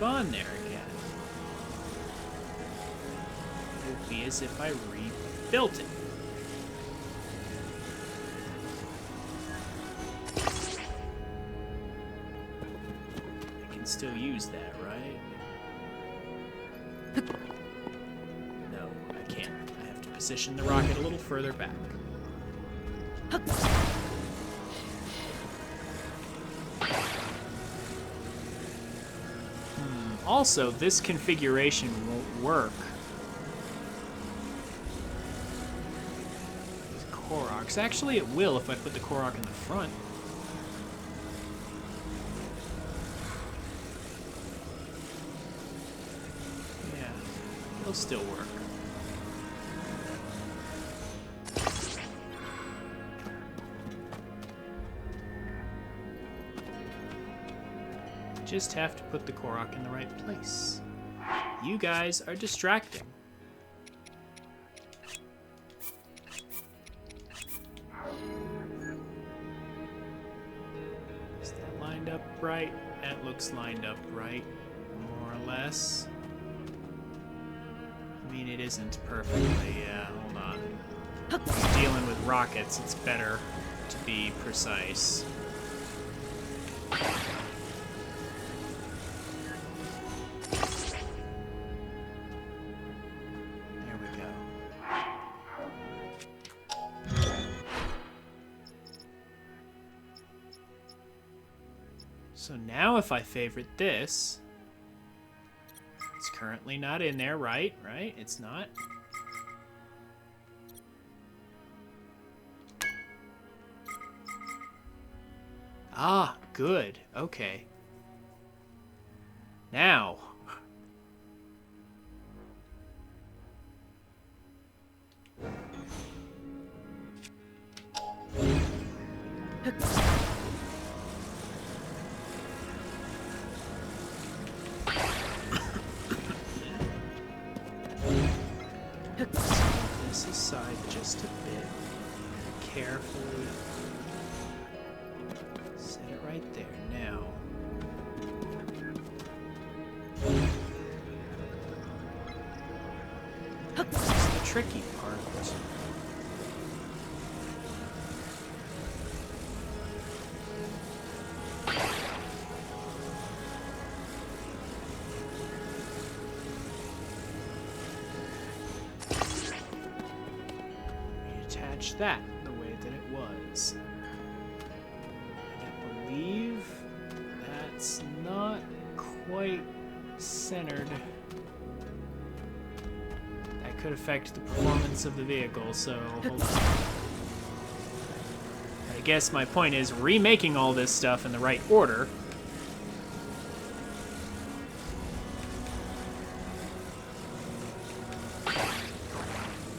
On there again. It would be as if I rebuilt it. I can still use that, right? No, I can't. I have to position the rocket a little further back. Also, this configuration won't work. These Koroks. Actually, it will if I put the Korok in the front. Yeah, it'll still work. Just have to put the Korok in the right place. You guys are distracting. Is that lined up right? That looks lined up right, more or less. I mean, it isn't perfectly. Yeah, hold on. When you're dealing with rockets, it's better to be precise. So now if I favorite this, it's currently not in there, right? Right? It's not. Ah, good. Okay. Now. This aside just a bit. Carefully. Set it right there. Now. That's the tricky part. Reattach that the way that it was. And I believe that's not quite centered. That could affect the performance of the vehicle, so hold on. I guess my point is remaking all this stuff in the right order.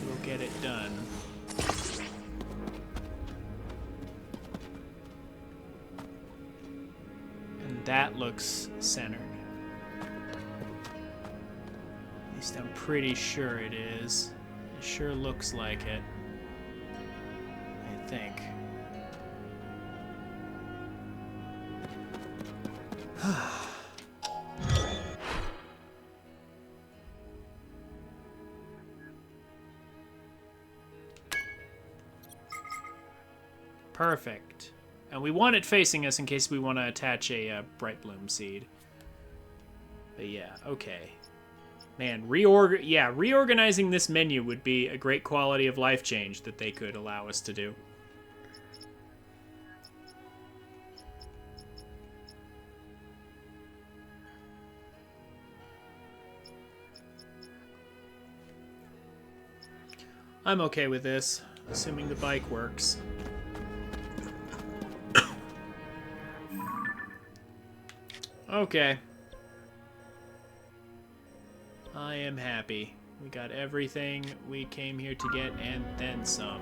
We'll get it done. And that looks centered. At least I'm pretty sure it is. It sure looks like it. I think. Perfect. And we want it facing us in case we want to attach a bright bloom seed. But yeah, okay. Man, reorganizing this menu would be a great quality of life change that they could allow us to do. I'm okay with this, assuming the bike works. Okay. I am happy. We got everything we came here to get and then some.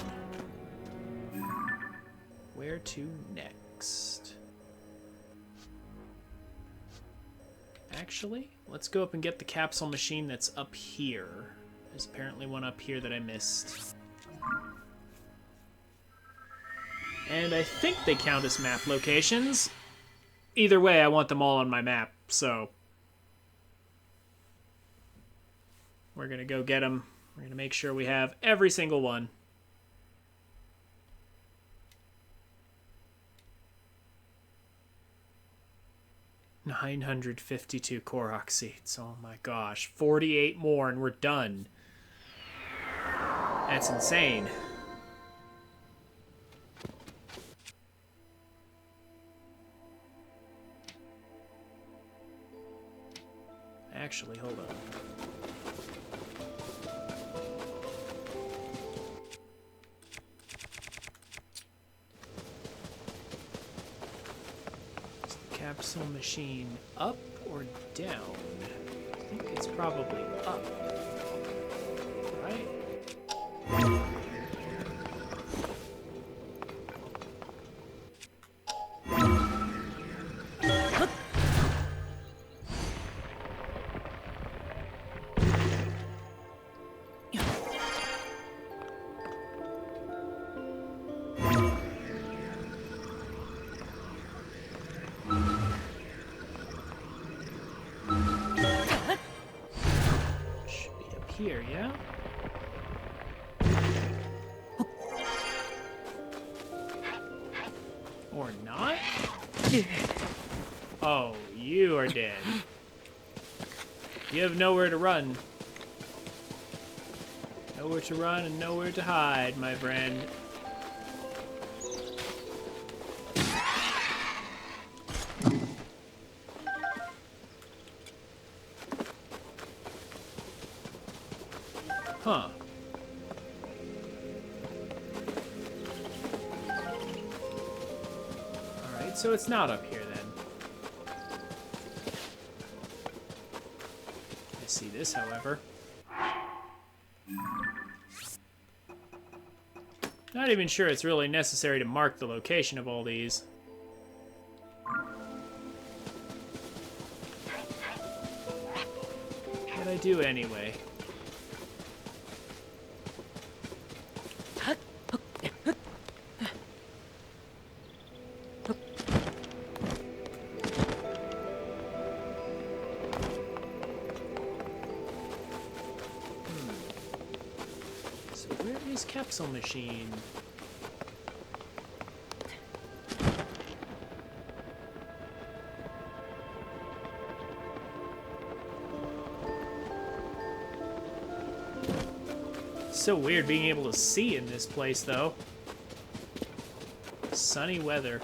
Where to next? Actually, let's go up and get the capsule machine that's up here. There's apparently one up here that I missed. And I think they count as map locations. Either way, I want them all on my map, so we're gonna go get them. We're gonna make sure we have every single one. $952 Korok seeds. Oh my gosh. 48 more and we're done. That's insane. Actually, hold on. Is the capsule machine up or down? I think it's probably up. Right? Here, yeah? Or not? Oh, you are dead. You have nowhere to run. Nowhere to run and nowhere to hide, my friend. Huh. Alright, so it's not up here then. I see this, however. Not even sure it's really necessary to mark the location of all these. But I do anyway. Capsule machine. So weird being able to see in this place, though. Sunny weather.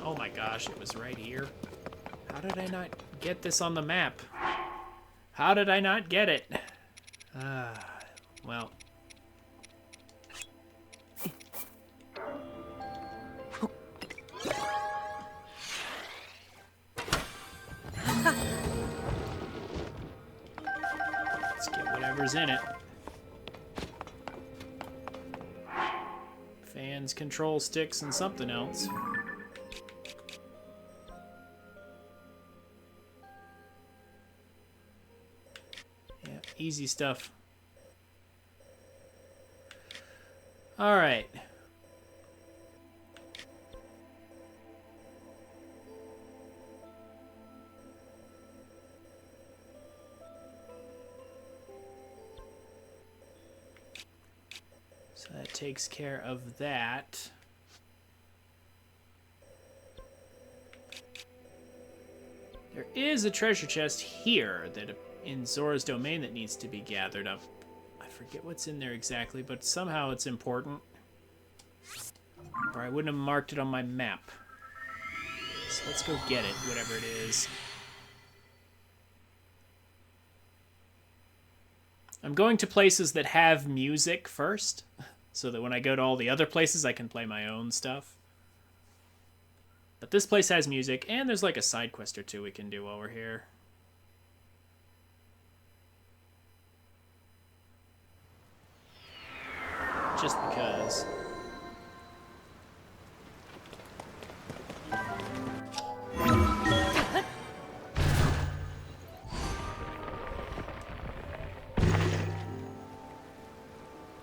Oh my gosh, it was right here. How did I not get this on the map? How did I not get it? Well. Let's get whatever's in it. Fans, control sticks, and something else. Yeah, easy stuff. All right. So that takes care of that. There is a treasure chest here that in Zora's domain that needs to be gathered up. I forget what's in there exactly, but somehow it's important. Or I wouldn't have marked it on my map. So let's go get it, whatever it is. I'm going to places that have music first, so that when I go to all the other places, I can play my own stuff. But this place has music, and there's like a side quest or two we can do while we're here. Just because.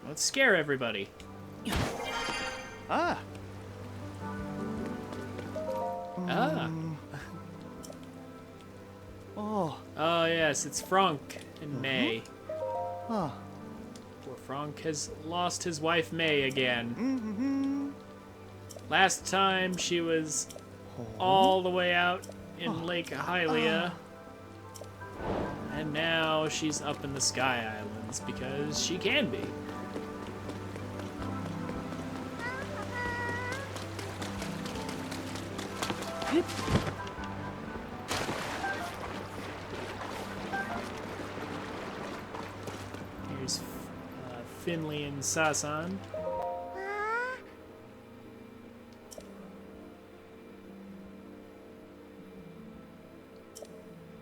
Let's scare everybody. Ah. Ah. Oh. Oh, yes, it's Frank and May. Ah. Poor Frank has lost his wife May again. Last time she was all the way out in Lake Hylia. And now she's up in the Sky Islands because she can be. Here's Finley and Sasan.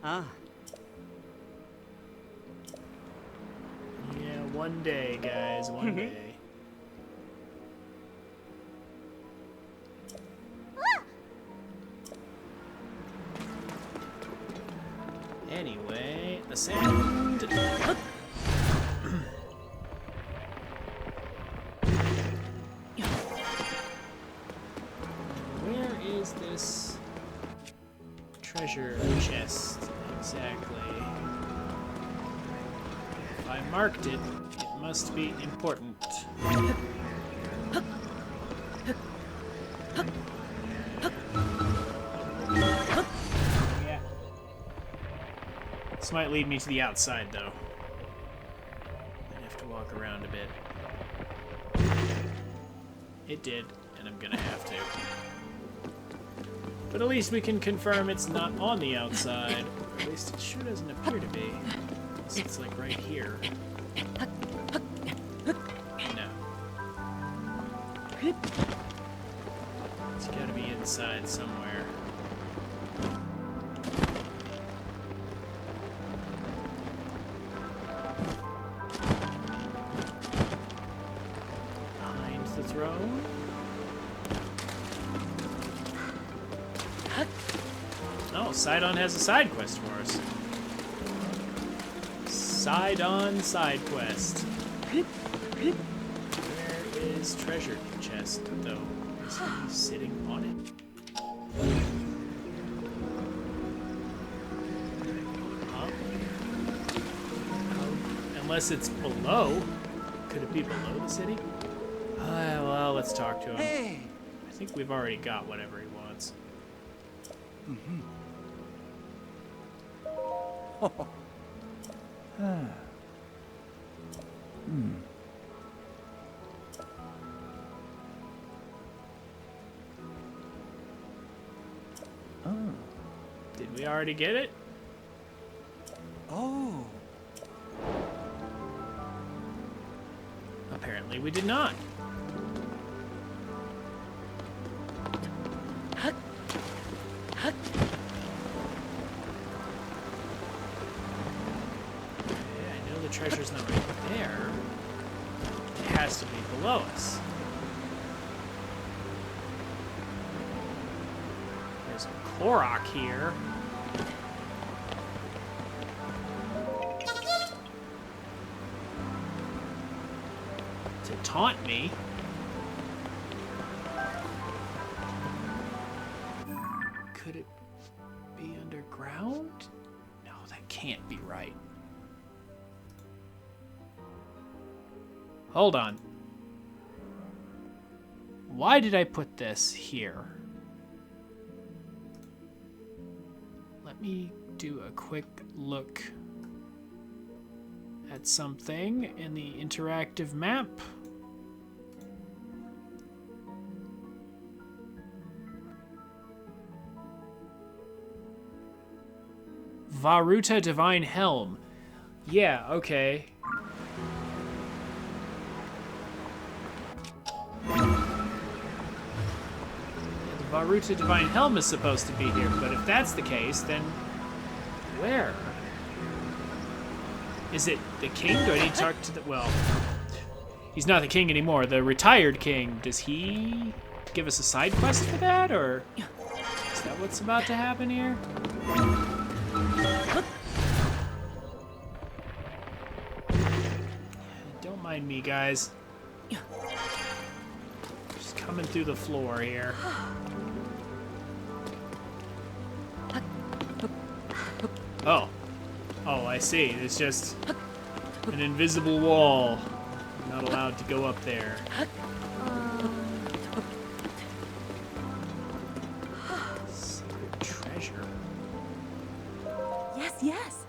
Ah. Yeah, one day, guys, one day. Anyway, the sound. Where is this treasure chest exactly? If I marked it, it must be important. Yeah. This might lead me to the outside, though. I'd have to walk around a bit. It did, and I'm gonna have to. But at least we can confirm it's not on the outside. Or at least it sure doesn't appear to be. So it's like right here. No. It's gotta be inside somewhere. Behind the throne. Oh, Sidon has a side quest for us. Sidon side quest. Where is treasure chest, though? Is he sitting on it? Huh? Unless it's below. Could it be below the city? Well, let's talk to him. Hey. I think we've already got whatever he wants. we already get it? Oh. Apparently we did not. Okay, I know the treasure's not right there. It has to be below us. There's a Korok here. To taunt me. Could it be underground? No, that can't be right. Hold on. Why did I put this here? Let me do a quick look at something in the interactive map. Varuta Divine Helm. Yeah, okay. The Varuta Divine Helm is supposed to be here, but if that's the case, then where? Is it the king? Do I need to talk to the... Well, he's not the king anymore. The retired king. Does he give us a side quest for that, or is that what's about to happen here? Don't mind me, guys. Just coming through the floor here. Oh. Oh, I see. It's just an invisible wall. I'm not allowed to go up there. Secret treasure. Yes, yes.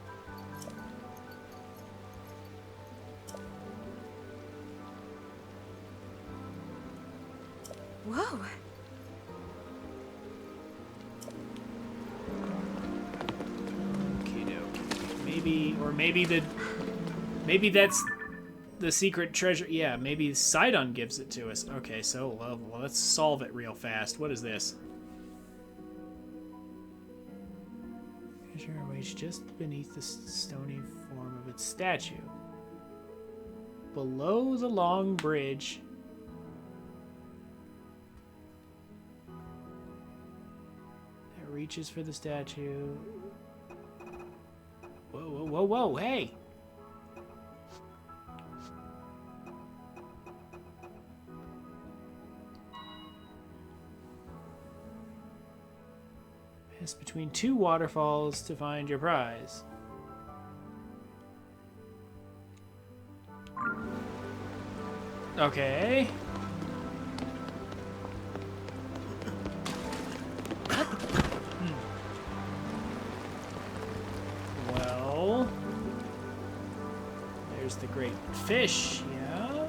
Whoa. Maybe that's the secret treasure. Yeah, maybe Sidon gives it to us. Okay, so well, let's solve it real fast. What is this? Treasure awaits just beneath the stony form of its statue. Below the long bridge. That reaches for the statue. Whoa, whoa, whoa, whoa, hey! Pass between two waterfalls to find your prize. Okay. Well, there's the great fish, yeah?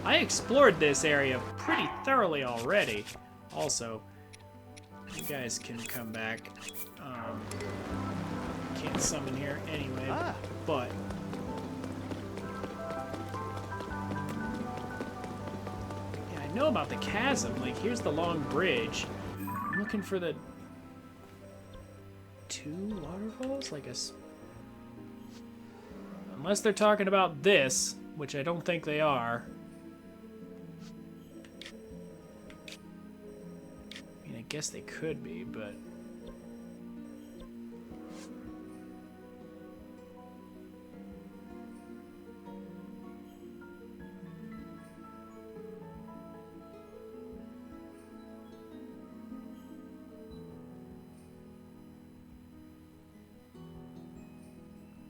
I explored this area pretty thoroughly already. Also, you guys can come back. Can't summon here anyway, but... Yeah, I know about the chasm. Like, here's the long bridge. I'm looking for the... two waterfalls? Like a... Unless they're talking about this, which I don't think they are. I mean, I guess they could be, but...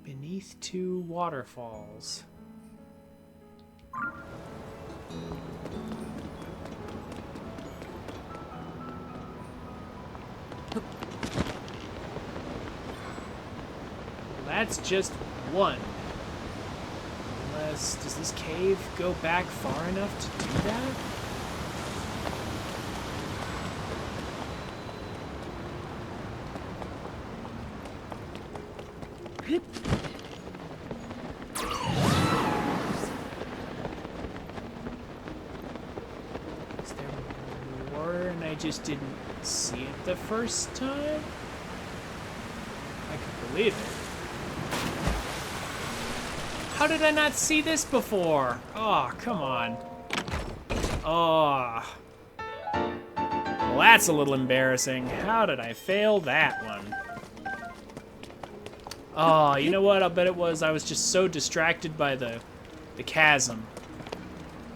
Beneath two waterfalls. That's just one. Unless, does this cave go back far enough to do that? Is there more and I just didn't see it the first time? I can believe it. How did I not see this before? Oh, come on. Oh. Well, that's a little embarrassing. How did I fail that one? Oh, you know what? I'll bet it was I was just so distracted by the chasm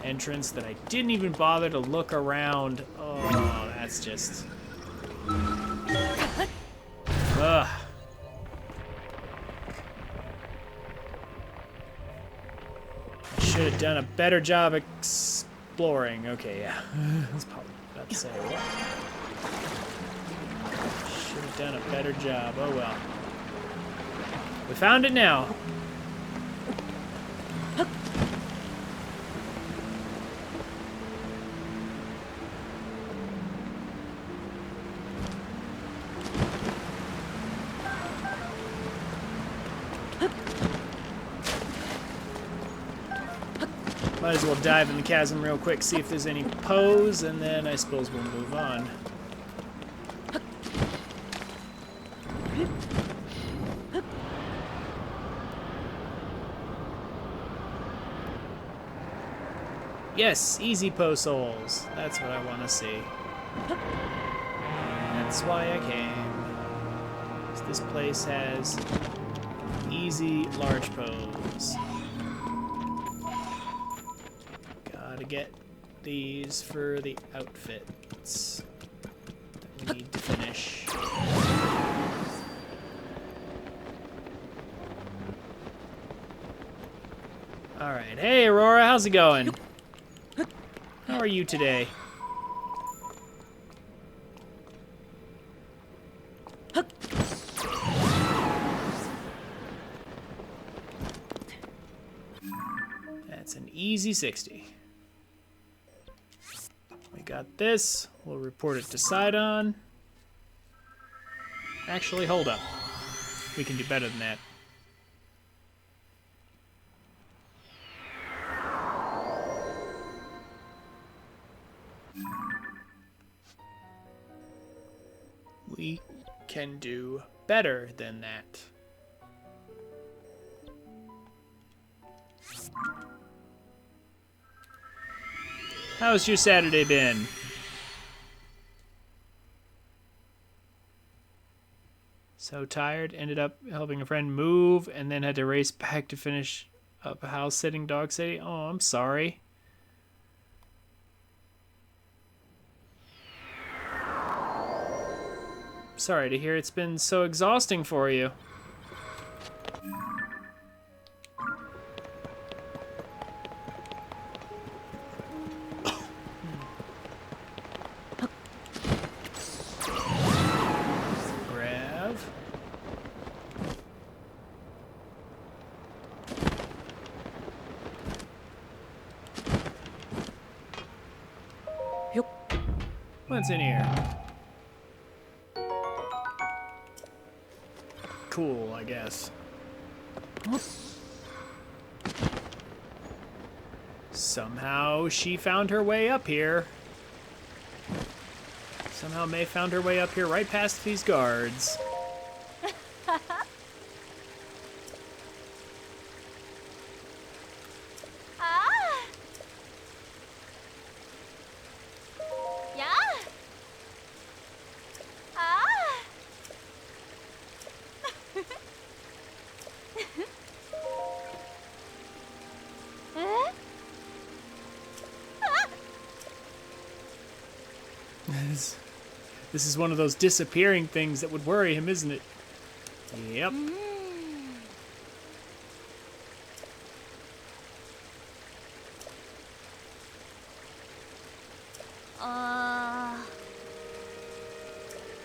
entrance that I didn't even bother to look around. Oh, that's just... Ugh. I should have done a better job exploring. Okay, yeah. I was probably about to say what? Should have done a better job. Oh well. We found it now. Might as well dive in the chasm real quick, see if there's any pose, and then I suppose we'll move on. Yes, easy pose holes. That's what I want to see. That's why I came. 'Cause this place has easy large pose. Gotta get these for the outfits that we need to finish. Alright, hey Aurora, how's it going? How are you today? That's an easy 60. We got this. We'll report it to Sidon. Actually, hold up. We can do better than that. We can do better than that. How's your Saturday been? So tired, ended up helping a friend move and then had to race back to finish up a house sitting, dog sitting. Oh, I'm sorry. Sorry to hear it's been so exhausting for you. Grav. What's in here? Cool, I guess. Somehow she found her way up here. Somehow May found her way up here right past these guards. Ah! Yeah! Ah! Eh? Ah! This is one of those disappearing things that would worry him, isn't it? Yep.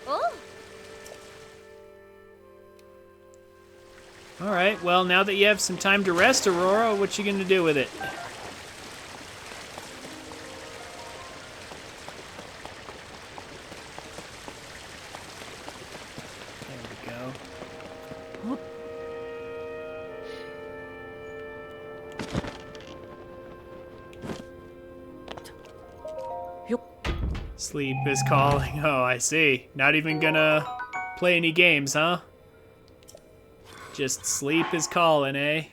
Oh! All right, well, now that you have some time to rest, Aurora, what you gonna do with it? There we go. Sleep is calling. Oh, I see. Not even gonna play any games, huh? Just sleep is calling, eh?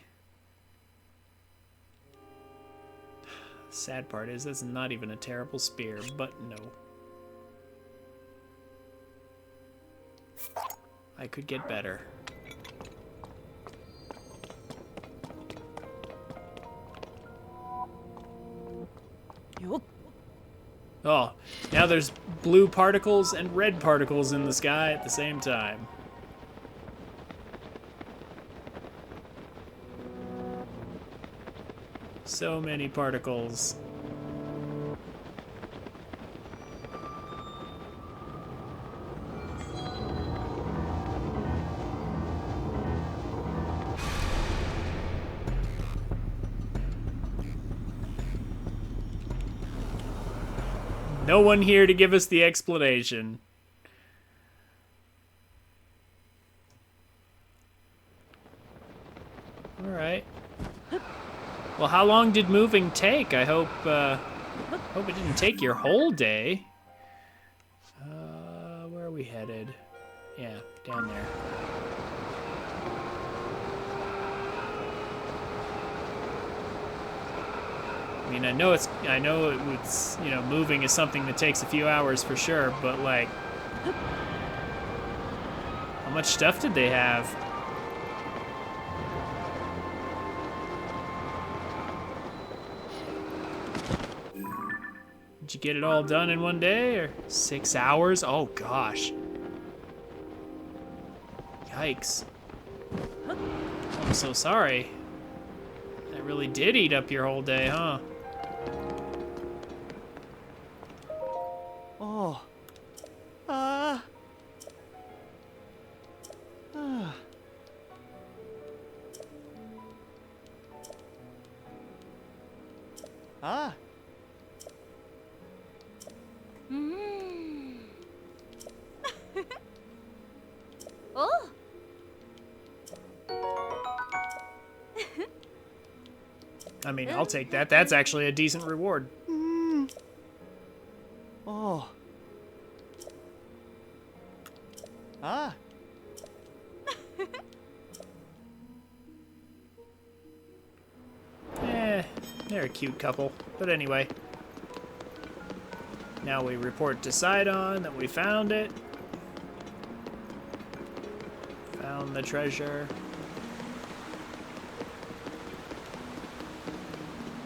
Sad part is that's not even a terrible spear, but no. I could get better. Oh, now there's blue particles and red particles in the sky at the same time. So many particles. No one here to give us the explanation. All right. Well, how long did moving take? I hope it didn't take your whole day. Where are we headed? Yeah, down there. I mean, I know it's, you know, moving is something that takes a few hours for sure, but like, how much stuff did they have? Did you get it all done in one day, or 6 hours? Oh gosh. Yikes. I'm so sorry. That really did eat up your whole day, huh? Oh. Ah. Ah. Ah. Oh. I mean, I'll take that. That's actually a decent reward. Oh. Ah. They're a cute couple. But anyway. Now we report to Sidon that we found it. Found the treasure.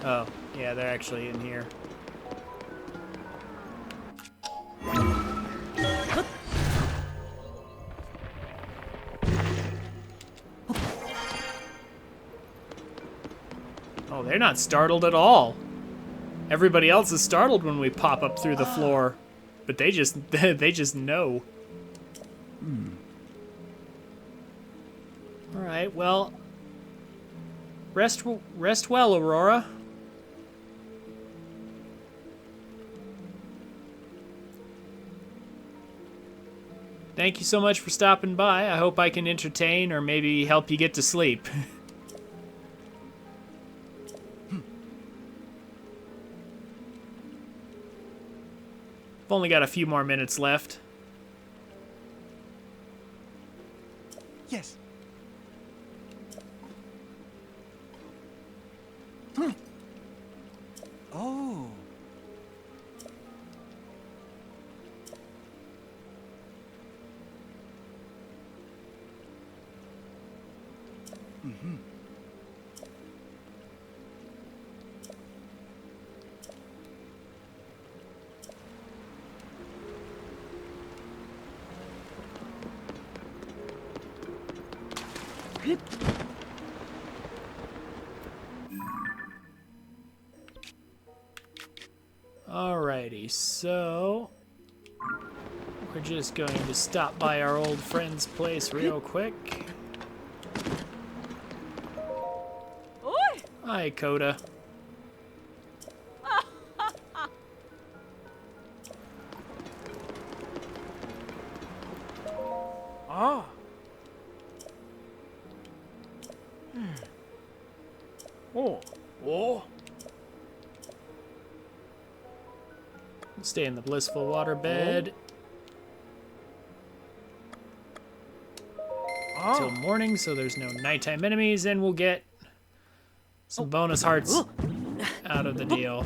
Oh, yeah, they're actually in here. Oh, they're not startled at all. Everybody else is startled when we pop up through the floor, but they just know. All right, well, rest well, Aurora. Thank you so much for stopping by. I hope I can entertain or maybe help you get to sleep. I've only got a few more minutes left. Yes. Oh. Alrighty, so we're just going to stop by our old friend's place real quick. Oi. Hi, Coda. Ah. Oh. Oh. Stay in the blissful waterbed till morning, so there's no nighttime enemies, and we'll get some bonus hearts out of the deal.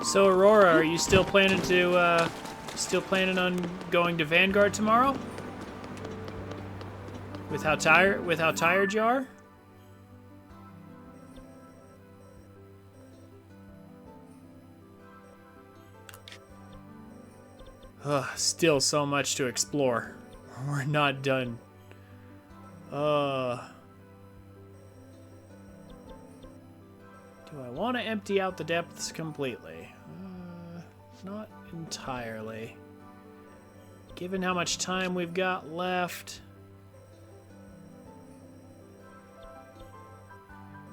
So Aurora, are you still planning on going to Vanguard tomorrow? With how tired you are? Ugh, still so much to explore. We're not done. Do I want to empty out the depths completely? Not entirely. Given how much time we've got left,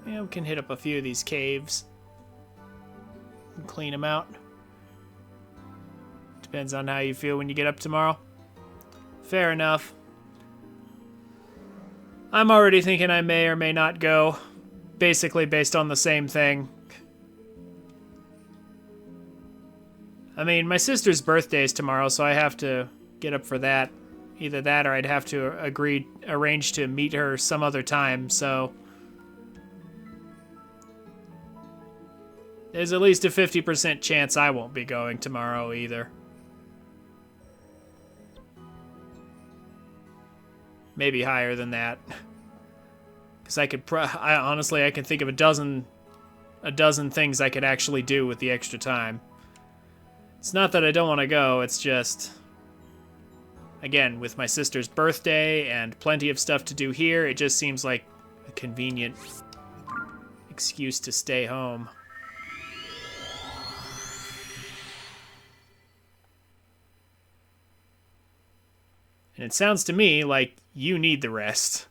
yeah, we can hit up a few of these caves and clean them out. Depends on how you feel when you get up tomorrow. Fair enough. I'm already thinking I may or may not go, basically based on the same thing. I mean, my sister's birthday is tomorrow, so I have to get up for that. Either that or I'd have to arrange to meet her some other time, so there's at least a 50% chance I won't be going tomorrow either. Maybe higher than that. Because I can think of a dozen things I could actually do with the extra time. It's not that I don't want to go, it's just, again, with my sister's birthday and plenty of stuff to do here, it just seems like a convenient excuse to stay home. And it sounds to me like you need the rest.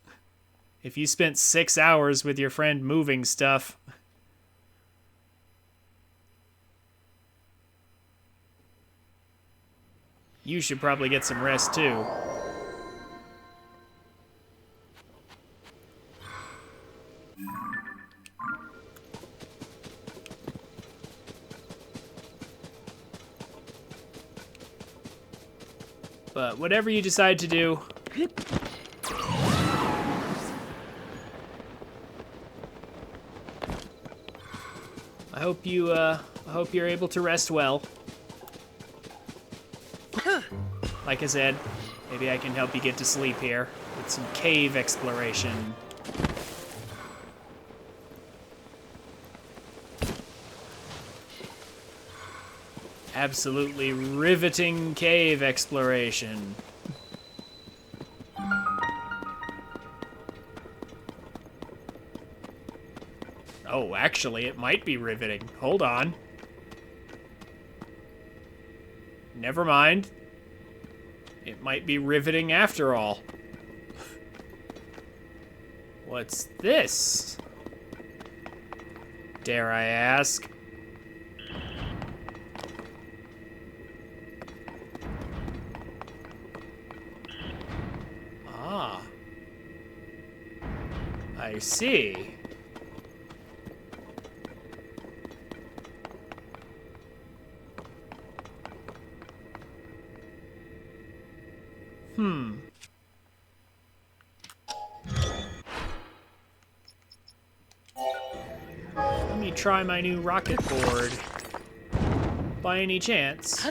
If you spent 6 hours with your friend moving stuff, you should probably get some rest too. But whatever you decide to do, I hope you're able to rest well. Like I said, maybe I can help you get to sleep here with some cave exploration. Absolutely riveting cave exploration. Oh, actually, it might be riveting. Hold on. Never mind. It might be riveting after all. What's this? Dare I ask? Ah. I see. Let me try my new rocket board. By any chance,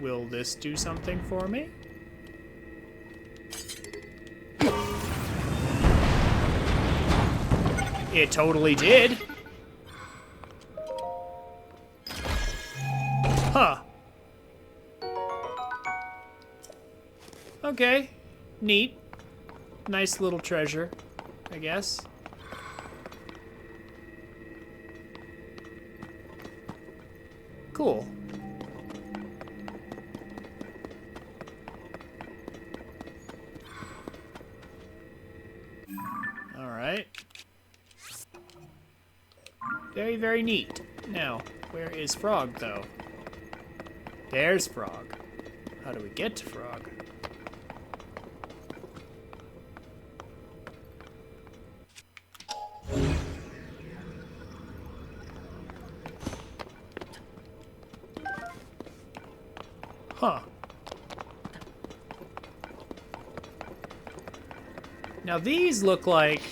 will this do something for me? It totally did. Huh. Okay. Neat. Nice little treasure, I guess. Cool. Very, very neat. Now, where is Frog, though? There's Frog. How do we get to Frog? Huh. Now these look like...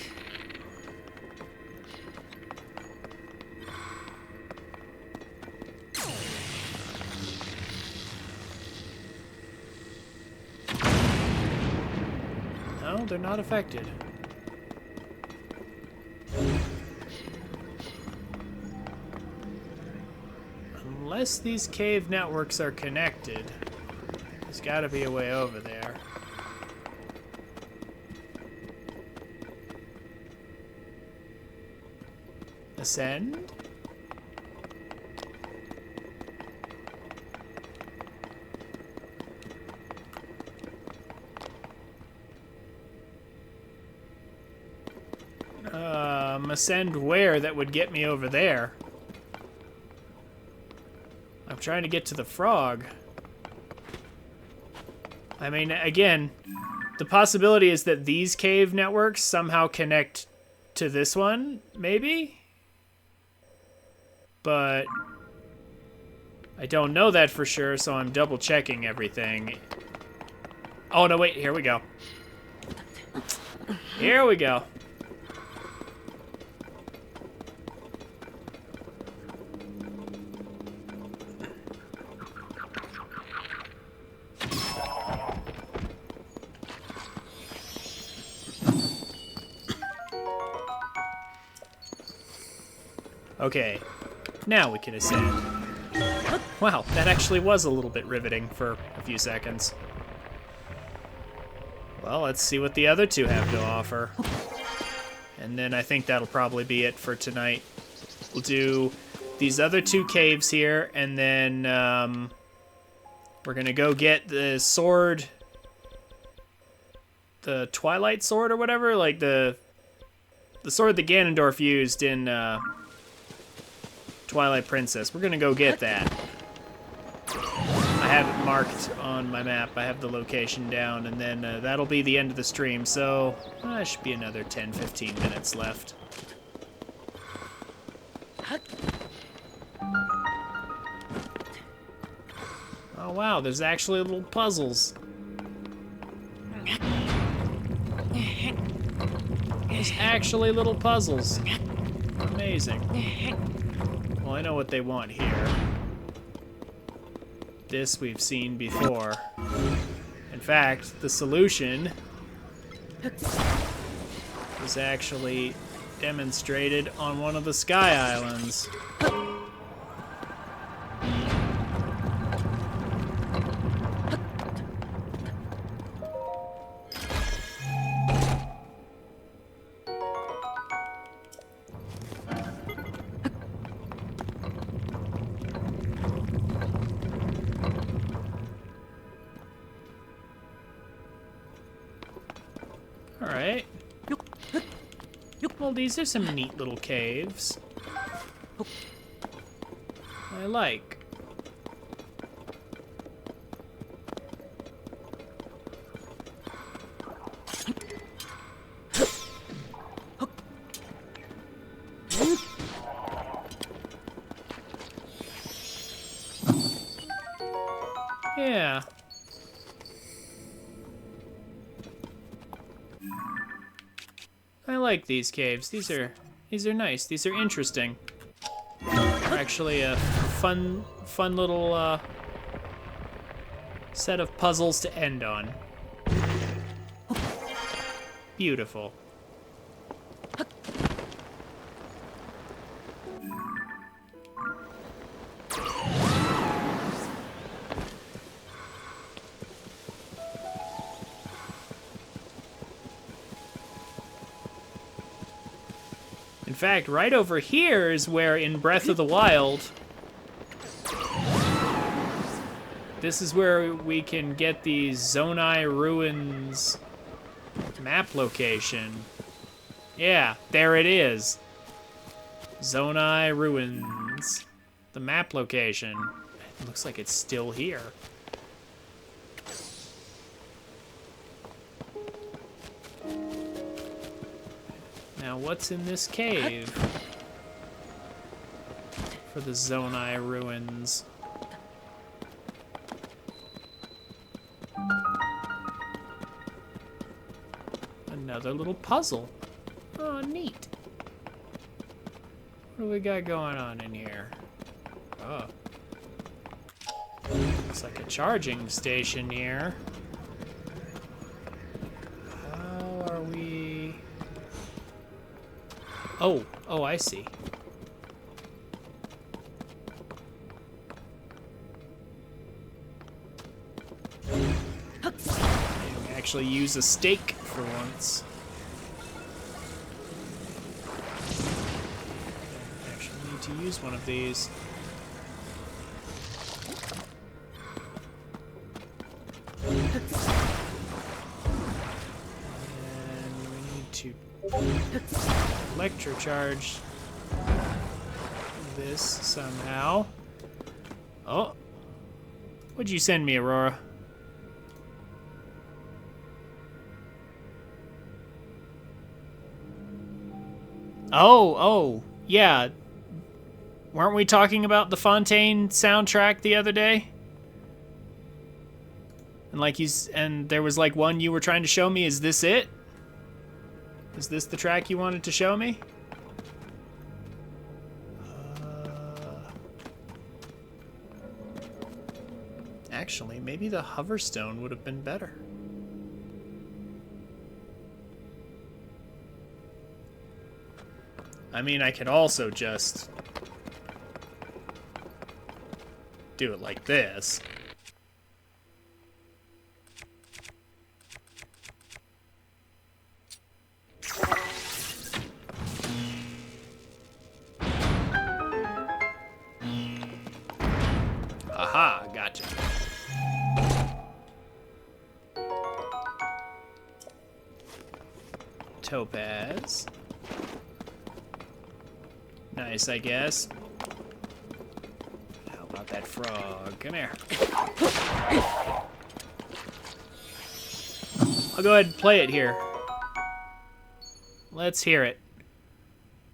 No, they're not affected. Unless these cave networks are connected, there's gotta be a way over there. Ascend? Ascend where that would get me over there? I'm trying to get to the frog. I mean, again, the possibility is that these cave networks somehow connect to this one, maybe? But I don't know that for sure, so I'm double checking everything. Oh, no, wait, here we go. Here we go. Okay, now we can ascend. Wow, that actually was a little bit riveting for a few seconds. Well, let's see what the other two have to offer. And then I think that'll probably be it for tonight. We'll do these other two caves here, and then we're gonna go get the sword, the Twilight Sword or whatever, like the sword that Ganondorf used in Twilight Princess. We're gonna go get that. I have it marked on my map. I have the location down, and then that'll be the end of the stream, so it should be another 10-15 minutes left. Oh wow, there's actually little puzzles. There's actually little puzzles. Amazing. Well, I know what they want here. This we've seen before. In fact, the solution is actually demonstrated on one of the Sky Islands. Alright. Well, these are some neat little caves. I like. Yeah. I like these caves. These are nice. These are interesting. They're actually a fun little set of puzzles to end on. Beautiful. In fact, right over here is where in Breath of the Wild, this is where we can get the Zonai Ruins map location. Yeah, there it is. Zonai Ruins. The map location. It looks like it's still here. Now, what's in this cave? For the Zonai Ruins. Another little puzzle. Oh, neat. What do we got going on in here? Oh. Looks like a charging station here. How are we... Oh, I see. Actually use a stake for once. Actually need to use one of these. And we need to electrocharge this somehow. Oh. What'd you send me, Aurora? Oh, yeah. Weren't we talking about the Fontaine soundtrack the other day? And there was like one you were trying to show me. Is this it? Is this the track you wanted to show me? Actually, maybe the Hoverstone would have been better. I mean, I could also just do it like this. Aha, gotcha. Topaz. Nice, I guess. How about that frog? Come here. I'll go ahead and play it here. Let's hear it.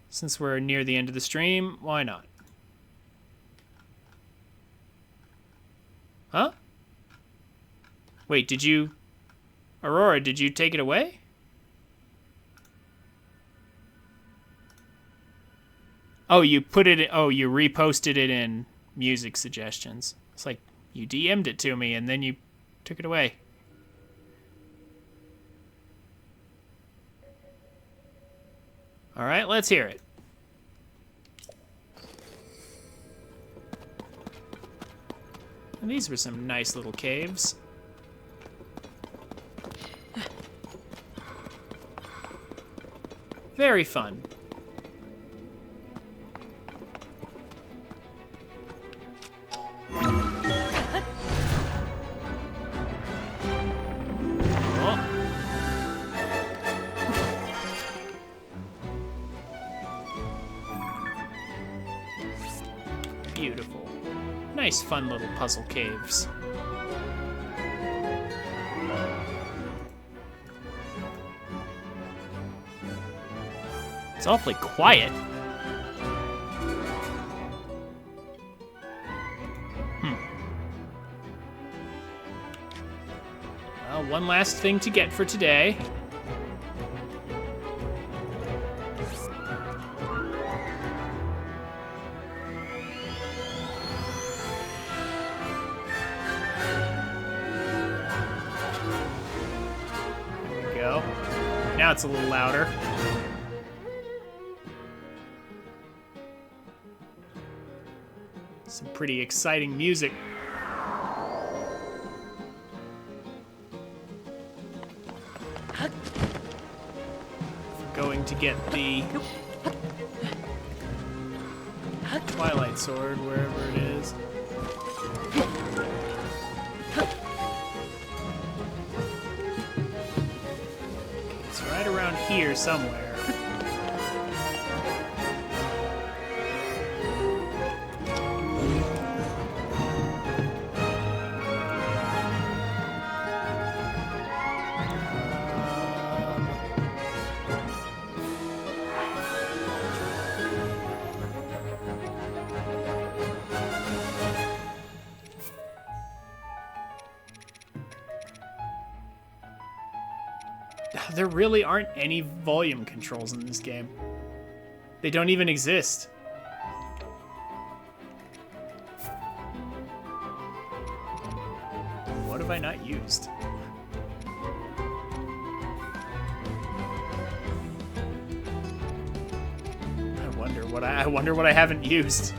Since we're near the end of the stream, why not? Huh? Wait, did you... Aurora, did you take it away? Oh, you put it... Oh, you reposted it in music suggestions. It's like you DM'd it to me and then you took it away. All right, let's hear it. And these were some nice little caves. Very fun. Beautiful. Nice, fun little puzzle caves. It's awfully quiet. Well, one last thing to get for today. Now it's a little louder. Some pretty exciting music. We're going to get the Twilight Sword, wherever it is. Right around here somewhere. There really aren't any volume controls in this game. They don't even exist. What have I not used? I wonder what I haven't used.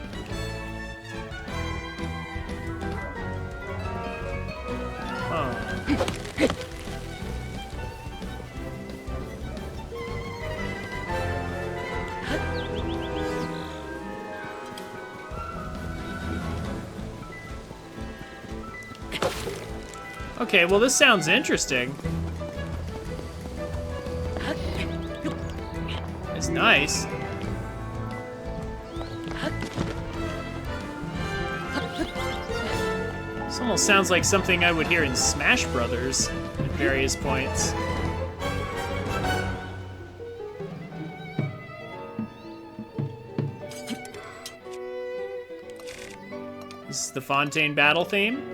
Huh. Okay, well this sounds interesting. It's nice. This almost sounds like something I would hear in Smash Brothers at various points. This is the Fontaine battle theme.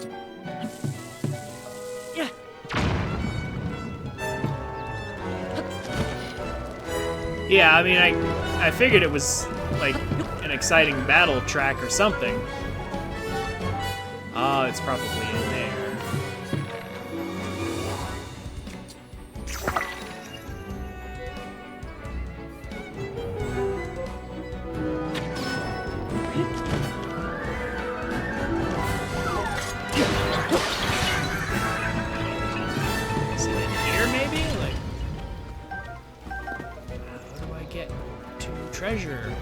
Yeah, I mean, I figured it was like an exciting battle track or something. Oh, it's probably in there. Is it in here, maybe? Like, how do I get to treasure?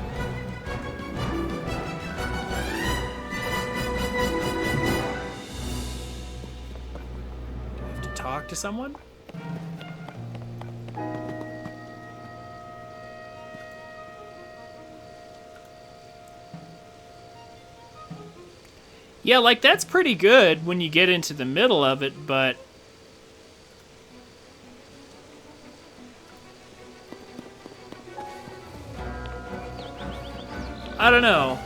Talk to someone? Yeah, like that's pretty good when you get into the middle of it, but I don't know.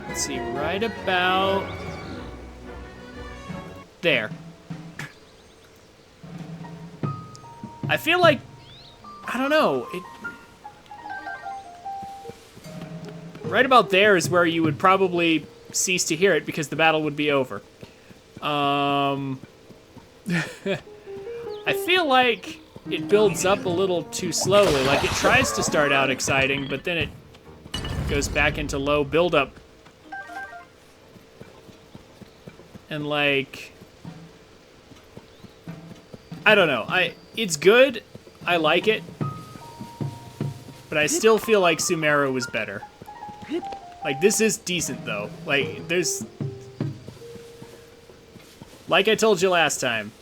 Let's see, right about there. I feel like, I don't know, right about there is where you would probably cease to hear it because the battle would be over. I feel like it builds up a little too slowly. Like it tries to start out exciting, but then it goes back into low build-up. And like, I don't know. It's good. I like it. But I still feel like Sumeru was better. Like this is decent though. Like there's, like I told you last time,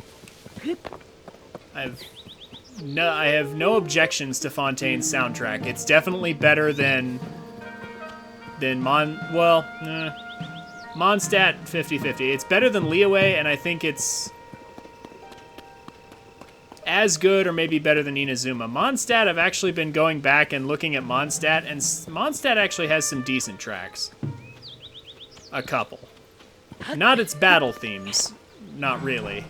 I have no objections to Fontaine's soundtrack. It's definitely better than Mondstadt 50-50. It's better than Leeway, and I think it's as good or maybe better than Inazuma. Mondstadt, I've actually been going back and looking at Mondstadt, and Mondstadt actually has some decent tracks. A couple. Not its battle themes. Not really.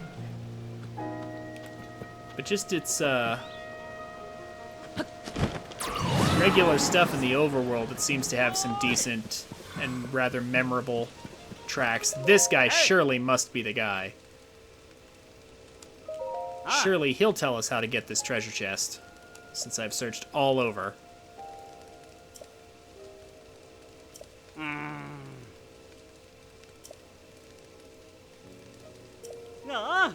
But just its, regular stuff in the overworld, it seems to have some decent and rather memorable tracks. This guy surely must be the guy. Surely he'll tell us how to get this treasure chest, since I've searched all over. No.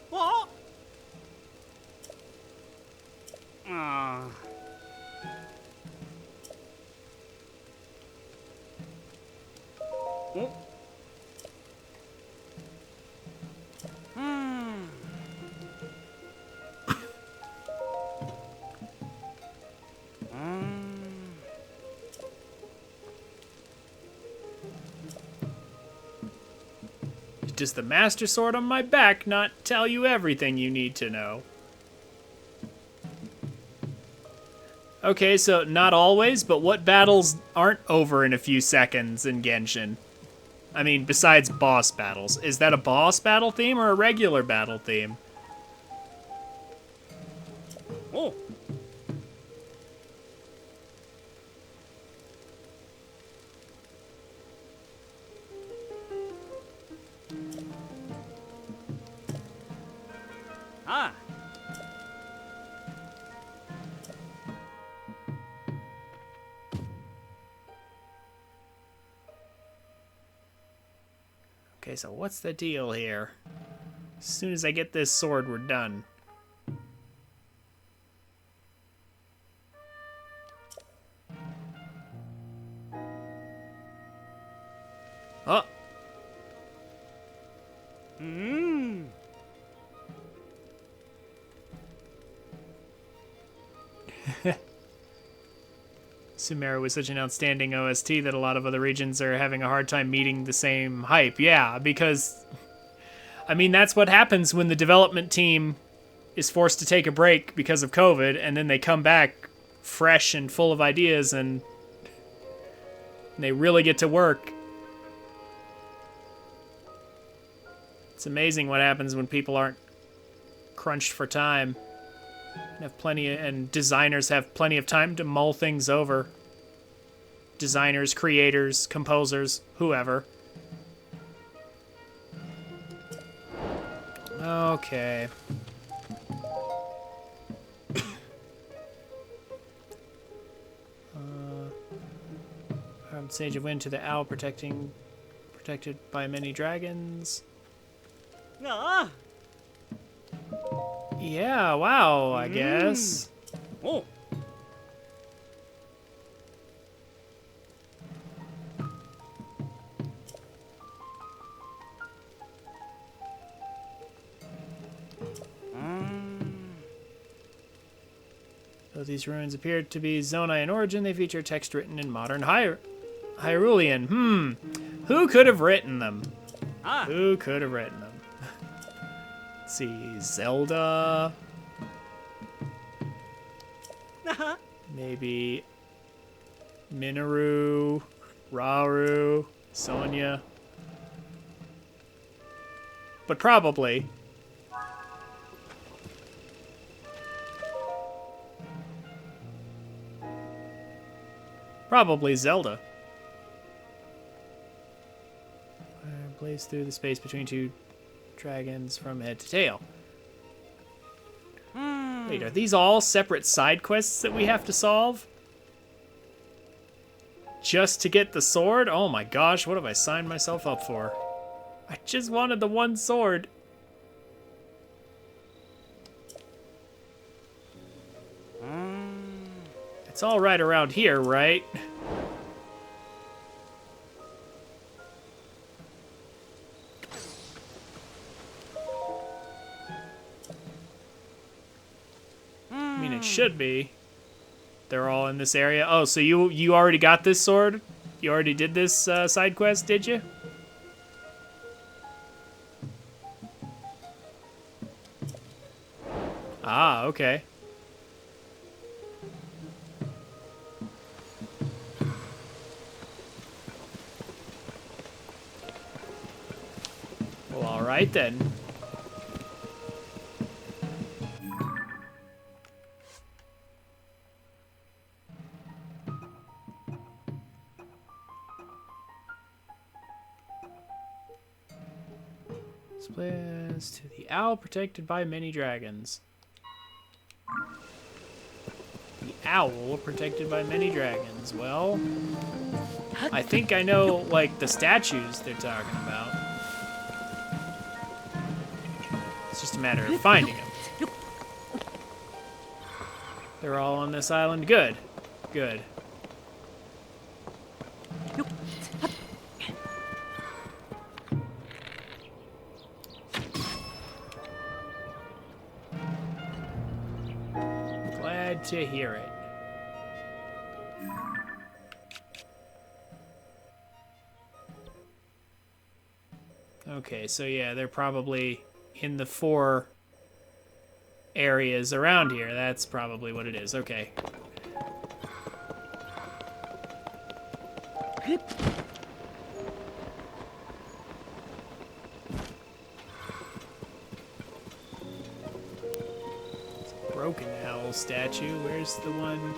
What? does the Master Sword on my back not tell you everything you need to know? Okay, so not always, but what battles aren't over in a few seconds in Genshin? I mean, besides boss battles. Is that a boss battle theme or a regular battle theme? Oh. Ah. Okay, so what's the deal here? As soon as I get this sword, we're done. Oh! Mmm. Sumeru was such an outstanding OST that a lot of other regions are having a hard time meeting the same hype. Yeah, because, I mean, that's what happens when the development team is forced to take a break because of COVID, and then they come back fresh and full of ideas, and they really get to work. It's amazing what happens when people aren't crunched for time. And designers have plenty of time to mull things over. Designers, creators, composers, whoever. Okay. Sage of Wind to the owl, protected by many dragons. Ah. Yeah, wow, I guess. Oh. Though these ruins appear to be Zonai in origin, they feature text written in modern Hyrulean. Who could have written them? Ah. Who could have written them? Let's see, Zelda. Maybe Minoru, Rauru, Sonya. But probably. Probably Zelda. Blaze through the space between two dragons from head to tail. Wait, are these all separate side quests that we have to solve? Just to get the sword? Oh my gosh, what have I signed myself up for? I just wanted the one sword. It's all right around here, right? I mean, it should be. They're all in this area. Oh, so you already got this sword? You already did this side quest, did you? Ah, okay. Well, all right then. Splits to the owl protected by many dragons. The owl protected by many dragons. Well, I think I know, like, the statues they're talking about. It's just a matter of finding them. They're all on this island. Good. Good. Glad to hear it. Okay, so yeah, they're probably in the 4 areas around here. That's probably what it is. Okay. Broken owl statue. Where's the one?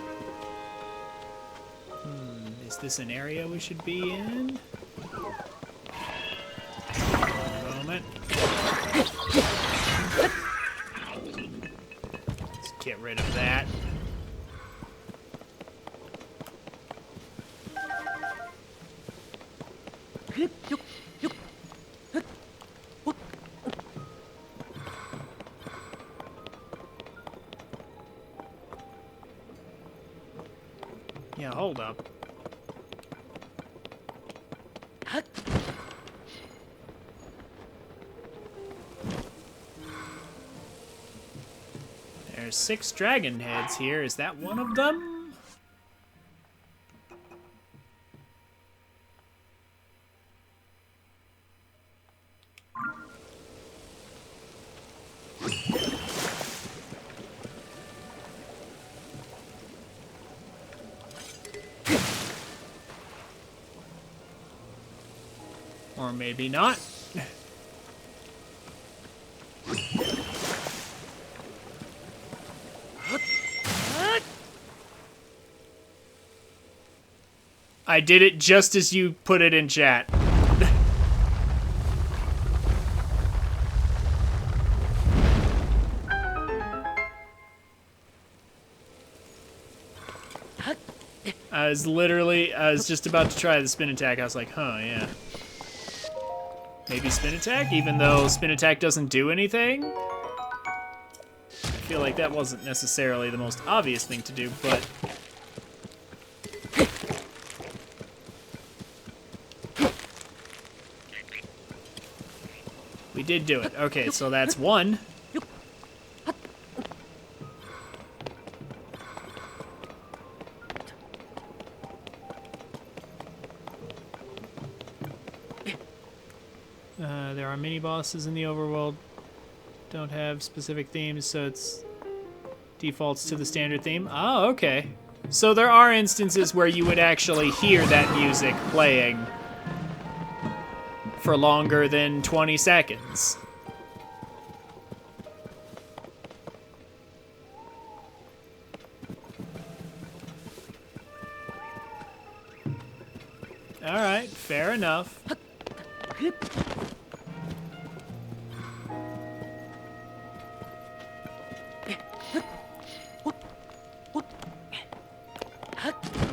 Is this an area we should be in? One moment. Let's get rid of that. Yeah, hold up. There's 6 dragon heads here. Is that one of them? Or maybe not. I did it just as you put it in chat. I was just about to try the spin attack. I was like, huh, yeah. Maybe spin attack, even though spin attack doesn't do anything? I feel like that wasn't necessarily the most obvious thing to do, but... we did do it. Okay, so that's 1. There are mini bosses in the overworld. Don't have specific themes, so it's defaults to the standard theme. Oh, okay. So there are instances where you would actually hear that music playing for longer than 20 seconds. All right, fair enough.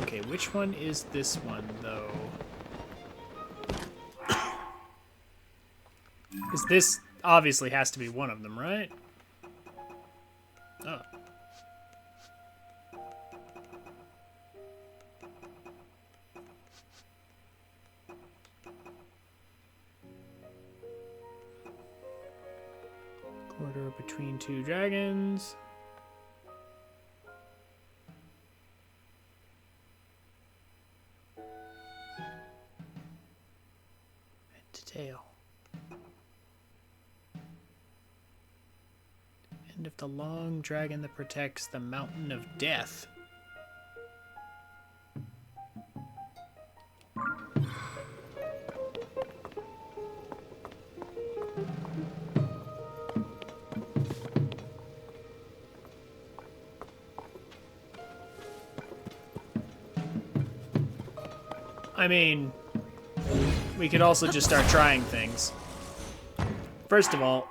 Okay, which one is this one, though? Because this obviously has to be one of them, right? Oh. Corridor between 2 dragons. And detail. End of the long dragon that protects the mountain of death. I mean, we could also just start trying things. First of all,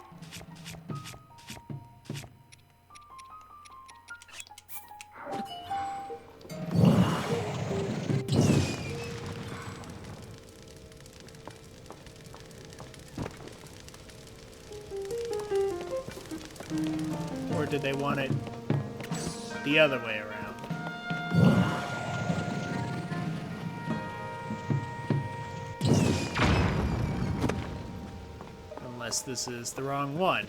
or did they want it the other way around? Unless this is the wrong one.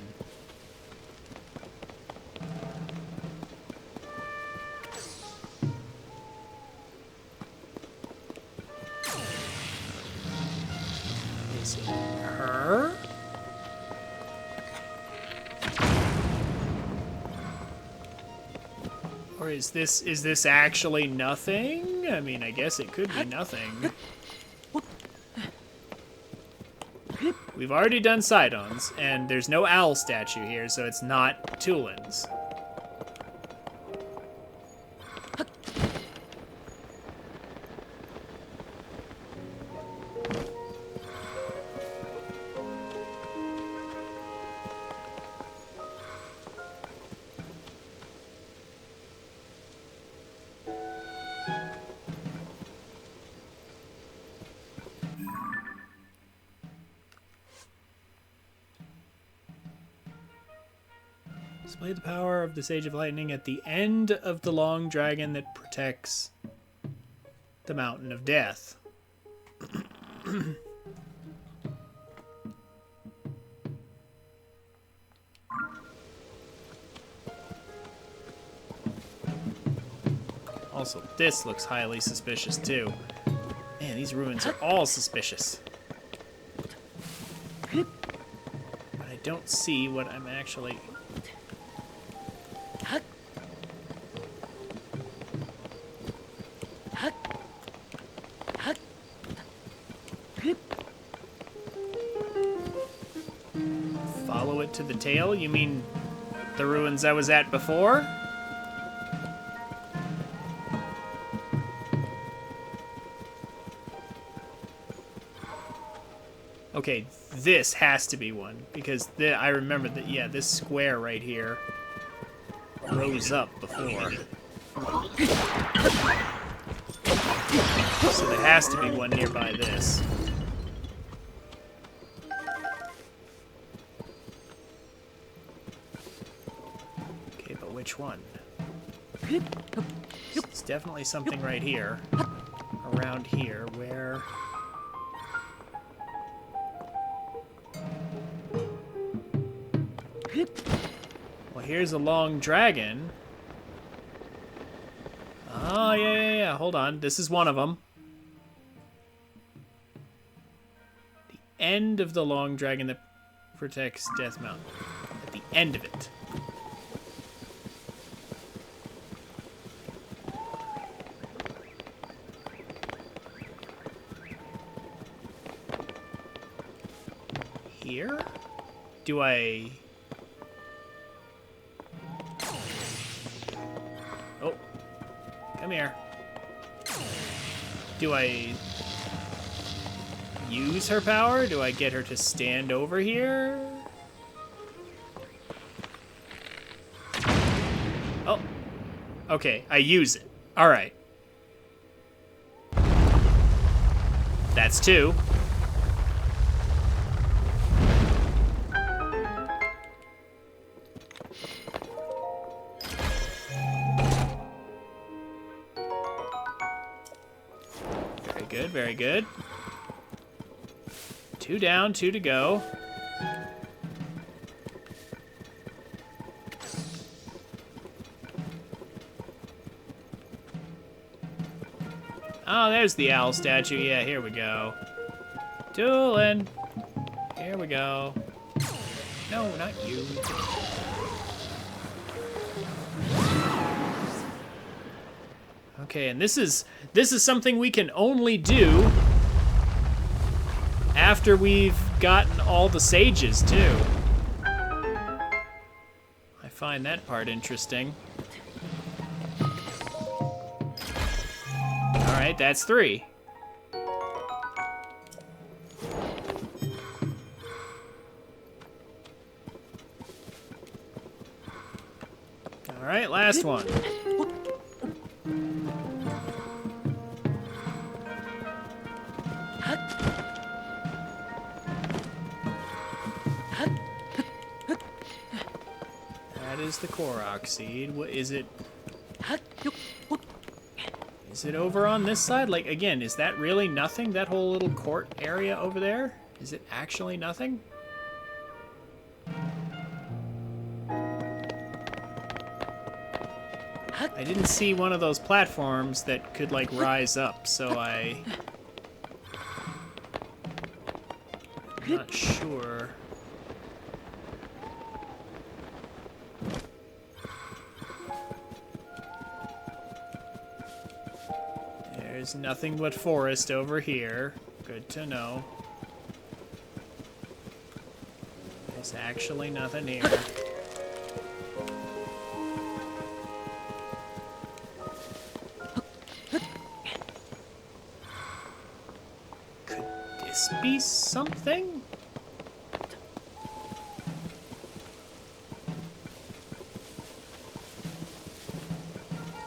Is it her? Or is this actually nothing? I mean, I guess it could be nothing. We've already done Sidons, and there's no owl statue here, so it's not Tulins. Display the power of the Sage of Lightning at the end of the long dragon that protects the Mountain of Death. Also, this looks highly suspicious too. Man, these ruins are all suspicious. But I don't see what I'm actually... Follow it to the tail? You mean the ruins I was at before? Okay, this has to be one, because I remember that, yeah, this square right here rose up before. So there has to be one nearby this. Okay, but which one? It's definitely something right here. Around here, where... Well, here's a long dragon. Oh, yeah. Hold on. This is one of them. The end of the long dragon that protects Death Mountain. At the end of it. Here? Do I... Oh. Come here. Do I use her power? Do I get her to stand over here? Oh. Okay, I use it. Alright. That's two. Very good. 2 down, 2 to go. Oh, there's the owl statue. Yeah, here we go. Tulin. Here we go. No, not you. Okay, and this is something we can only do after we've gotten all the sages, too. I find that part interesting. Alright, that's 3. Alright, last one. The Korok seed. What is it? Is it over on this side? Like, again, is that really nothing? That whole little court area over there? Is it actually nothing? I didn't see one of those platforms that could, like, rise up, so I'm not sure. There's nothing but forest over here. Good to know. There's actually nothing here. Could this be something?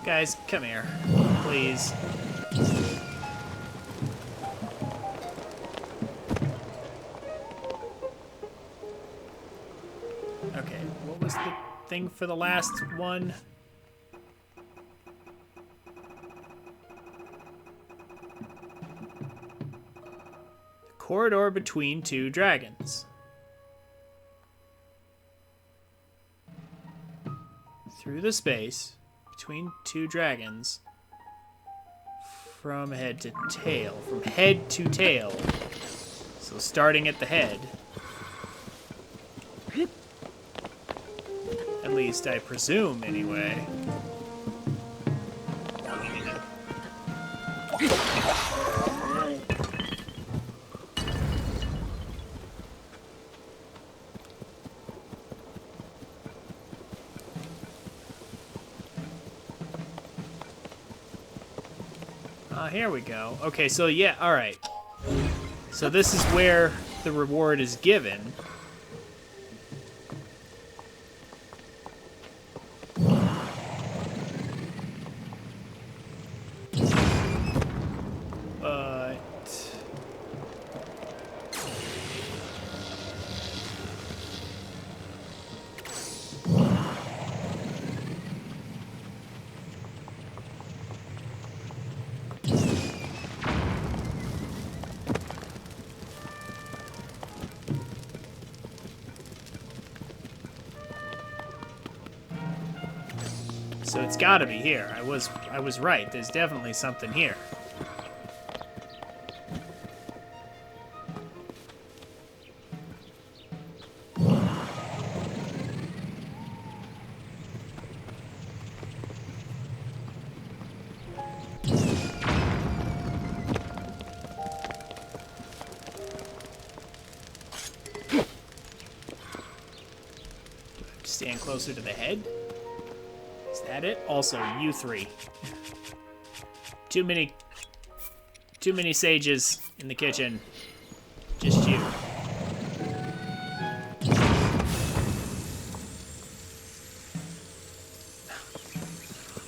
Guys, come here, please. Okay, what was the thing for the last one? The corridor between two dragons. Through the space between two dragons from head to tail. From head to tail. So starting at the head. At least I presume, anyway. Here we go. Okay, so yeah, alright. So this is where the reward is given. But... So it's gotta be here. I was right. There's definitely something here. Stand closer to the head. Is that it? Also, you three. Too many sages in the kitchen. Just you.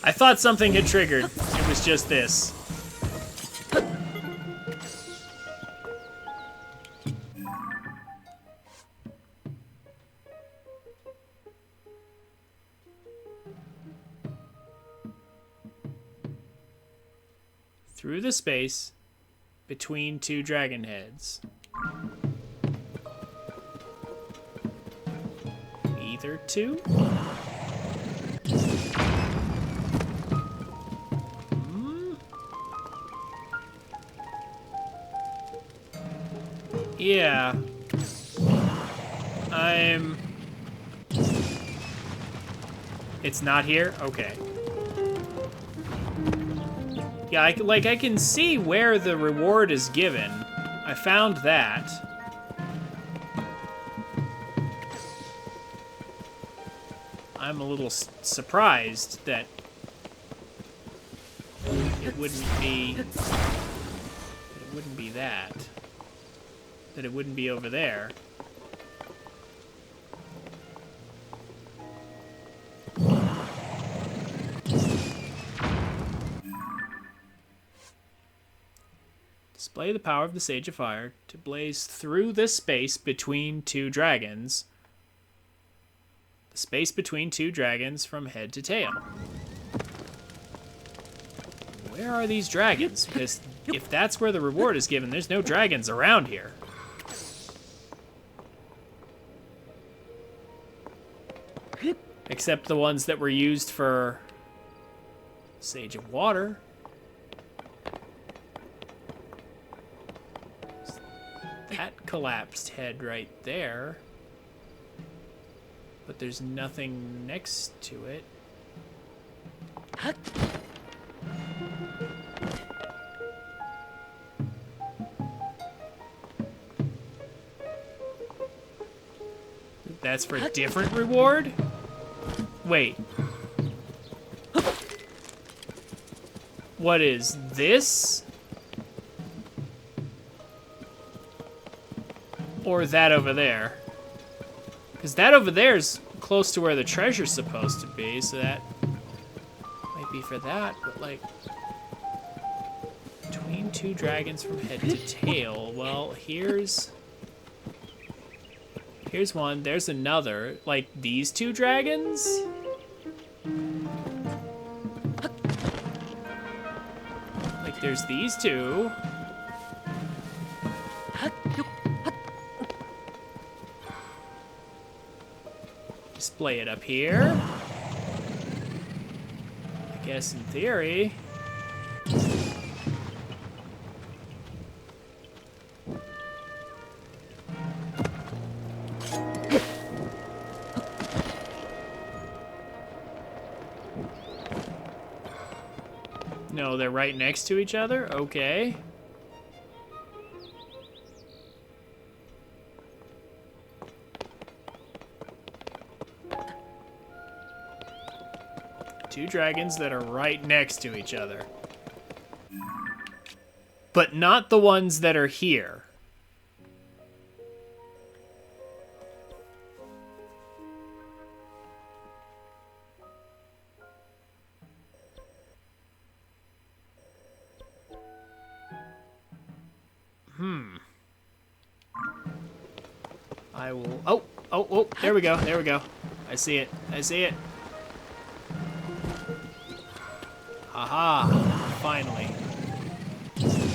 I thought something had triggered. It was just this. Through the space between two dragon heads. Either two? Yeah. It's not here? Okay. Yeah, I can see where the reward is given. I found that. I'm a little surprised that it wouldn't be that. That it wouldn't be over there. Display the power of the Sage of Fire to blaze through the space between two dragons. The space between two dragons from head to tail. Where are these dragons? Because if that's where the reward is given, there's no dragons around here. Except the ones that were used for Sage of Water. That collapsed head right there. But there's nothing next to it. that's for a different reward? Wait. What is this? Or that over there? Because that over there is close to where the treasure's supposed to be, so that might be for that, but like... Between two dragons from head to tail. Well, here's one, there's another. Like, these two dragons? Like, there's these two. Display it up here. I guess in theory. No, they're right next to each other? Okay. Two dragons that are right next to each other. But not the ones that are here. I will... Oh, there we go, there we go. I see it, I see it. Aha, finally.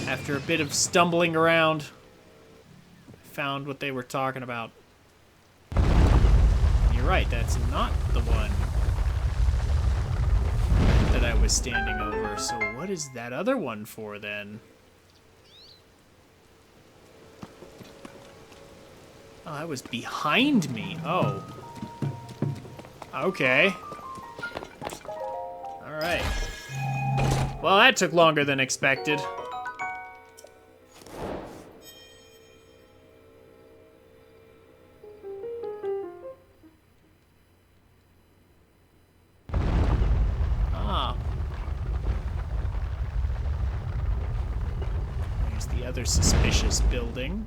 After a bit of stumbling around, I found what they were talking about. You're right, that's not the one that I was standing over. So what is that other one for then? Oh, that was behind me. Oh. Okay. All right. Well, that took longer than expected. Ah. There's the other suspicious building.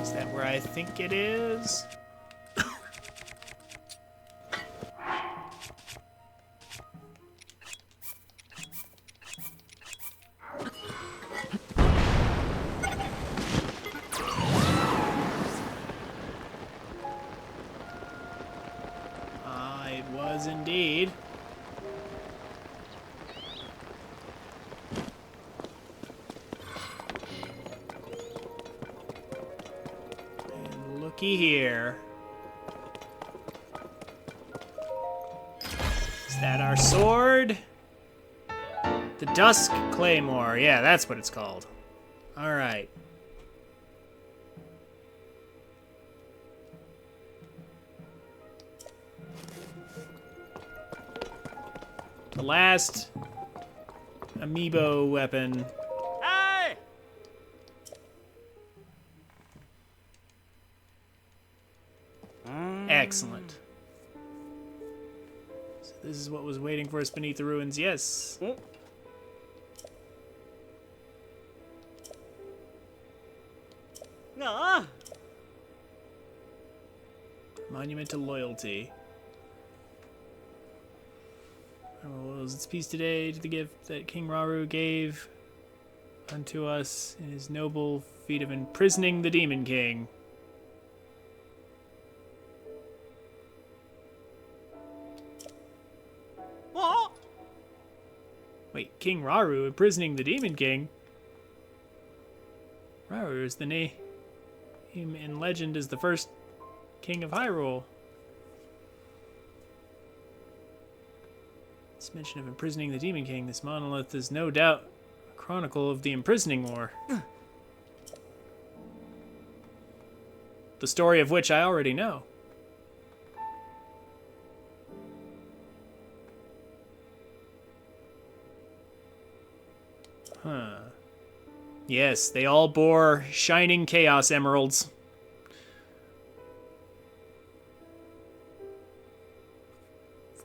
Is that where I think it is? It was indeed. And looky here. Is that our sword? The Dusk Claymore. Yeah, that's what it's called. All right. The last amiibo weapon. Hey! Excellent. So this is what was waiting for us beneath the ruins. Yes. Oh. Ah! Monument to Loyalty. What was its peace today to the gift that King Rauru gave unto us in his noble feat of imprisoning the Demon King. What? Wait, King Rauru imprisoning the Demon King? Rauru is the name in legend as the first king of Hyrule. This mention of imprisoning the Demon King, this monolith is no doubt a chronicle of the imprisoning war. The story of which I already know. Yes, they all bore shining chaos emeralds.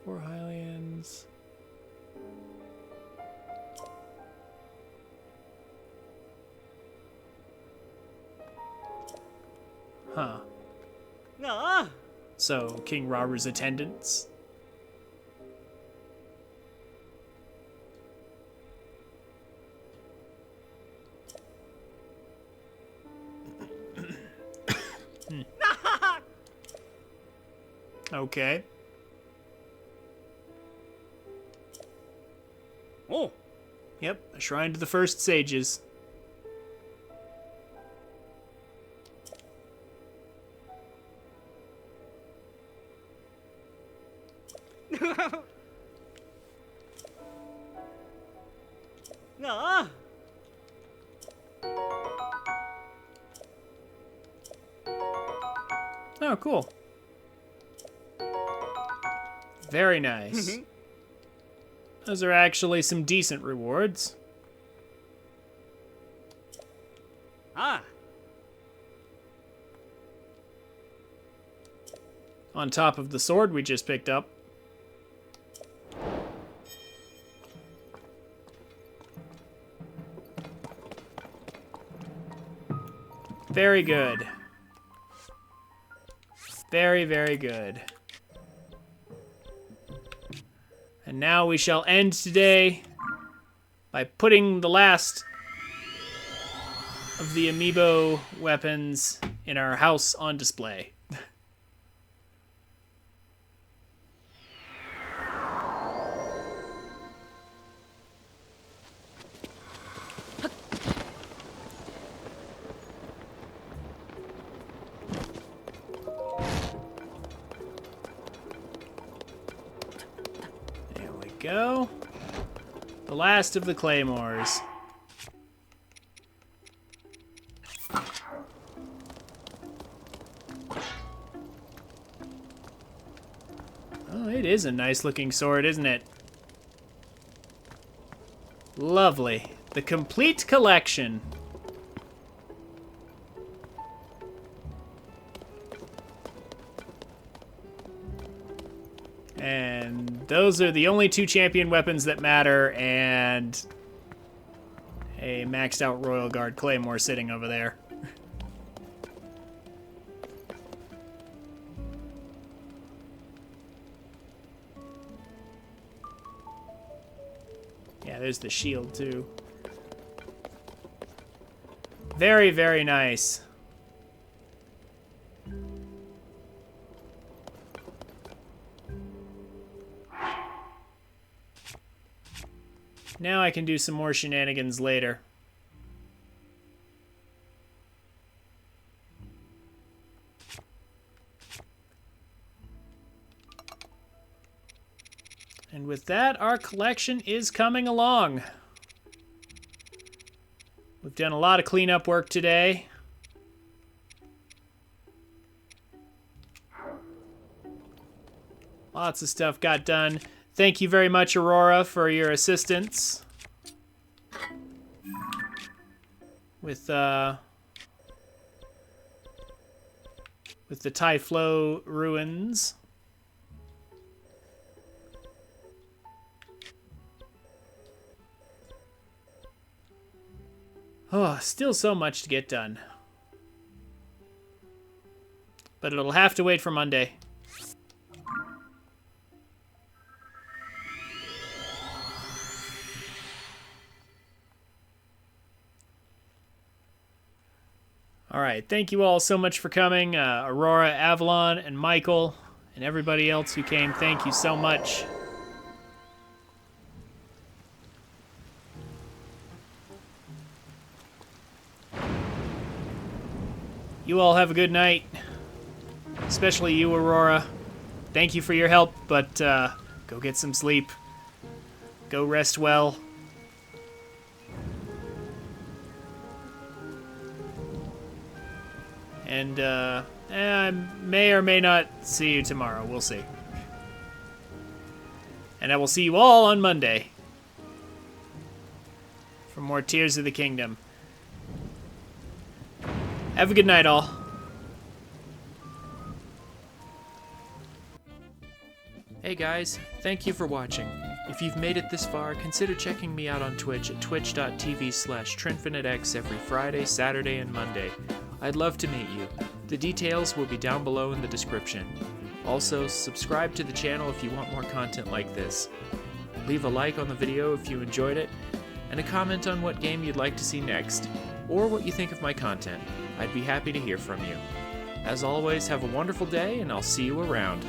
Four Hylians. Huh. Ngỡ. So, King Raru's attendants. Okay. Oh. Yep, a shrine to the first sages. Ngỡ. Oh, cool. Very nice. Those are actually some decent rewards. À. On top of the sword we just picked up. Very good. Very, very good. And now we shall end today by putting the last of the amiibo weapons in our house on display. There we go. The last of the claymores. Oh, it is a nice looking sword, isn't it? Lovely. The complete collection. And those are the only two champion weapons that matter, and a maxed out Royal Guard Claymore sitting over there. Yeah, there's the shield too. Very, very nice. Now I can do some more shenanigans later. And with that, our collection is coming along. We've done a lot of cleanup work today. Lots of stuff got done. Thank you very much, Aurora, for your assistance with the Typhlo ruins. Oh, still so much to get done. But it'll have to wait for Monday. All right, thank you all so much for coming. Aurora, Avalon, and Michael, and everybody else who came, thank you so much. You all have a good night, especially you, Aurora. Thank you for your help, but go get some sleep. Go rest well. And I may or may not see you tomorrow. We'll see. And I will see you all on Monday for more more Tears of the Kingdom. Have a good night, all. Hey guys, thank you for watching. If you've made it this far, consider checking me out on Twitch at twitch.tv/TrinfiniteX every Friday, Saturday, and Monday. I'd love to meet you. The details will be down below in the description. Also, subscribe to the channel if you want more content like this. Leave a like on the video if you enjoyed it, and a comment on what game you'd like to see next, or what you think of my content. I'd be happy to hear from you. As always, have a wonderful day, and I'll see you around.